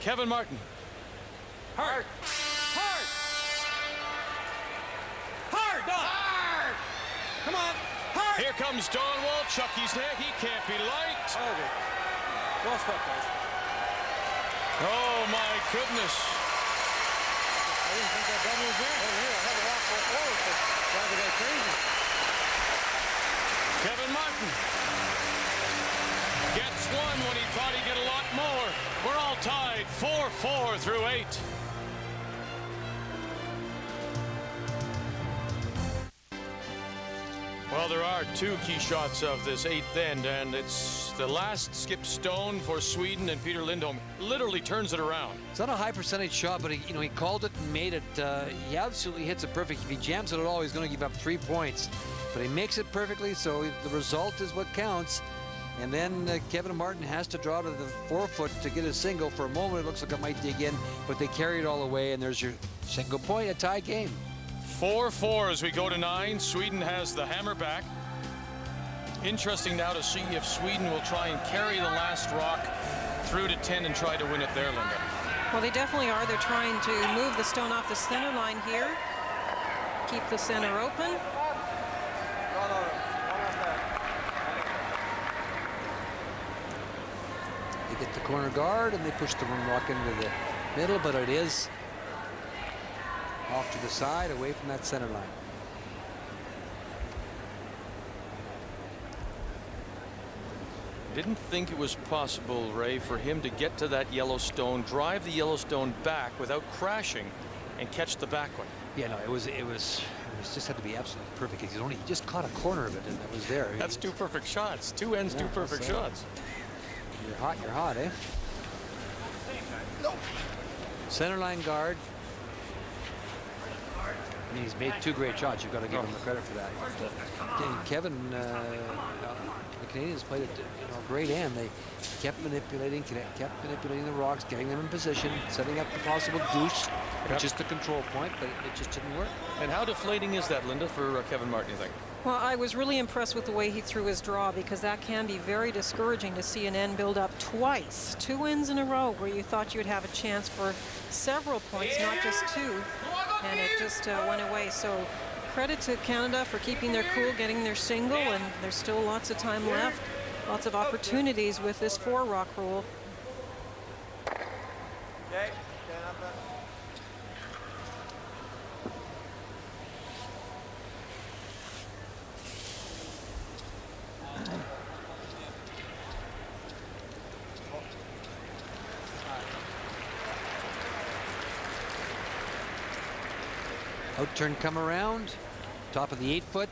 Kevin Martin. Hard! Hard! Hard! Hard! Come on! Hard! Here comes Don Walchuk. He can't be liked. Okay. Cross that, guys. Oh my goodness. I didn't think that double was there. Oh, yeah, I had to walk forward, but drive the guy crazy. Kevin Martin gets 1 when he thought he'd get a lot more. We're all tied 4-4 through 8. Well, there are 2 key shots of this 8th end, and it's the last skip stone for Sweden, and Peja Lindholm literally turns it around. It's not a high percentage shot, but he called it and made it. He absolutely hits it perfect. If he jams it at all, he's going to give up 3 points. But he makes it perfectly, so the result is what counts. And then Kevin Martin has to draw to the 4-foot to get a single. For a moment, it looks like it might dig in, but they carry it all away, and there's your single point, a tie game. 4-4 as we go to 9. Sweden has the hammer back. Interesting now to see if Sweden will try and carry the last rock through to 10 and try to win it there, Linda. Well, they definitely are. They're trying to move the stone off the center line here. Keep the center open. They get the corner guard and they push the one rock into the middle, but it is Off to the side, away from that center line. Didn't think it was possible, Ray, for him to get to that Yellowstone, drive the Yellowstone back without crashing, and catch the back one. Yeah, no, it was just had to be absolutely perfect. He just caught a corner of it, and it was there. That's two perfect shots. Two ends, two perfect shots. You're hot, eh? No. Center line guard. And he's made 2 great shots. You've got to give him the credit for that. Kevin, the Canadians played at a great end. They kept manipulating the rocks, getting them in position, setting up the possible deuce, which is the control point, but it just didn't work. And how deflating is that, Linda, for Kevin Martin, you think? Well, I was really impressed with the way he threw his draw, because that can be very discouraging to see an end build up twice, 2 ends in a row, where you thought you'd have a chance for several points, not just 2, and it just went away. So credit to Canada for keeping their cool, getting their single, and there's still lots of time left, lots of opportunities with this 4-rock rule. Okay, stand up there. Out turn, come around. Top of the 8-foot.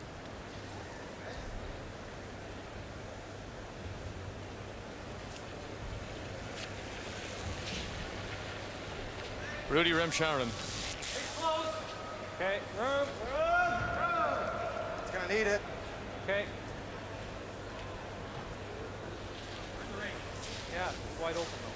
Rudy Remsharon. Okay, room. It's gonna need it. Okay. Yeah, it's wide open though.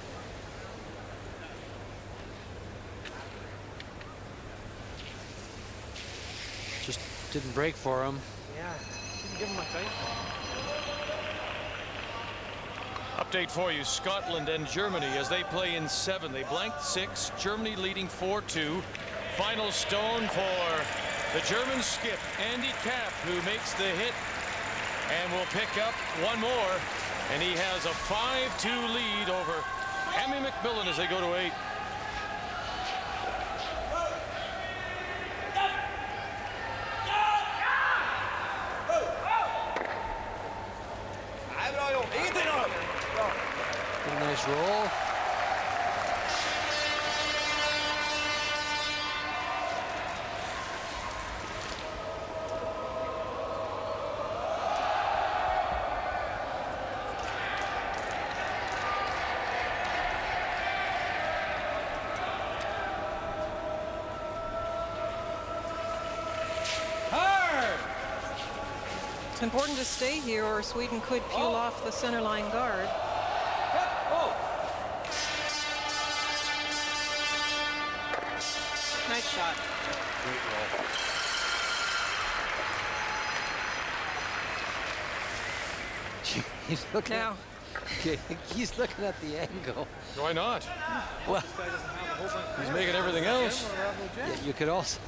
Just didn't break for him. Yeah, didn't give him much ice. Update for you, Scotland and Germany as they play in 7. They blanked 6, Germany leading 4-2. Final stone for the German skip, Andy Kapp, who makes the hit and will pick up one more. And he has a 5-2 lead over Hammy McMillan as they go to 8. Nice roll. It's important to stay here, or Sweden could peel off the center line guard. Nice shot. Great roll. He's looking. Now. He's looking at the angle. Why not? Well, he's making everything else. Yeah, you could also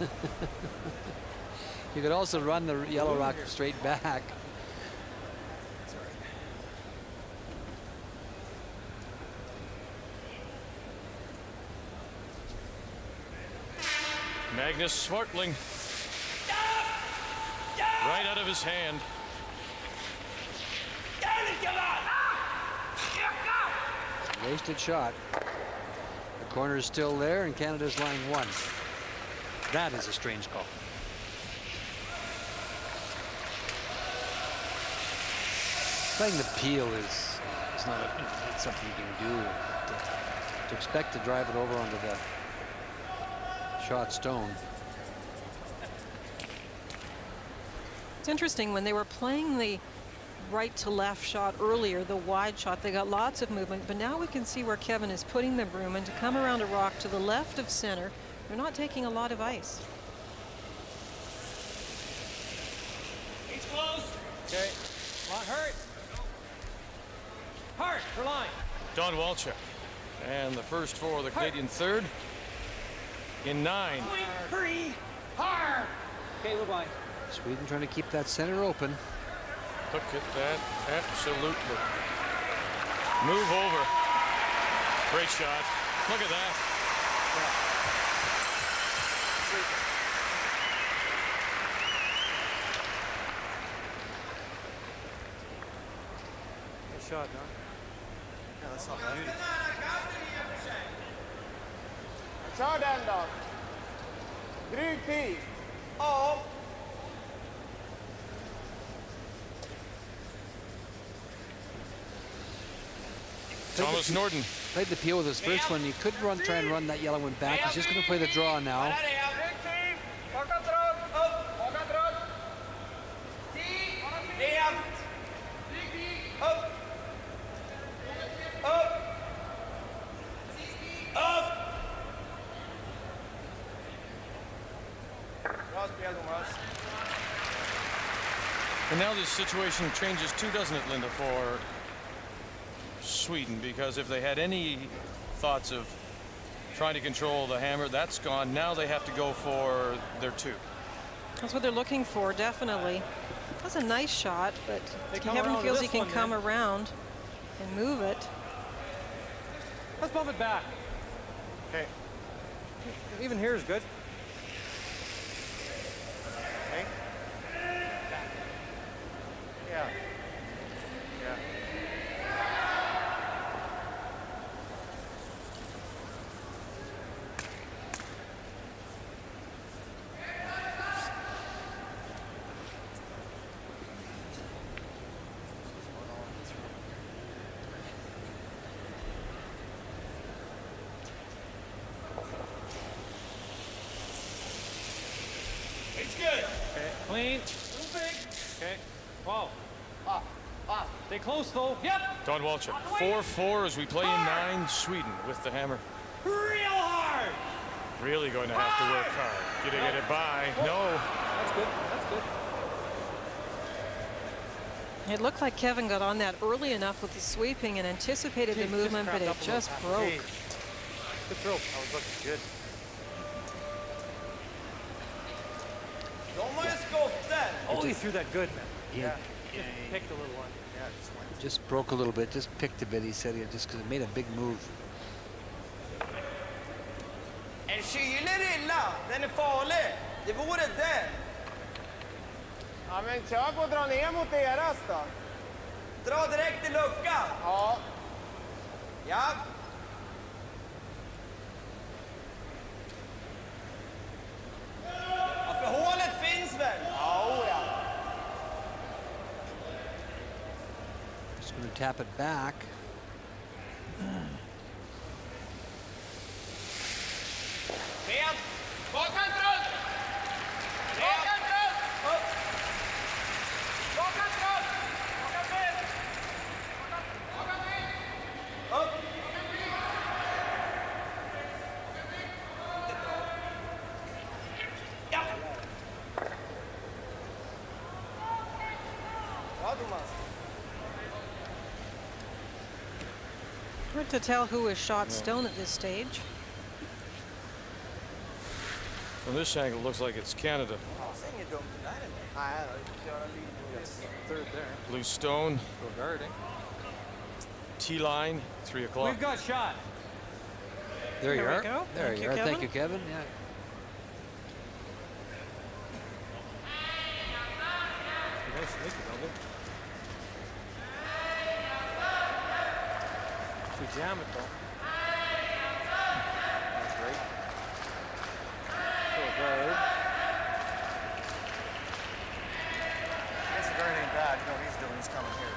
you could also run the yellow rock straight back. Magnus Swartling. Right out of his hand. Wasted shot. The corner is still there, and Canada's line 1. That is a strange call. Playing the peel is not it's something you can do. To expect to drive it over onto the shot stone. It's interesting, when they were playing the right to left shot earlier, the wide shot, they got lots of movement, but now we can see where Kevin is putting the broom, and to come around a rock to the left of center, they're not taking a lot of ice. He's close. Okay. Line, hurt. Hard for line. Don Walchuk. And the first for the Canadian third in 9. Hurry. Hard. Okay, we're by. Sweden trying to keep that center open. Look at that. Absolutely. Move over. Great shot. Look at that. Yeah. Nice shot, Don. Yeah, that's not bad. Kör den då. Dryg tid. Ja. Thomas Norden. Played the PO with his first one. You could try and run that yellow one back. He's just going to play the draw now. And now this situation changes too, doesn't it, Linda, for Sweden? Because if they had any thoughts of trying to control the hammer, that's gone. Now they have to go for their 2. That's what they're looking for, definitely. That's a nice shot, but Kevin feels he can come around and move it. Let's bump it back. Okay. Even here is good. Okay. Yeah. Yeah. It's good. Okay, clean. Okay, whoa. Stay close though. Yep. Don Walchuk, 4-4 as we play in 9. Sweden with the hammer. Real hard. Really going to have to work hard. Gonna get it by. No. That's good. That's good. It looked like Kevin got on that early enough with the sweeping and anticipated the movement, but it just broke. Okay. Good throw. That was looking good. De har ju skotten. Oh, he threw that good, man. Yeah. Just picked a little one. Yeah, just went. Just broke a little bit, just picked a bit, he said, just because it made a big move. En kylig rilla, den är farlig. Det vore den. Ja, men kör på att dra ner mot deras då. Dra direkt i luckan. Ja. Ja. Ja, för hålet finns väl? Ja, ja. Just going to tap it back. Ben. Bakhand runt. Bakhand runt. Upp. Bakhand runt. Bakhand ner. Bakhand ner. Upp. Ja. Bra, Thomas. Hard to tell who is shot stone at this stage. From this angle, it looks like it's Canada. Ja, så inget dumt det där. Nej, då kör en linje. Third there. Blue stone, Go guarding. T-line, 3 o'clock. We've got shot. There you There we are. go. There Thank you you, are. Kevin. Thank you, Kevin. Yeah. Nice to make it double. If we jam it though. That's great. So guard. This guard ain't bad. You know what he's doing? He's coming here.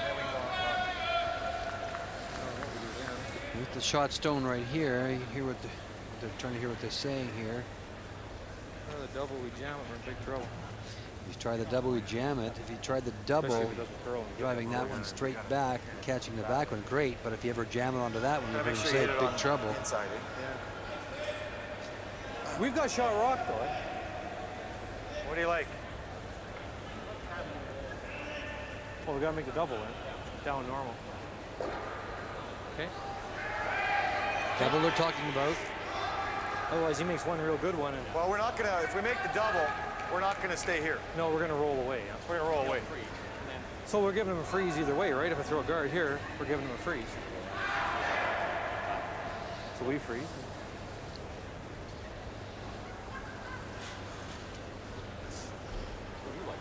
Then we can go on. With the shot stone right here, you hear what they're trying to hear what they're saying here. Or the double, we jam it, we're in big trouble. If you try the double, we jam it. If you try the double, Especially if it doesn't curl and get driving that one straight back and catching the back one, great. But if you ever jam it onto that one, you're Make going to sure say you hit it big on trouble. Inside, eh? Yeah. We've got shot rock though, eh? What do you like? Well, we gotta make the double, eh? Down normal. Okay. Double they're talking about. Otherwise, he makes one real good one, and Well, we're not gonna. If we make the double, we're not gonna stay here. no, we're gonna roll away. Yeah? We're gonna roll away. So we're giving him a freeze either way, right? If I throw a guard here, we're giving him a freeze. So we freeze. What do you like?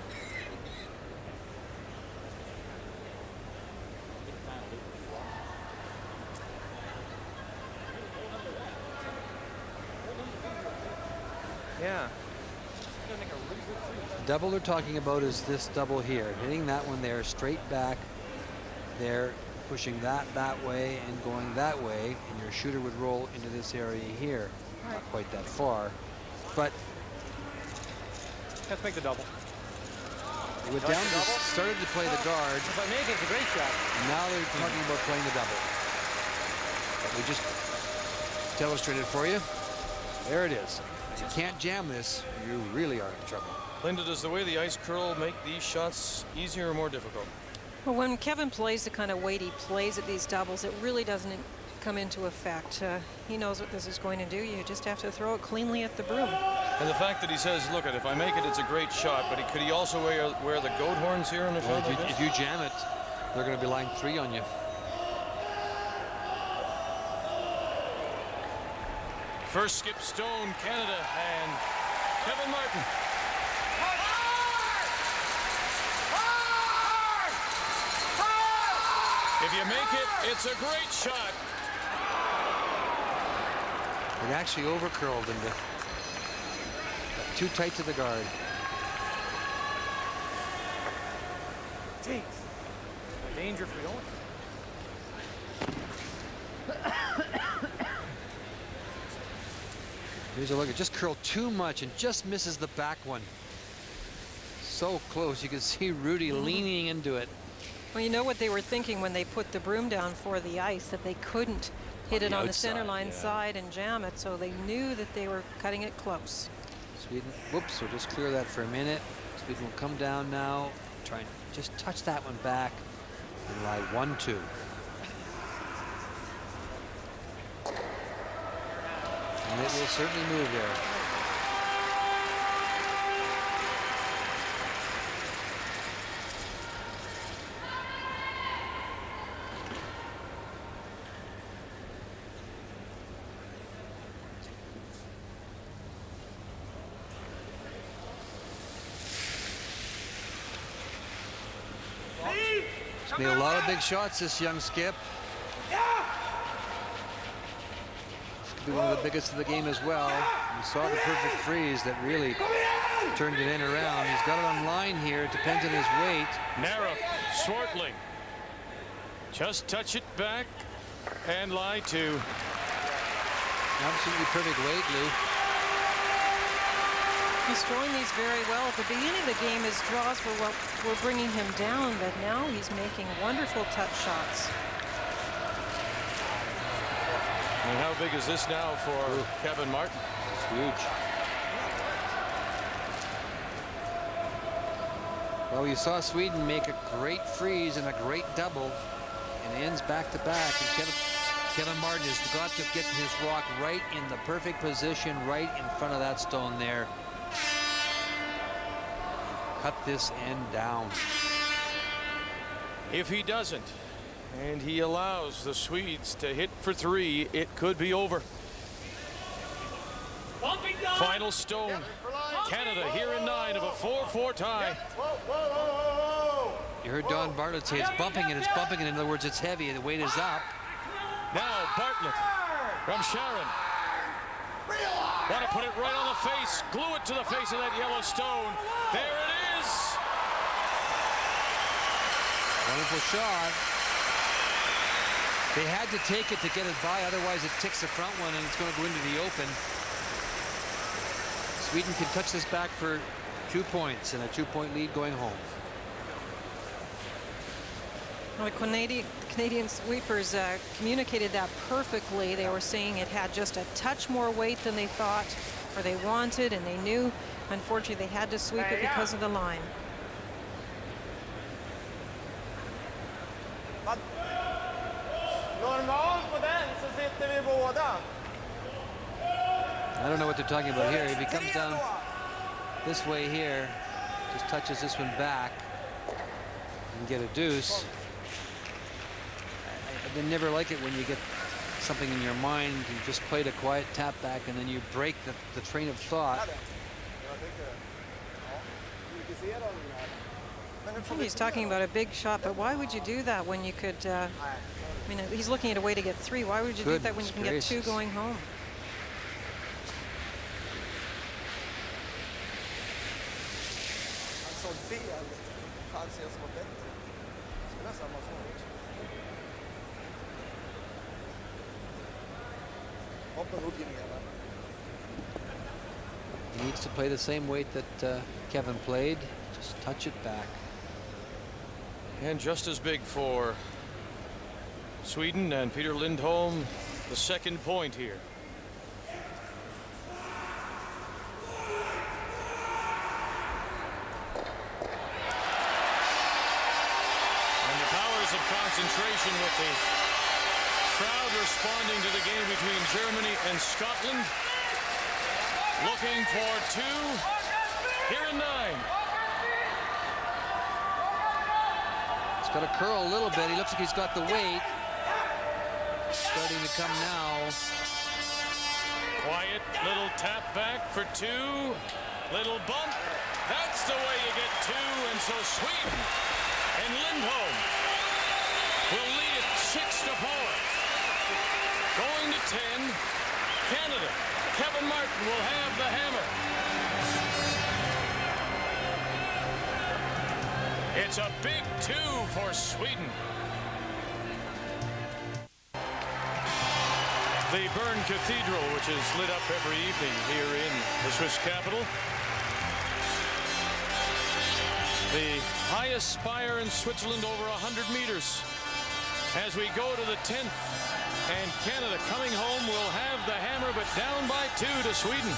Double they're talking about is this double here. Hitting that one there, straight back there, pushing that way and going that way, and your shooter would roll into this area here. Not quite that far, but let's make the double. They went down, started to play the guard. If I make it, it's a great shot. Now they're talking about playing the double. But we just illustrated for you. There it is. If you can't jam this, you really are in trouble. Linda, does the way the ice curl make these shots easier or more difficult? Well, when Kevin plays the kind of weight he plays at these doubles, it really doesn't come into effect. He knows what this is going to do. You just have to throw it cleanly at the broom. And the fact that he says, look, if I make it, it's a great shot, but could he also wear the goat horns here in the shot like this? If you jam it, they're going to be lying 3 on you. First skip stone, Canada, and Kevin Martin. If you make it, it's a great shot. It actually overcurled into too tight to the guard. Jeez. Danger for going. Here's a look. It just curled too much and just misses the back one. So close. You can see Rudy leaning into it. Well, you know what they were thinking when they put the broom down for the ice, that they couldn't hit it on the center line side and jam it, so they knew that they were cutting it close. Sweden, whoops, we'll just clear that for a minute. Sweden will come down now, try and just touch that one back and lie 1-2. And it will certainly move there. He's made a lot of big shots, this young Skip. Be one of the biggest of the game as well. You saw the perfect freeze that really turned it in around. He's got it on line here. It depends on his weight. Narrow, Swartling. Just touch it back and lie 2. Absolutely perfect weight, Lou. He's throwing these very well. At the beginning of the game, his draws were bringing him down, but now he's making wonderful touch shots. And how big is this now for Kevin Martin? It's huge. Well, you saw Sweden make a great freeze and a great double, and ends back to back. And Kevin Martin has got to get his rock right in the perfect position, right in front of that stone there. Cut this end down. If he doesn't, and he allows the Swedes to hit for 3, it could be over. Final stone. Canada here in 9 of a 4-4 tie. You heard Don Bartlett say it's bumping and it's bumping, and in other words, it's heavy and the weight is up. Now Bartlett from Sharon. Want to put it right on the face, glue it to the face of that yellow stone. There it is. Wonderful shot. They had to take it to get it by, otherwise it ticks the front one and it's going to go into the open. Sweden can touch this back for 2 points and a 2-point lead going home. Well, the Canadian sweepers communicated that perfectly. They were saying it had just a touch more weight than they thought or they wanted, and they knew, unfortunately, they had to sweep it because of the line. I don't know what they're talking about here. If he comes down this way here, just touches this one back and get a deuce. I never like it when you get something in your mind, you just played a quiet tap back and then you break the train of thought. I think he's talking about a big shot, but why would you do that when you could, I mean, he's looking at a way to get 3. Why would you do that when you can get 2 going home? fel. Fan ser jag som var bättre. Spelar samma sak. Hoppa hugger ner. He needs to play the same weight that Kevin played. Just touch it back. And just as big for Sweden and Peter Lindholm, the second point here. And the powers of concentration with the crowd responding to the game between Germany and Scotland. Looking for two here in 9. He's got to curl a little bit. He looks like he's got the weight. Starting to come now. Quiet little tap back for 2. Little bump. That's the way you get 2. And so Sweden and Lindholm will lead it 6-4. Going to 10. Canada. Kevin Martin will have the hammer. It's a big 2 for Sweden. The Bern Cathedral, which is lit up every evening here in the Swiss capital. The highest spire in Switzerland, over 100 meters. As we go to the 10th, and Canada coming home will have the hammer, but down by 2 to Sweden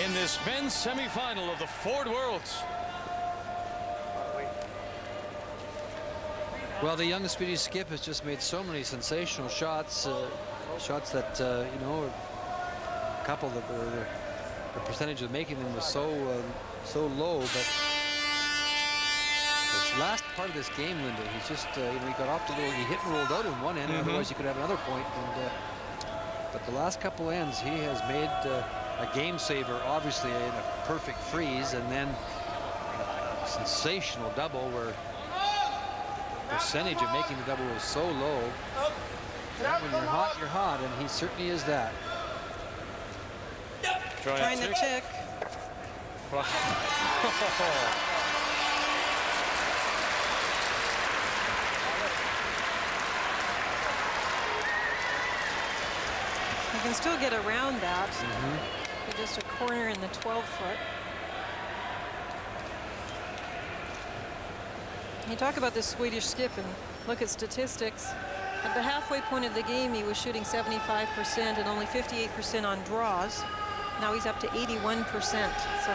in this men's semifinal of the Ford Worlds. Well, the young Swedish skip has just made so many sensational shots, shots that, you know, a couple that were, the percentage of making them was so low, but this last part of this game, Linda, he's just, you know, he got off the little, he hit and rolled out in one end, otherwise you could have another point, and, but the last couple ends, he has made a game saver, obviously in a perfect freeze, and then a sensational double where percentage of making the double was so low. And when you're hot, and he certainly is that. Trying to tick. You can still get around that. With just a corner in the 12-foot. You talk about this Swedish skip and look at statistics. At the halfway point of the game, he was shooting 75% and only 58% on draws. Now he's up to 81%. So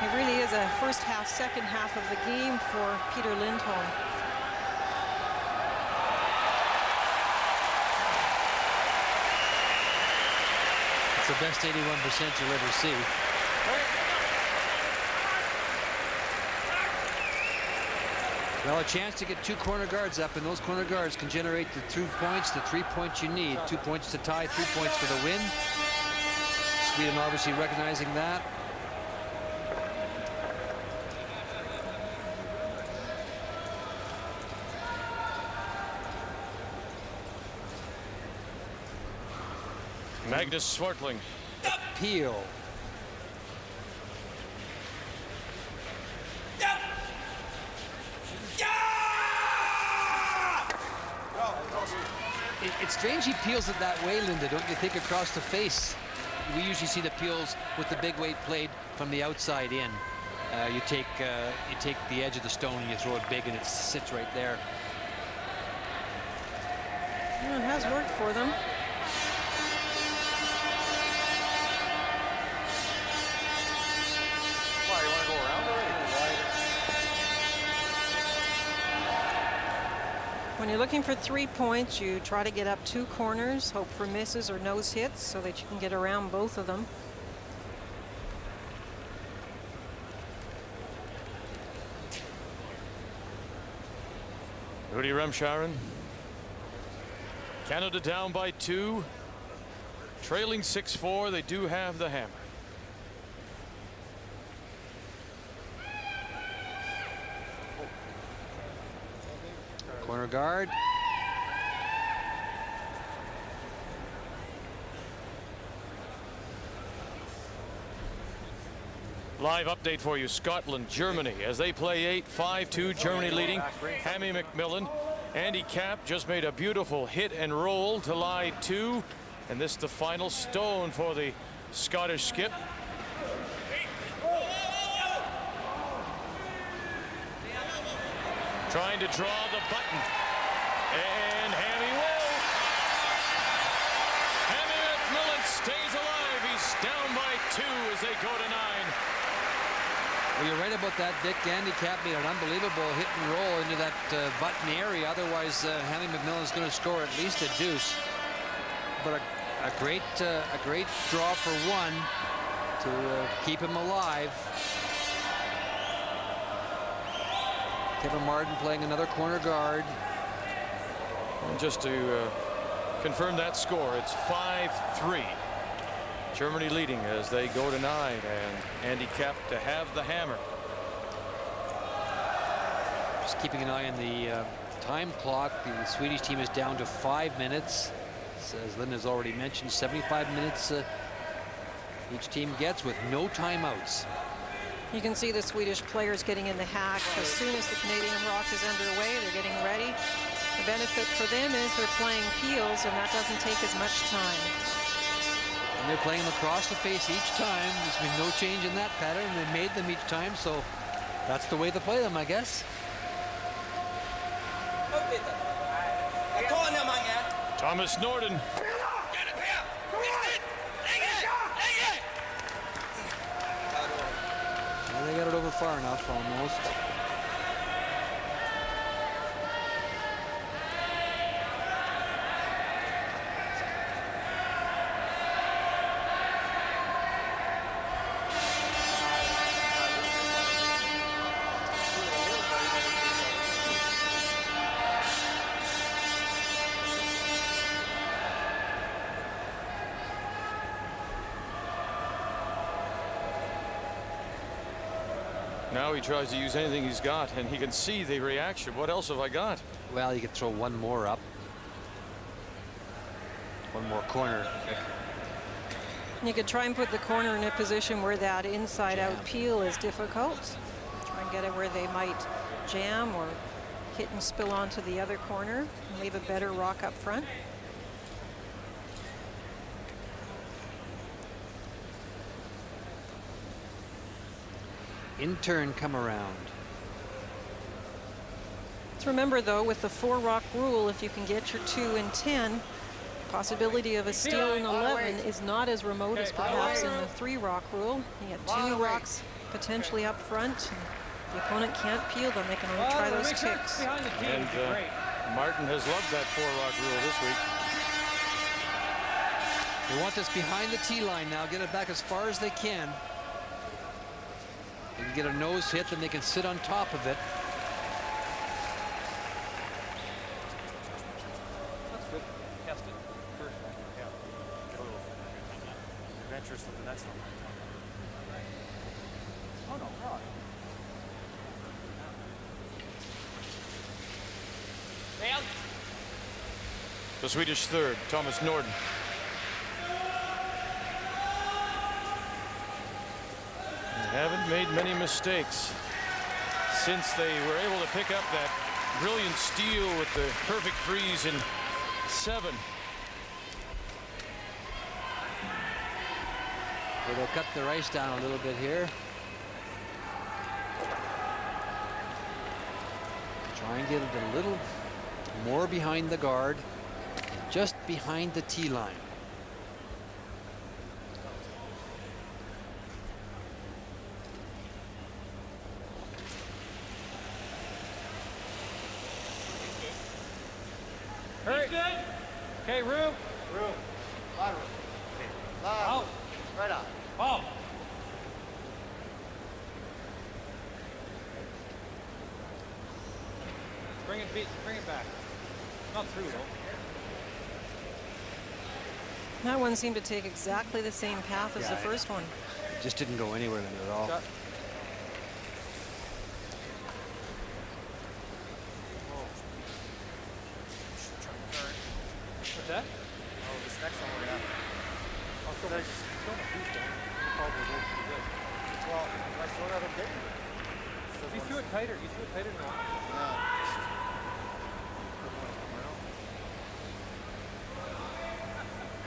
it really is a first half, second half of the game for Peter Lindholm. It's the best 81% you'll ever see. Well, a chance to get 2 corner guards up, and those corner guards can generate the 2 points, the 3 points you need. 2 points to tie, 3 points for the win. Sweden obviously recognizing that. Magnus Swartling. Peel. It's strange he peels it that way, Linda, don't you think, across the face? We usually see the peels with the big weight played from the outside in. You take the edge of the stone and you throw it big and it sits right there. Well, it has worked for them. Why, you want to go around already? When you're looking for 3 points, you try to get up 2 corners, hope for misses or nose hits so that you can get around both of them. Rudy Remscharen. Canada down by 2. Trailing 6-4. They do have the hammer. Corner guard. Live update for you. Scotland, Germany, as they play 8, 5-2, Germany leading. Hammy McMillan. Andy Kapp just made a beautiful hit and roll to lie 2. And this the final stone for the Scottish skip. Trying to draw the button. And Hammy will. Hammy McMillan stays alive. He's down by 2 as they go to 9. Well, you're right about that, Dick. Andy Kapp made an unbelievable hit and roll into that button area. Otherwise, Hammy McMillan is going to score at least a deuce. But a great draw for 1 to keep him alive. Kevin Martin playing another corner guard. And just to confirm that score, it's 5-3. Germany leading as they go to 9, and Andy Kapp to have the hammer. Just keeping an eye on the time clock. The Swedish team is down to 5 minutes. As Lynn has already mentioned, 75 minutes each team gets with no timeouts. You can see the Swedish players getting in the hack as soon as the Canadian rock is underway. They're getting ready. The benefit for them is they're playing peels, and that doesn't take as much time. And they're playing them across the face each time. There's been no change in that pattern. They made them each time, so that's the way to play them, I guess. Thomas Norden. Well, they got it over far enough, almost. Now he tries to use anything he's got, and he can see the reaction. What else have I got? Well, you could throw one more up. One more corner. You could try and put the corner in a position where that inside-out peel is difficult. Try and get it where they might jam or hit and spill onto the other corner and leave a better rock up front. In turn, come around. Let's remember, though, with the 4-rock rule, if you can get your 2 and 10, possibility of a steal in 11 is not as remote as perhaps in the 3-rock rule. You get 2 rocks potentially up front, and the opponent can't peel them. They can only try those kicks. And Martin has loved that 4-rock rule this week. They want this behind the tee line now. Get it back as far as they can. They can get a nose hit, then they can sit on top of it. That's good. Test it. First one. Yeah. Get a little adventurous with the next one. Oh no, right. The Swedish third, Thomas Norden. Haven't made many mistakes since they were able to pick up that brilliant steal with the perfect freeze in 7. So they'll cut their ice down a little bit here. Try and get it a little more behind the guard, just behind the tee line. Hurry. Okay, room. Room. Line room. Line. Out. Right on. Oh. Bring it back. Not through though. That one seemed to take exactly the same path as the first one. It just didn't go anywhere at all. Shot. What's that? Oh, this next one we're gonna. Oh, so just throw the boot down. Probably go pretty good. Well, I saw that okay. You threw it tighter. You threw it tighter than that.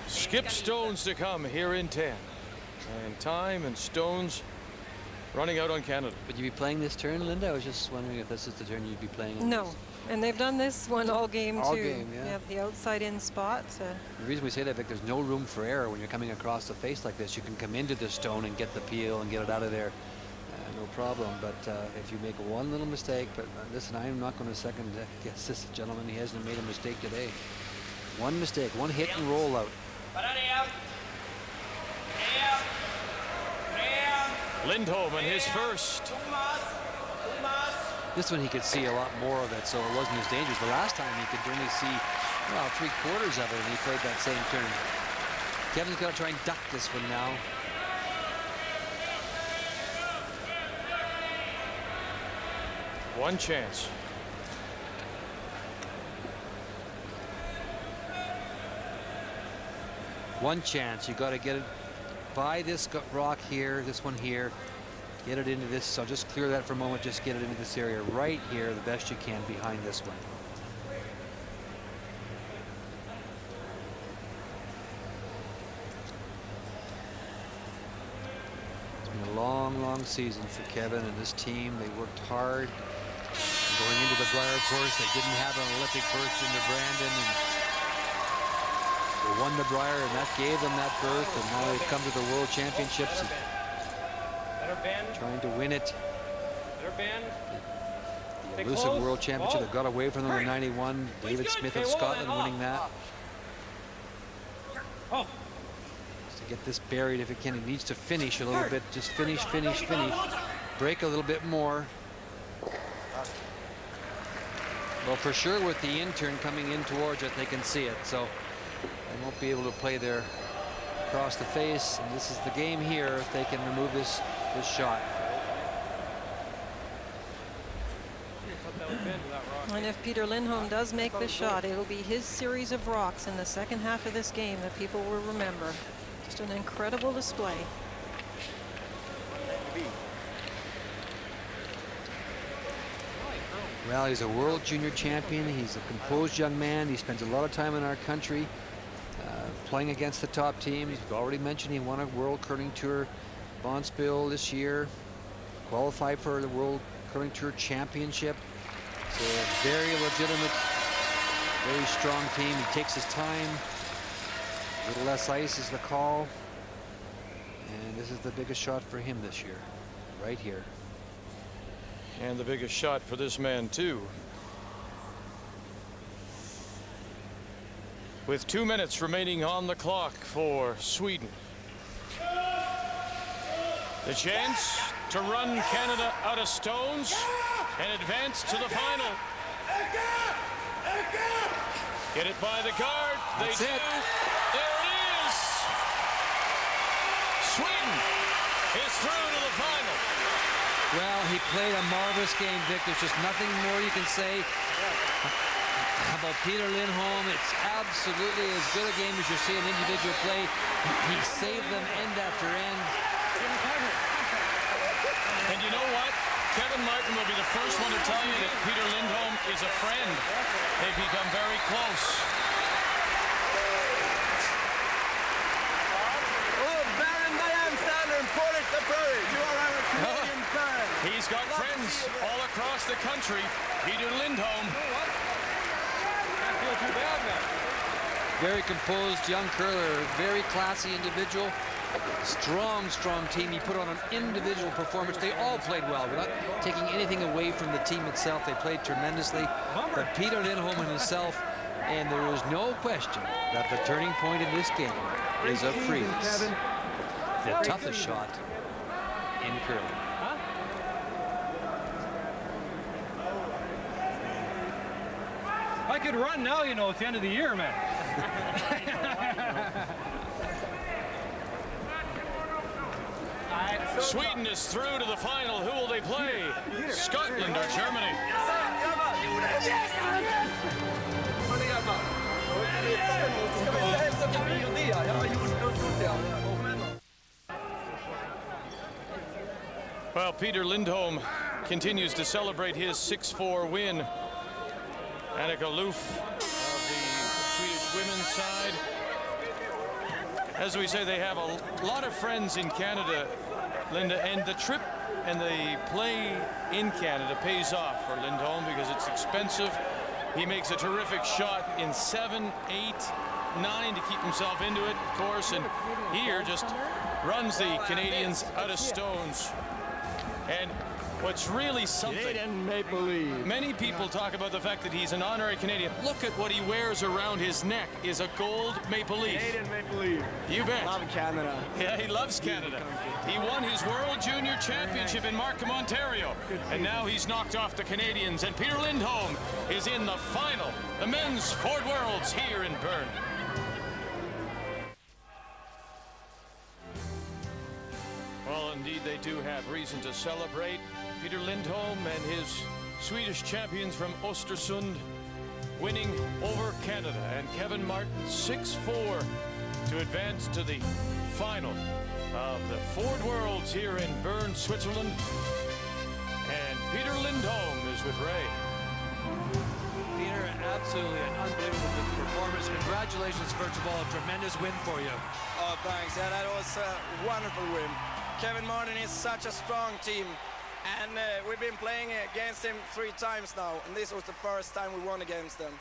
Skip stones to come here in 10. And time and stones running out on Canada. Would you be playing this turn, Linda? I was just wondering if this is the turn you'd be playing. No, and they've done this one all game All too. game, yeah. You have the outside in spot. The reason we say that, Vic, there's no room for error when you're coming across the face like this. You can come into the stone and get the peel and get it out of there. No problem. But if you make one little mistake, but listen, I'm not going to second guess this gentleman. He hasn't made a mistake today. One mistake, one hit and roll out. Lindholm and his first. This one he could see a lot more of it, so it wasn't as dangerous. The last time he could only see, well, 3/4 of it, and he played that same turn. Kevin's got to try and duck this one now. One chance. One chance. You got to get it by this rock here, this one here. Get it into this. So just clear that for a moment. Just get it into this area right here, the best you can behind this one. It's been a long, long season for Kevin and this team. They worked hard. Going into the Briar course, they didn't have an Olympic berth into Brandon. And they won the Briar, and that gave them that berth. And now they've come to the World Championships. Trying to win it. The elusive World Championship that got away from them in '91. David Smith of Scotland winning that. Just to get this buried if it can. He needs to finish a little bit. Just finish, finish, finish. Break a little bit more. Well, for sure with the intern coming in towards it, they can see it. So they won't be able to play there across the face. And this is the game here if they can remove this shot. And if Peter Lindholm does make the shot, it'll be his series of rocks in the second half of this game that people will remember. Just an incredible display. Well, he's a world junior champion. He's a composed young man. He spends a lot of time in our country playing against the top teams. He's already mentioned he won a World Curling Tour Bonspiel this year. Qualified for the World Curling Tour Championship. It's a very legitimate, very strong team. He takes his time. A little less ice is the call. And this is the biggest shot for him this year, right here. And the biggest shot for this man, too. With 2 minutes remaining on the clock for Sweden. The chance to run Canada out of stones and advance to the final. Get it by the guard. That's they do. It. There it is. Sweden is through to the final. Well, he played a marvelous game, Vic. There's just nothing more you can say about Peter Lindholm. It's absolutely as good a game as you see an individual play. He saved them end after end. And you know what? Kevin Martin will be the first one to tell you that Peter Lindholm is a friend. They've become very close. Oh, Bern, Diane Standard, Polish the Prairie. You are our Canadian fan. He's got friends all across the country. Peter Lindholm. Can't feel too bad now. Very composed young curler, very classy individual. Strong, strong team. He put on an individual performance. They all played well. We're not taking anything away from the team itself. They played tremendously. But Peter Lindholm and himself, and there is no question that the turning point in this game is a freeze. The toughest shot in curling. I could run now, you know, it's the end of the year, man. Sweden is through to the final. Who will they play? Scotland or Germany? Well, Peja Lindholm continues to celebrate his 6-4 win. Annika Loof of the Swedish women's side. As we say, they have a lot of friends in Canada, Linda, and the trip and the play in Canada pays off for Lindholm because it's expensive. He makes a terrific shot in 7, 8, 9 to keep himself into it, of course, and here just runs the Canadians out of stones. And what's really something, Canadian Maple Leaf. Many people talk about the fact that he's an honorary Canadian. Look at what he wears around his neck is a gold maple leaf. Canadian Maple Leaf. You bet. Love Canada. Yeah, he loves Canada. He won his World Junior Championship in Markham, Ontario. And now he's knocked off the Canadians. And Peja Lindholm is in the final, the men's Ford Worlds here in Bern. Well, indeed, they do have reason to celebrate. Peja Lindholm and his Swedish champions from Östersund winning over Canada. And Kevin Martin 6-4 to advance to the final of the Ford Worlds here in Bern, Switzerland. And Peja Lindholm is with Ray. Peter, absolutely an unbelievable performance. Congratulations, first of all, a tremendous win for you. Oh, thanks. Yeah, that was a wonderful win. Kevin Martin is such a strong team, and we've been playing against him 3 times now, and this was the first time we won against them.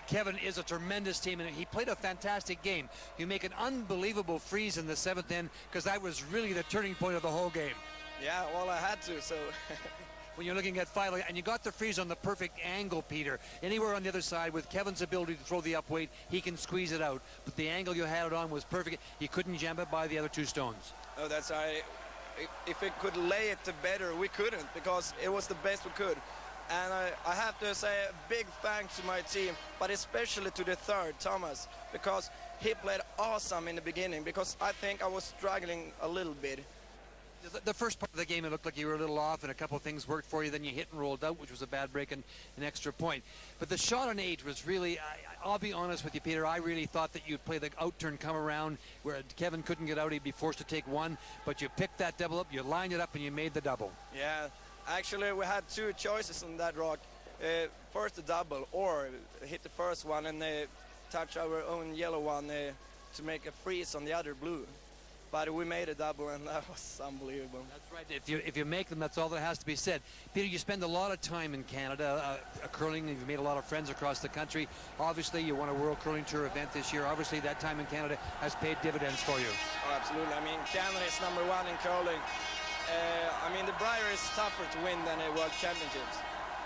Kevin is a tremendous team, and he played a fantastic game. You make an unbelievable freeze in the 7th inning, because that was really the turning point of the whole game. Yeah, well, I had to, so... When you're looking at final, and you got the freeze on the perfect angle, Peter. Anywhere on the other side, with Kevin's ability to throw the up weight, he can squeeze it out. But the angle you had it on was perfect. You couldn't jam it by the other 2 stones. Oh, that's right. If we could lay it better, we couldn't, because it was the best we could. And I have to say a big thanks to my team, but especially to the third, Thomas, because he played awesome in the beginning, because I think I was struggling a little bit. The first part of the game, it looked like you were a little off, and a couple of things worked for you. Then you hit and rolled out, which was a bad break and an extra point. But the shot on 8 was really, I'll be honest with you, Peter, I really thought that you'd play the out-turn come around where Kevin couldn't get out. He'd be forced to take 1. But you picked that double up, you lined it up, and you made the double. Yeah, actually, we had 2 choices on that rock. First the double, or hit the first one and touch our own yellow one to make a freeze on the other blue. But we made a double, and that was unbelievable. That's right. If you make them, that's all that has to be said. Peter, you spend a lot of time in Canada curling. You've made a lot of friends across the country. Obviously, you won a World Curling Tour event this year. Obviously, that time in Canada has paid dividends for you. Oh, absolutely. I mean, Canada is #1 in curling. I mean, the Brier is tougher to win than a World Championships.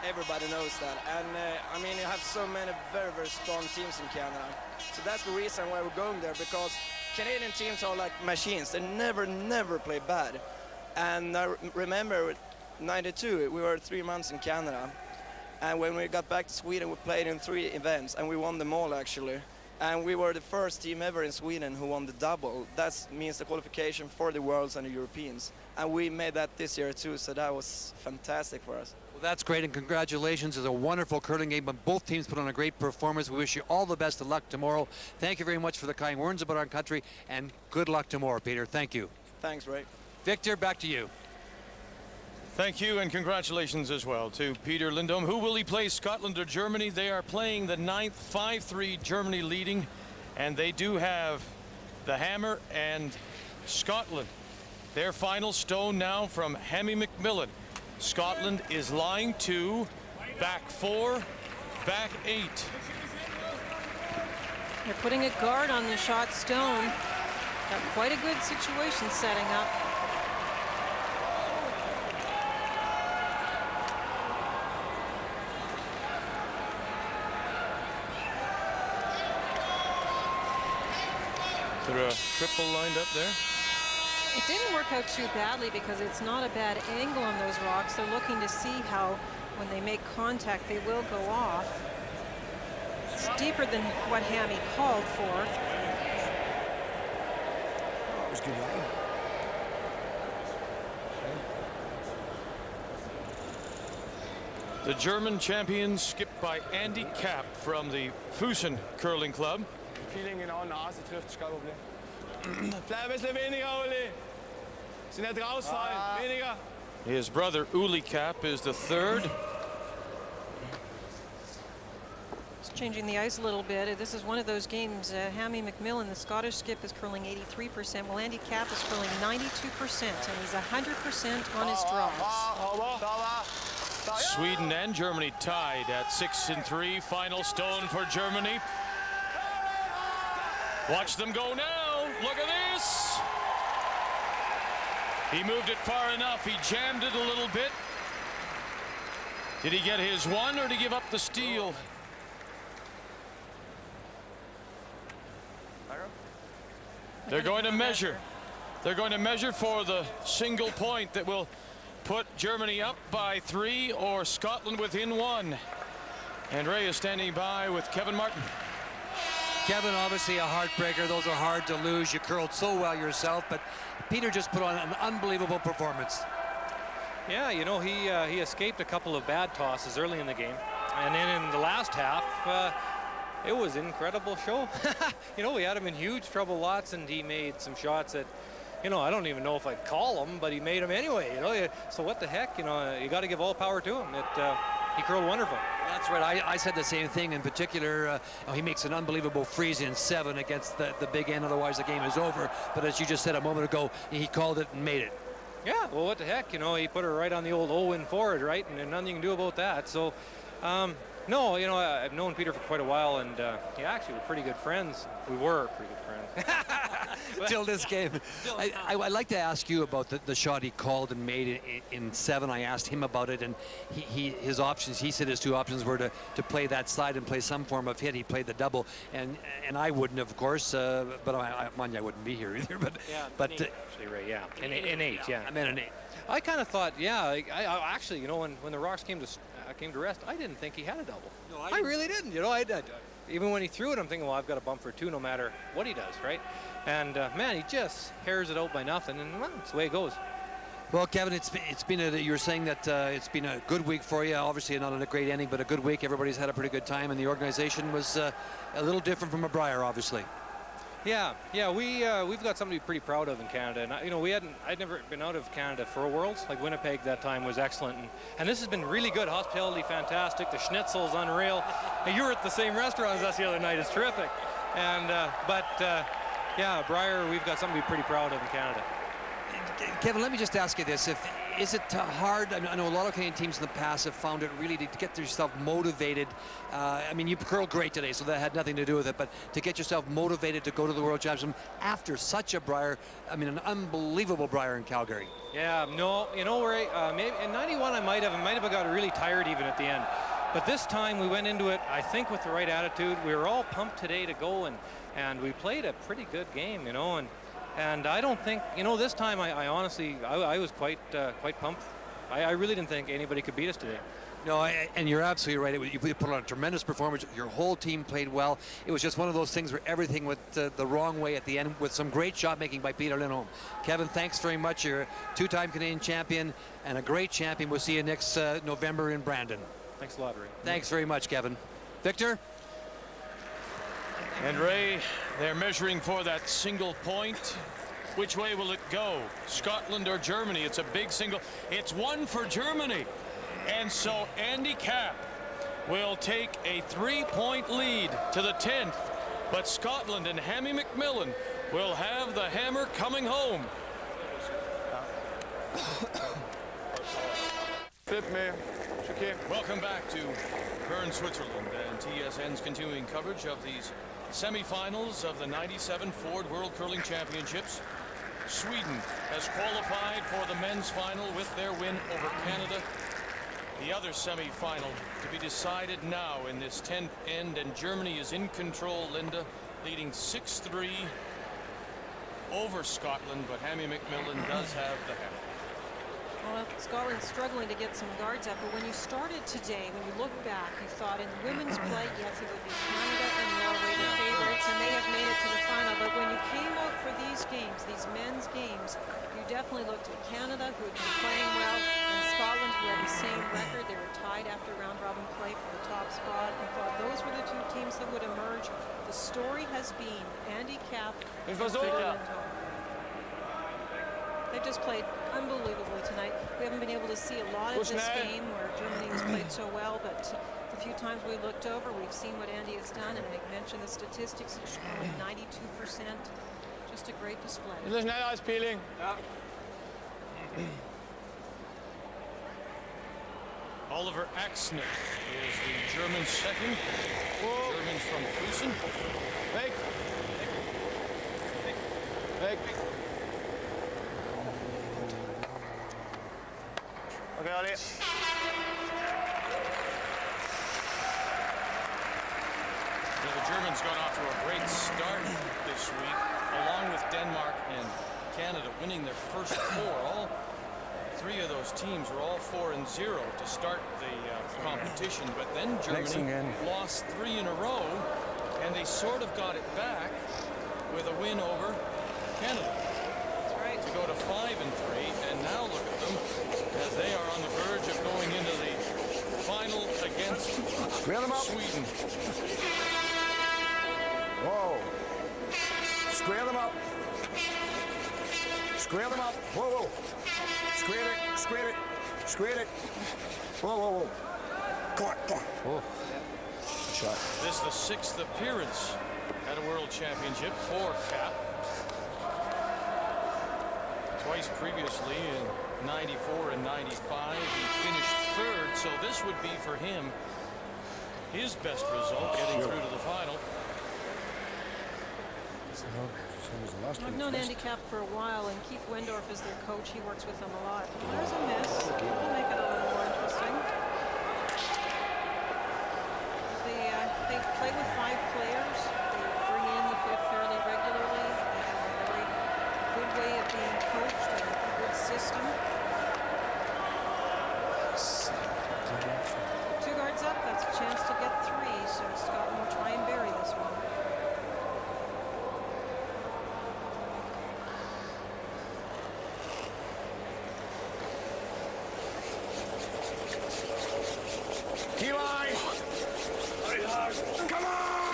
Everybody knows that. And, I mean, you have so many very, very strong teams in Canada. So that's the reason why we're going there, because Canadian teams are like machines. They never play bad. And I remember 92, we were 3 months in Canada. And when we got back to Sweden, we played in 3 events, and we won them all, actually. And we were the first team ever in Sweden who won the double. That means the qualification for the Worlds and the Europeans. And we made that this year, too, so that was fantastic for us. Well, that's great, and congratulations. It's a wonderful curling game, but both teams put on a great performance. We wish you all the best of luck tomorrow. Thank you very much for the kind words about our country, and good luck tomorrow, Peter. Thank you. Thanks, Ray. Victor, back to you. Thank you, and congratulations as well to Peja Lindholm. Who will he play, Scotland or Germany? They are playing the 9th, 5-3, Germany leading, and they do have the hammer and Scotland. Their final stone now from Hammy McMillan. Scotland is lying 2, back 4, back 8. They're putting a guard on the shot stone. Got quite a good situation setting up. Is there a triple lined up there? It didn't work out too badly because it's not a bad angle on those rocks. They're looking to see how, when they make contact, they will go off. It's deeper than what Hammy called for. That was good line. The German champions, skipped by Andy Kapp from the Füssen Curling Club. Feeling genau Nase trifft, ist kein Problem. Vielleicht ein bisschen weniger, Oli. Sie nicht rausfallen. Weniger. His brother Uli Kapp is the third. Just changing the ice a little bit. This is one of those games. Hammy McMillan, the Scottish skip, is curling 83%. Well, Andy Kapp is curling 92%, and he's 100% on his draws. Sweden and Germany tied at 6-3. Final stone for Germany. Watch them go now. Look at this. He moved it far enough. He jammed it a little bit. Did he get his one, or did he give up the steal? They're going to measure. They're going to measure for the single point that will put Germany up by 3 or Scotland within 1. And Ray is standing by with Kevin Martin. Kevin, obviously a heartbreaker. Those are hard to lose. You curled so well yourself, but Peter just put on an unbelievable performance. Yeah, you know, he escaped a couple of bad tosses early in the game. And then in the last half, it was an incredible show. You know, we had him in huge trouble lots, and he made some shots that, you know, I don't even know if I'd call them, but he made them anyway, you know. So what the heck, you know, you got to give all power to him. He curled wonderful. That's right. I said the same thing. In particular, he makes an unbelievable freeze in 7 against the big end. Otherwise, the game is over. But as you just said a moment ago, he called it and made it. Yeah, well, what the heck, you know, he put her right on the old Owen forward, right? And nothing you can do about that. So, no, you know, I've known Peter for quite a while, and yeah, actually, we're pretty good friends. We were pretty good friends. Till this game. I'd like to ask you about the shot he called and made in 7. I asked him about it, and his options, he said his 2 options were to play that slide and play some form of hit. He played the double, and I wouldn't, of course, but I wouldn't be here either. But yeah, but actually, Ray, yeah, in 8, yeah. I meant an 8. I kind of thought, yeah, I actually, you know, when the Rocks came to rest, I didn't think he had a double. No, I really didn't. You know, I even when he threw it, I'm thinking, well, I've got a bump for 2 no matter what he does, right? And man, he just hairs it out by nothing, and well, it's the way it goes. Well, Kevin, you were saying that it's been a good week for you. Obviously, not a great ending, but a good week. Everybody's had a pretty good time, and the organization was a little different from a Briar, obviously. Yeah, we've got something to be pretty proud of in Canada, and you know, I'd never been out of Canada for a Worlds. Like Winnipeg that time was excellent, and this has been really good. Hospitality fantastic. The schnitzel's unreal. You were at the same restaurant as us the other night. It's terrific. And yeah, Briar, we've got something to be pretty proud of in Canada. Kevin, let me just ask you this: is it hard? I know a lot of Canadian teams in the past have found it really to get yourself motivated. I mean, you curled great today, so that had nothing to do with it. But to get yourself motivated to go to the World Championship after such a Briar, I mean, an unbelievable Briar in Calgary. Yeah, no, you know, Ray, maybe in '91 I might have got really tired even at the end. But this time we went into it, I think, with the right attitude. We were all pumped today to go, and we played a pretty good game, you know. And I don't think, you know, this time I honestly, I was quite pumped. I really didn't think anybody could beat us today. No, and you're absolutely right. You put on a tremendous performance. Your whole team played well. It was just one of those things where everything went the wrong way at the end, with some great shot making by Peja Lindholm. Kevin, thanks very much. You're a 2-time Canadian champion and a great champion. We'll see you next November in Brandon. Thanks a lot, Ray. Thanks very much, Kevin. Victor? And Ray, they're measuring for that single point. Which way will it go? Scotland or Germany? It's a big single. It's 1 for Germany. And so Andy Kapp will take a 3-point lead to the 10th. But Scotland and Hammy McMillan will have the hammer coming home. Welcome back to Bern, Switzerland, and TSN's continuing coverage of these semifinals of the '97 Ford World Curling Championships. Sweden has qualified for the men's final with their win over Canada. The other semifinal to be decided now in this 10th end, and Germany is in control, Linda, leading 6-3 over Scotland, but Hammy McMillan does have the hammer. Well, Scotland's struggling to get some guards up, but when you started today, when you look back, you thought in women's play, yes, it would be Canada and Norway the favorites, and they have made it to the final. But when you came out for these games, these men's games, you definitely looked at Canada, who had been playing well, and Scotland, who had the same record. They were tied after round-robin play for the top spot, and thought those were the 2 teams that would emerge. The story has been Andy Kapp and Peja Lindholm. They just played unbelievably tonight. We haven't been able to see a lot of this game where Germany has played so well, but the few times we looked over, we've seen what Andy has done, and they mentioned the statistics are showing 92%. Just a great display. Bisschen schneller als Peeling. Ja. Oliver Axnick is the German second. Germans from Fusen. Weg. Weg. Okay, Ollie. The Germans got off to a great start this week, along with Denmark and Canada winning their first 4. All 3 of those teams were all 4-0 to start the competition, but then Germany lost 3 in a row, and they sort of got it back with a win over Canada. That's right. To go to 5-3, and now look at them as they are on the verge of going into the final against Sweden. Whoa. Square them up. Square them up. Whoa, whoa. Square it, square it, square it. Whoa, whoa, whoa. Come on, come on. Whoa. Shot. This is the 6th appearance at a World Championship for Kapp. Twice previously in 94 and 95, he finished 3rd, so this would be for him his best result, getting through to the final. I've known Andy Kapp for a while, and Keith Wendorf is their coach. He works with them a lot. There's a miss. That'll make it a little more interesting. They play with 5 players. They bring in the 5th fairly regularly. They have a very good way of being coached and a good system. 2 guards up. That's a chance to get 3. So Scotland will try and bury this one. T-line! Come on!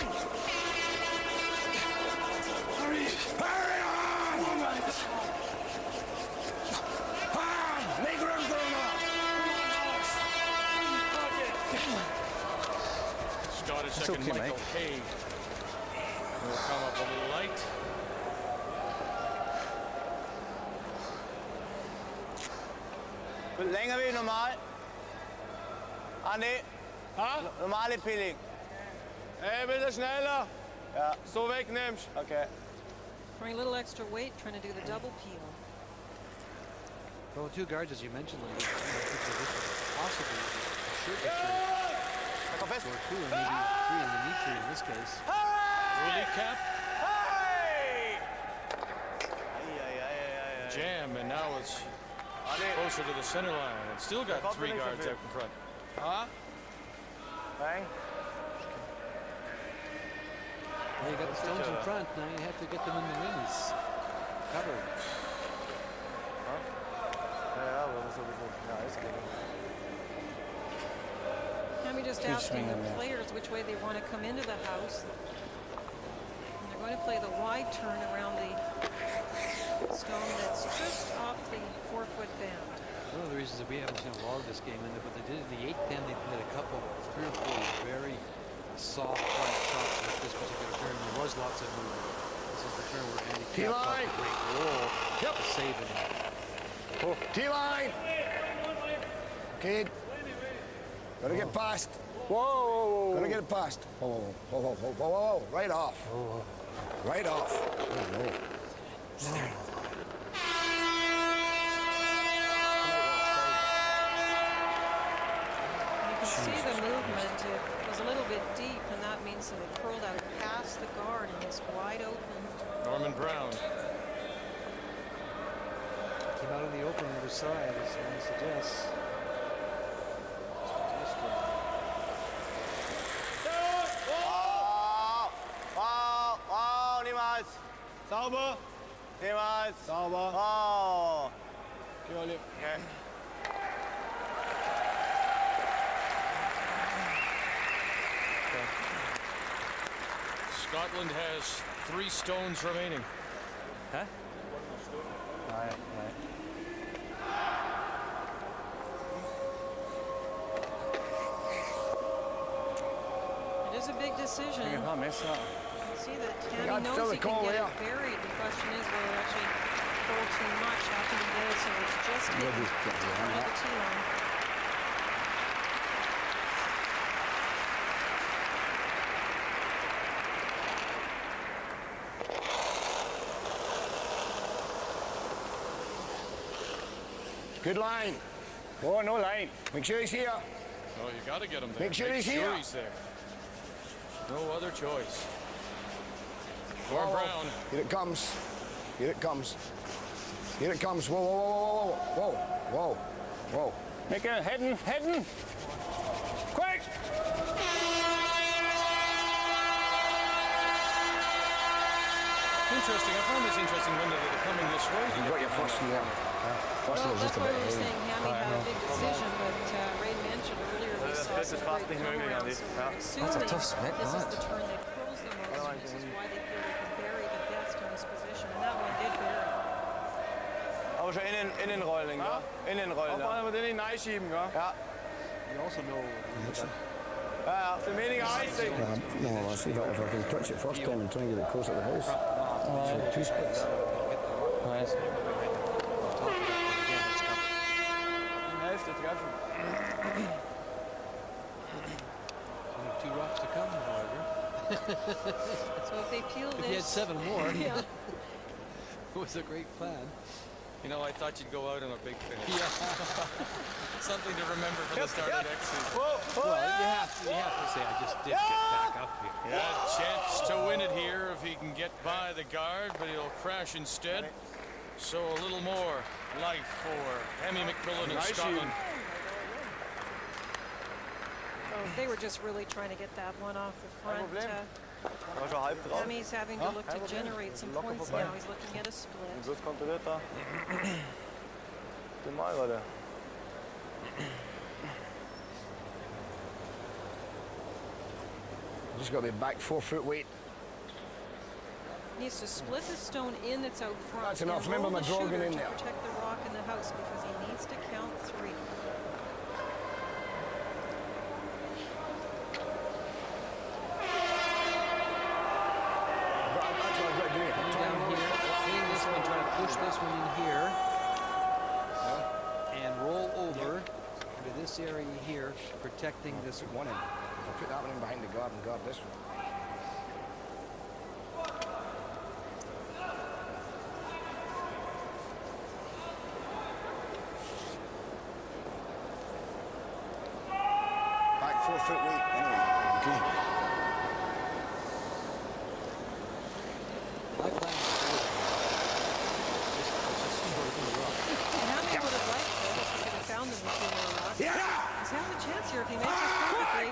Hurry! Hurry on! Make room for him up! Scottish second Michael Hay will come up a little light. Längre wie normal. Andi. Normale Peeling. Hey, bitte schneller. Ja. So wegnimmst. Okay. Throwing a little extra weight, trying to do the double peel. Well, 2 guards, as you mentioned, like, possibly should be 3 or 2, and maybe 3, and they need 3 in this case. Willie Kapp. Hey! Jam, and now it's closer to the center line. And still got 3 guards out in front. Huh? Bang. Well, you got the stones in front, now you have to get them in the wings. Covered. Ja, aber das ist ein bisschen, ja, ist gut. Hammy just asking the players which way they want to come into the house. And they're going to play the wide turn around the stone that's just off the 4-foot band. One of the reasons that we haven't seen a lot of this game, and what they did in the 8th pen, they played a couple, 3 or 4 very soft, quiet shots with this particular turn. There was lots of movement. This is the turn where Andy Kapp got a great roll to save it. T-line! Okay. Gotta get past. Whoa! Gotta get it past. Whoa, whoa, whoa, whoa, whoa, whoa, whoa. Right off. Right off. You can see the movement. It was a little bit deep, and that means that it curled out past the guard and was wide open. Norman Brown. Came out in the open other side, as one suggests. Niemals. Sauber. Niemals. Sauber. Oh. Okay, Olli. Okay. Scotland has 3 stones remaining. Huh? Nej, nej. is a big decision. You can miss that. See that Hammy knows he can get it buried. The question is will it actually pull too much after he does, so it's just hitting the tee line. Good line. Oh, no line. Make sure he's here. Oh, you got to get him there. Make sure he's here. He's there. No other choice. Gordon Brown. Here it comes. Here it comes. Here it comes. Whoa, whoa, whoa, whoa, whoa, whoa, whoa. Make it heading. Quick! Interesting. I find this interesting when they're coming this way. You got your first in there. First Well, was that's just a why bit we were heavy. saying Hammy had a big decision, but Ray mentioned earlier we saw this some is fast great thing moving, turnarounds, Andy. so Yeah. we're assuming That's a tough split, this is right? the turn that curls the most, and this is why they feel they can bury the best on his position, and that one did bury. Aber schon innenrollen, ja? Innenrollen, Auf einmal den reinschieben, ja? Ja. You also know. Ja, ja. The meaning icing. No, I see that if I can touch it first time and try and get it close to the house. So 2 splits. Hälfte treffen. Only 2 rocks to come, however. So if they peel If you had this... 7 more, Yeah. it was a great plan. You know, I thought you'd go out on a big finish. Yeah. Something to remember for the start of next season. Well, you have to say, I just did get back up here. Yeah, chance to win it here if he can get by the guard, but he'll crash instead. So a little more life for Hammy McMillan in Scotland. Oh, they were just really trying to get that one off the front. Was schon halb drauf. Hammy's having to look to generate some points now. He's looking at a split. Gut kontrolliert da. Den mal, Leute. Just got to be back 4 foot weight. Needs to split the stone in that's out front. That's enough. and Remember roll my the draw shooter going in to there. protect the rock in the house because he needs to count 3. That's what I've got to do. Down here, hitting this one, try to push this one in here. And roll over into this area here, protecting this one. I'll put that one in behind the guard and guard this one. Back 4 foot weight. Anyway, okay. My plan is Hammy would have liked this if he could have found them between the rocks. He's having a chance here if he makes this perfectly.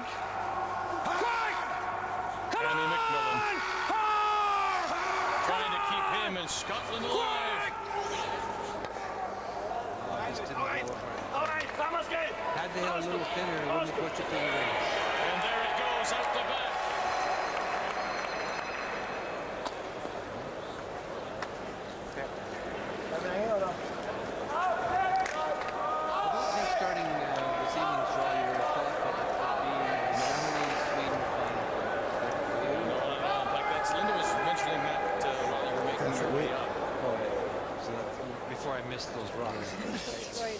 Hammy McMillan trying to keep him and Scotland alive. had they had a little thinner, it wouldn't have pushed it to the rings. And there it goes out the back. I don't think starting this evening's draw, you would have thought that it would be Germany, Sweden, final. No, not at all. In fact, that's Linda was mentioning that while you were making your way up. So that, before I missed those rocks. That's right.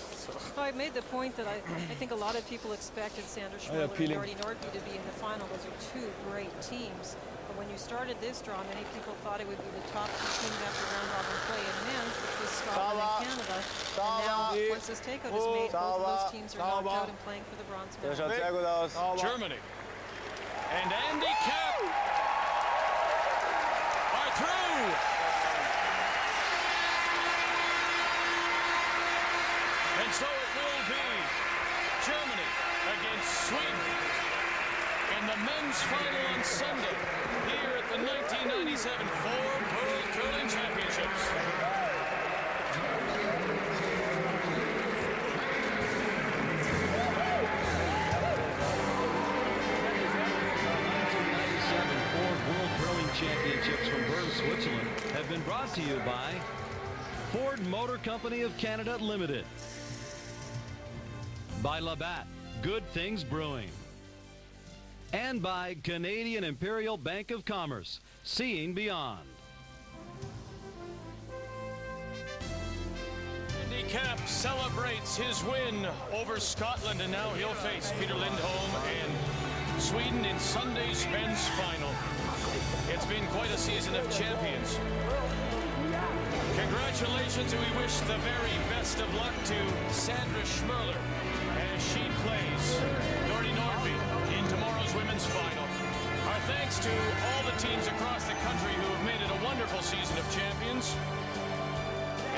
Well, I made the point that I think a lot of people expected Sandra Schmirler and Nordy Nordby to be in the final. Those are 2 great teams. But when you started this draw, many people thought it would be the top 2 teams after round-robin play in men's, which was Scotland and Canada. And now, of course, this takeout is made. Both of those teams are knocked out and playing for the bronze medal. Sehr gut aus. Germany. And Andy Kapp are through. And so it will be Germany against Sweden in the men's final on Sunday here at the 1997 Ford World Curling Championships. Ford World Curling Championships from Bern, Switzerland have been brought to you by Ford Motor Company of Canada Limited, by Labatt, Good Things Brewing, And by Canadian Imperial Bank of Commerce, seeing beyond. Andy Kapp celebrates his win over Scotland, and now he'll face Peja Lindholm and Sweden in Sunday's men's final. It's been quite a season of champions. Congratulations, and we wish the very best of luck to Sandra Schmerler as she plays Doherty Nordby in tomorrow's women's final. Our thanks to all the teams across the country who have made it a wonderful season of champions.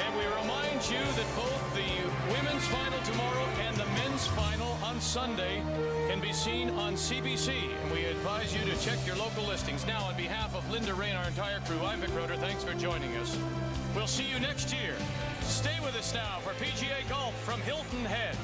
And we remind you that both the women's final tomorrow and the men's final on Sunday can be seen on CBC. And we advise you to check your local listings. Now, on behalf of Linda Ray and our entire crew, I'm Vic Roeder. Thanks for joining us. We'll see you next year. Stay with us now for PGA Golf from Hilton Head.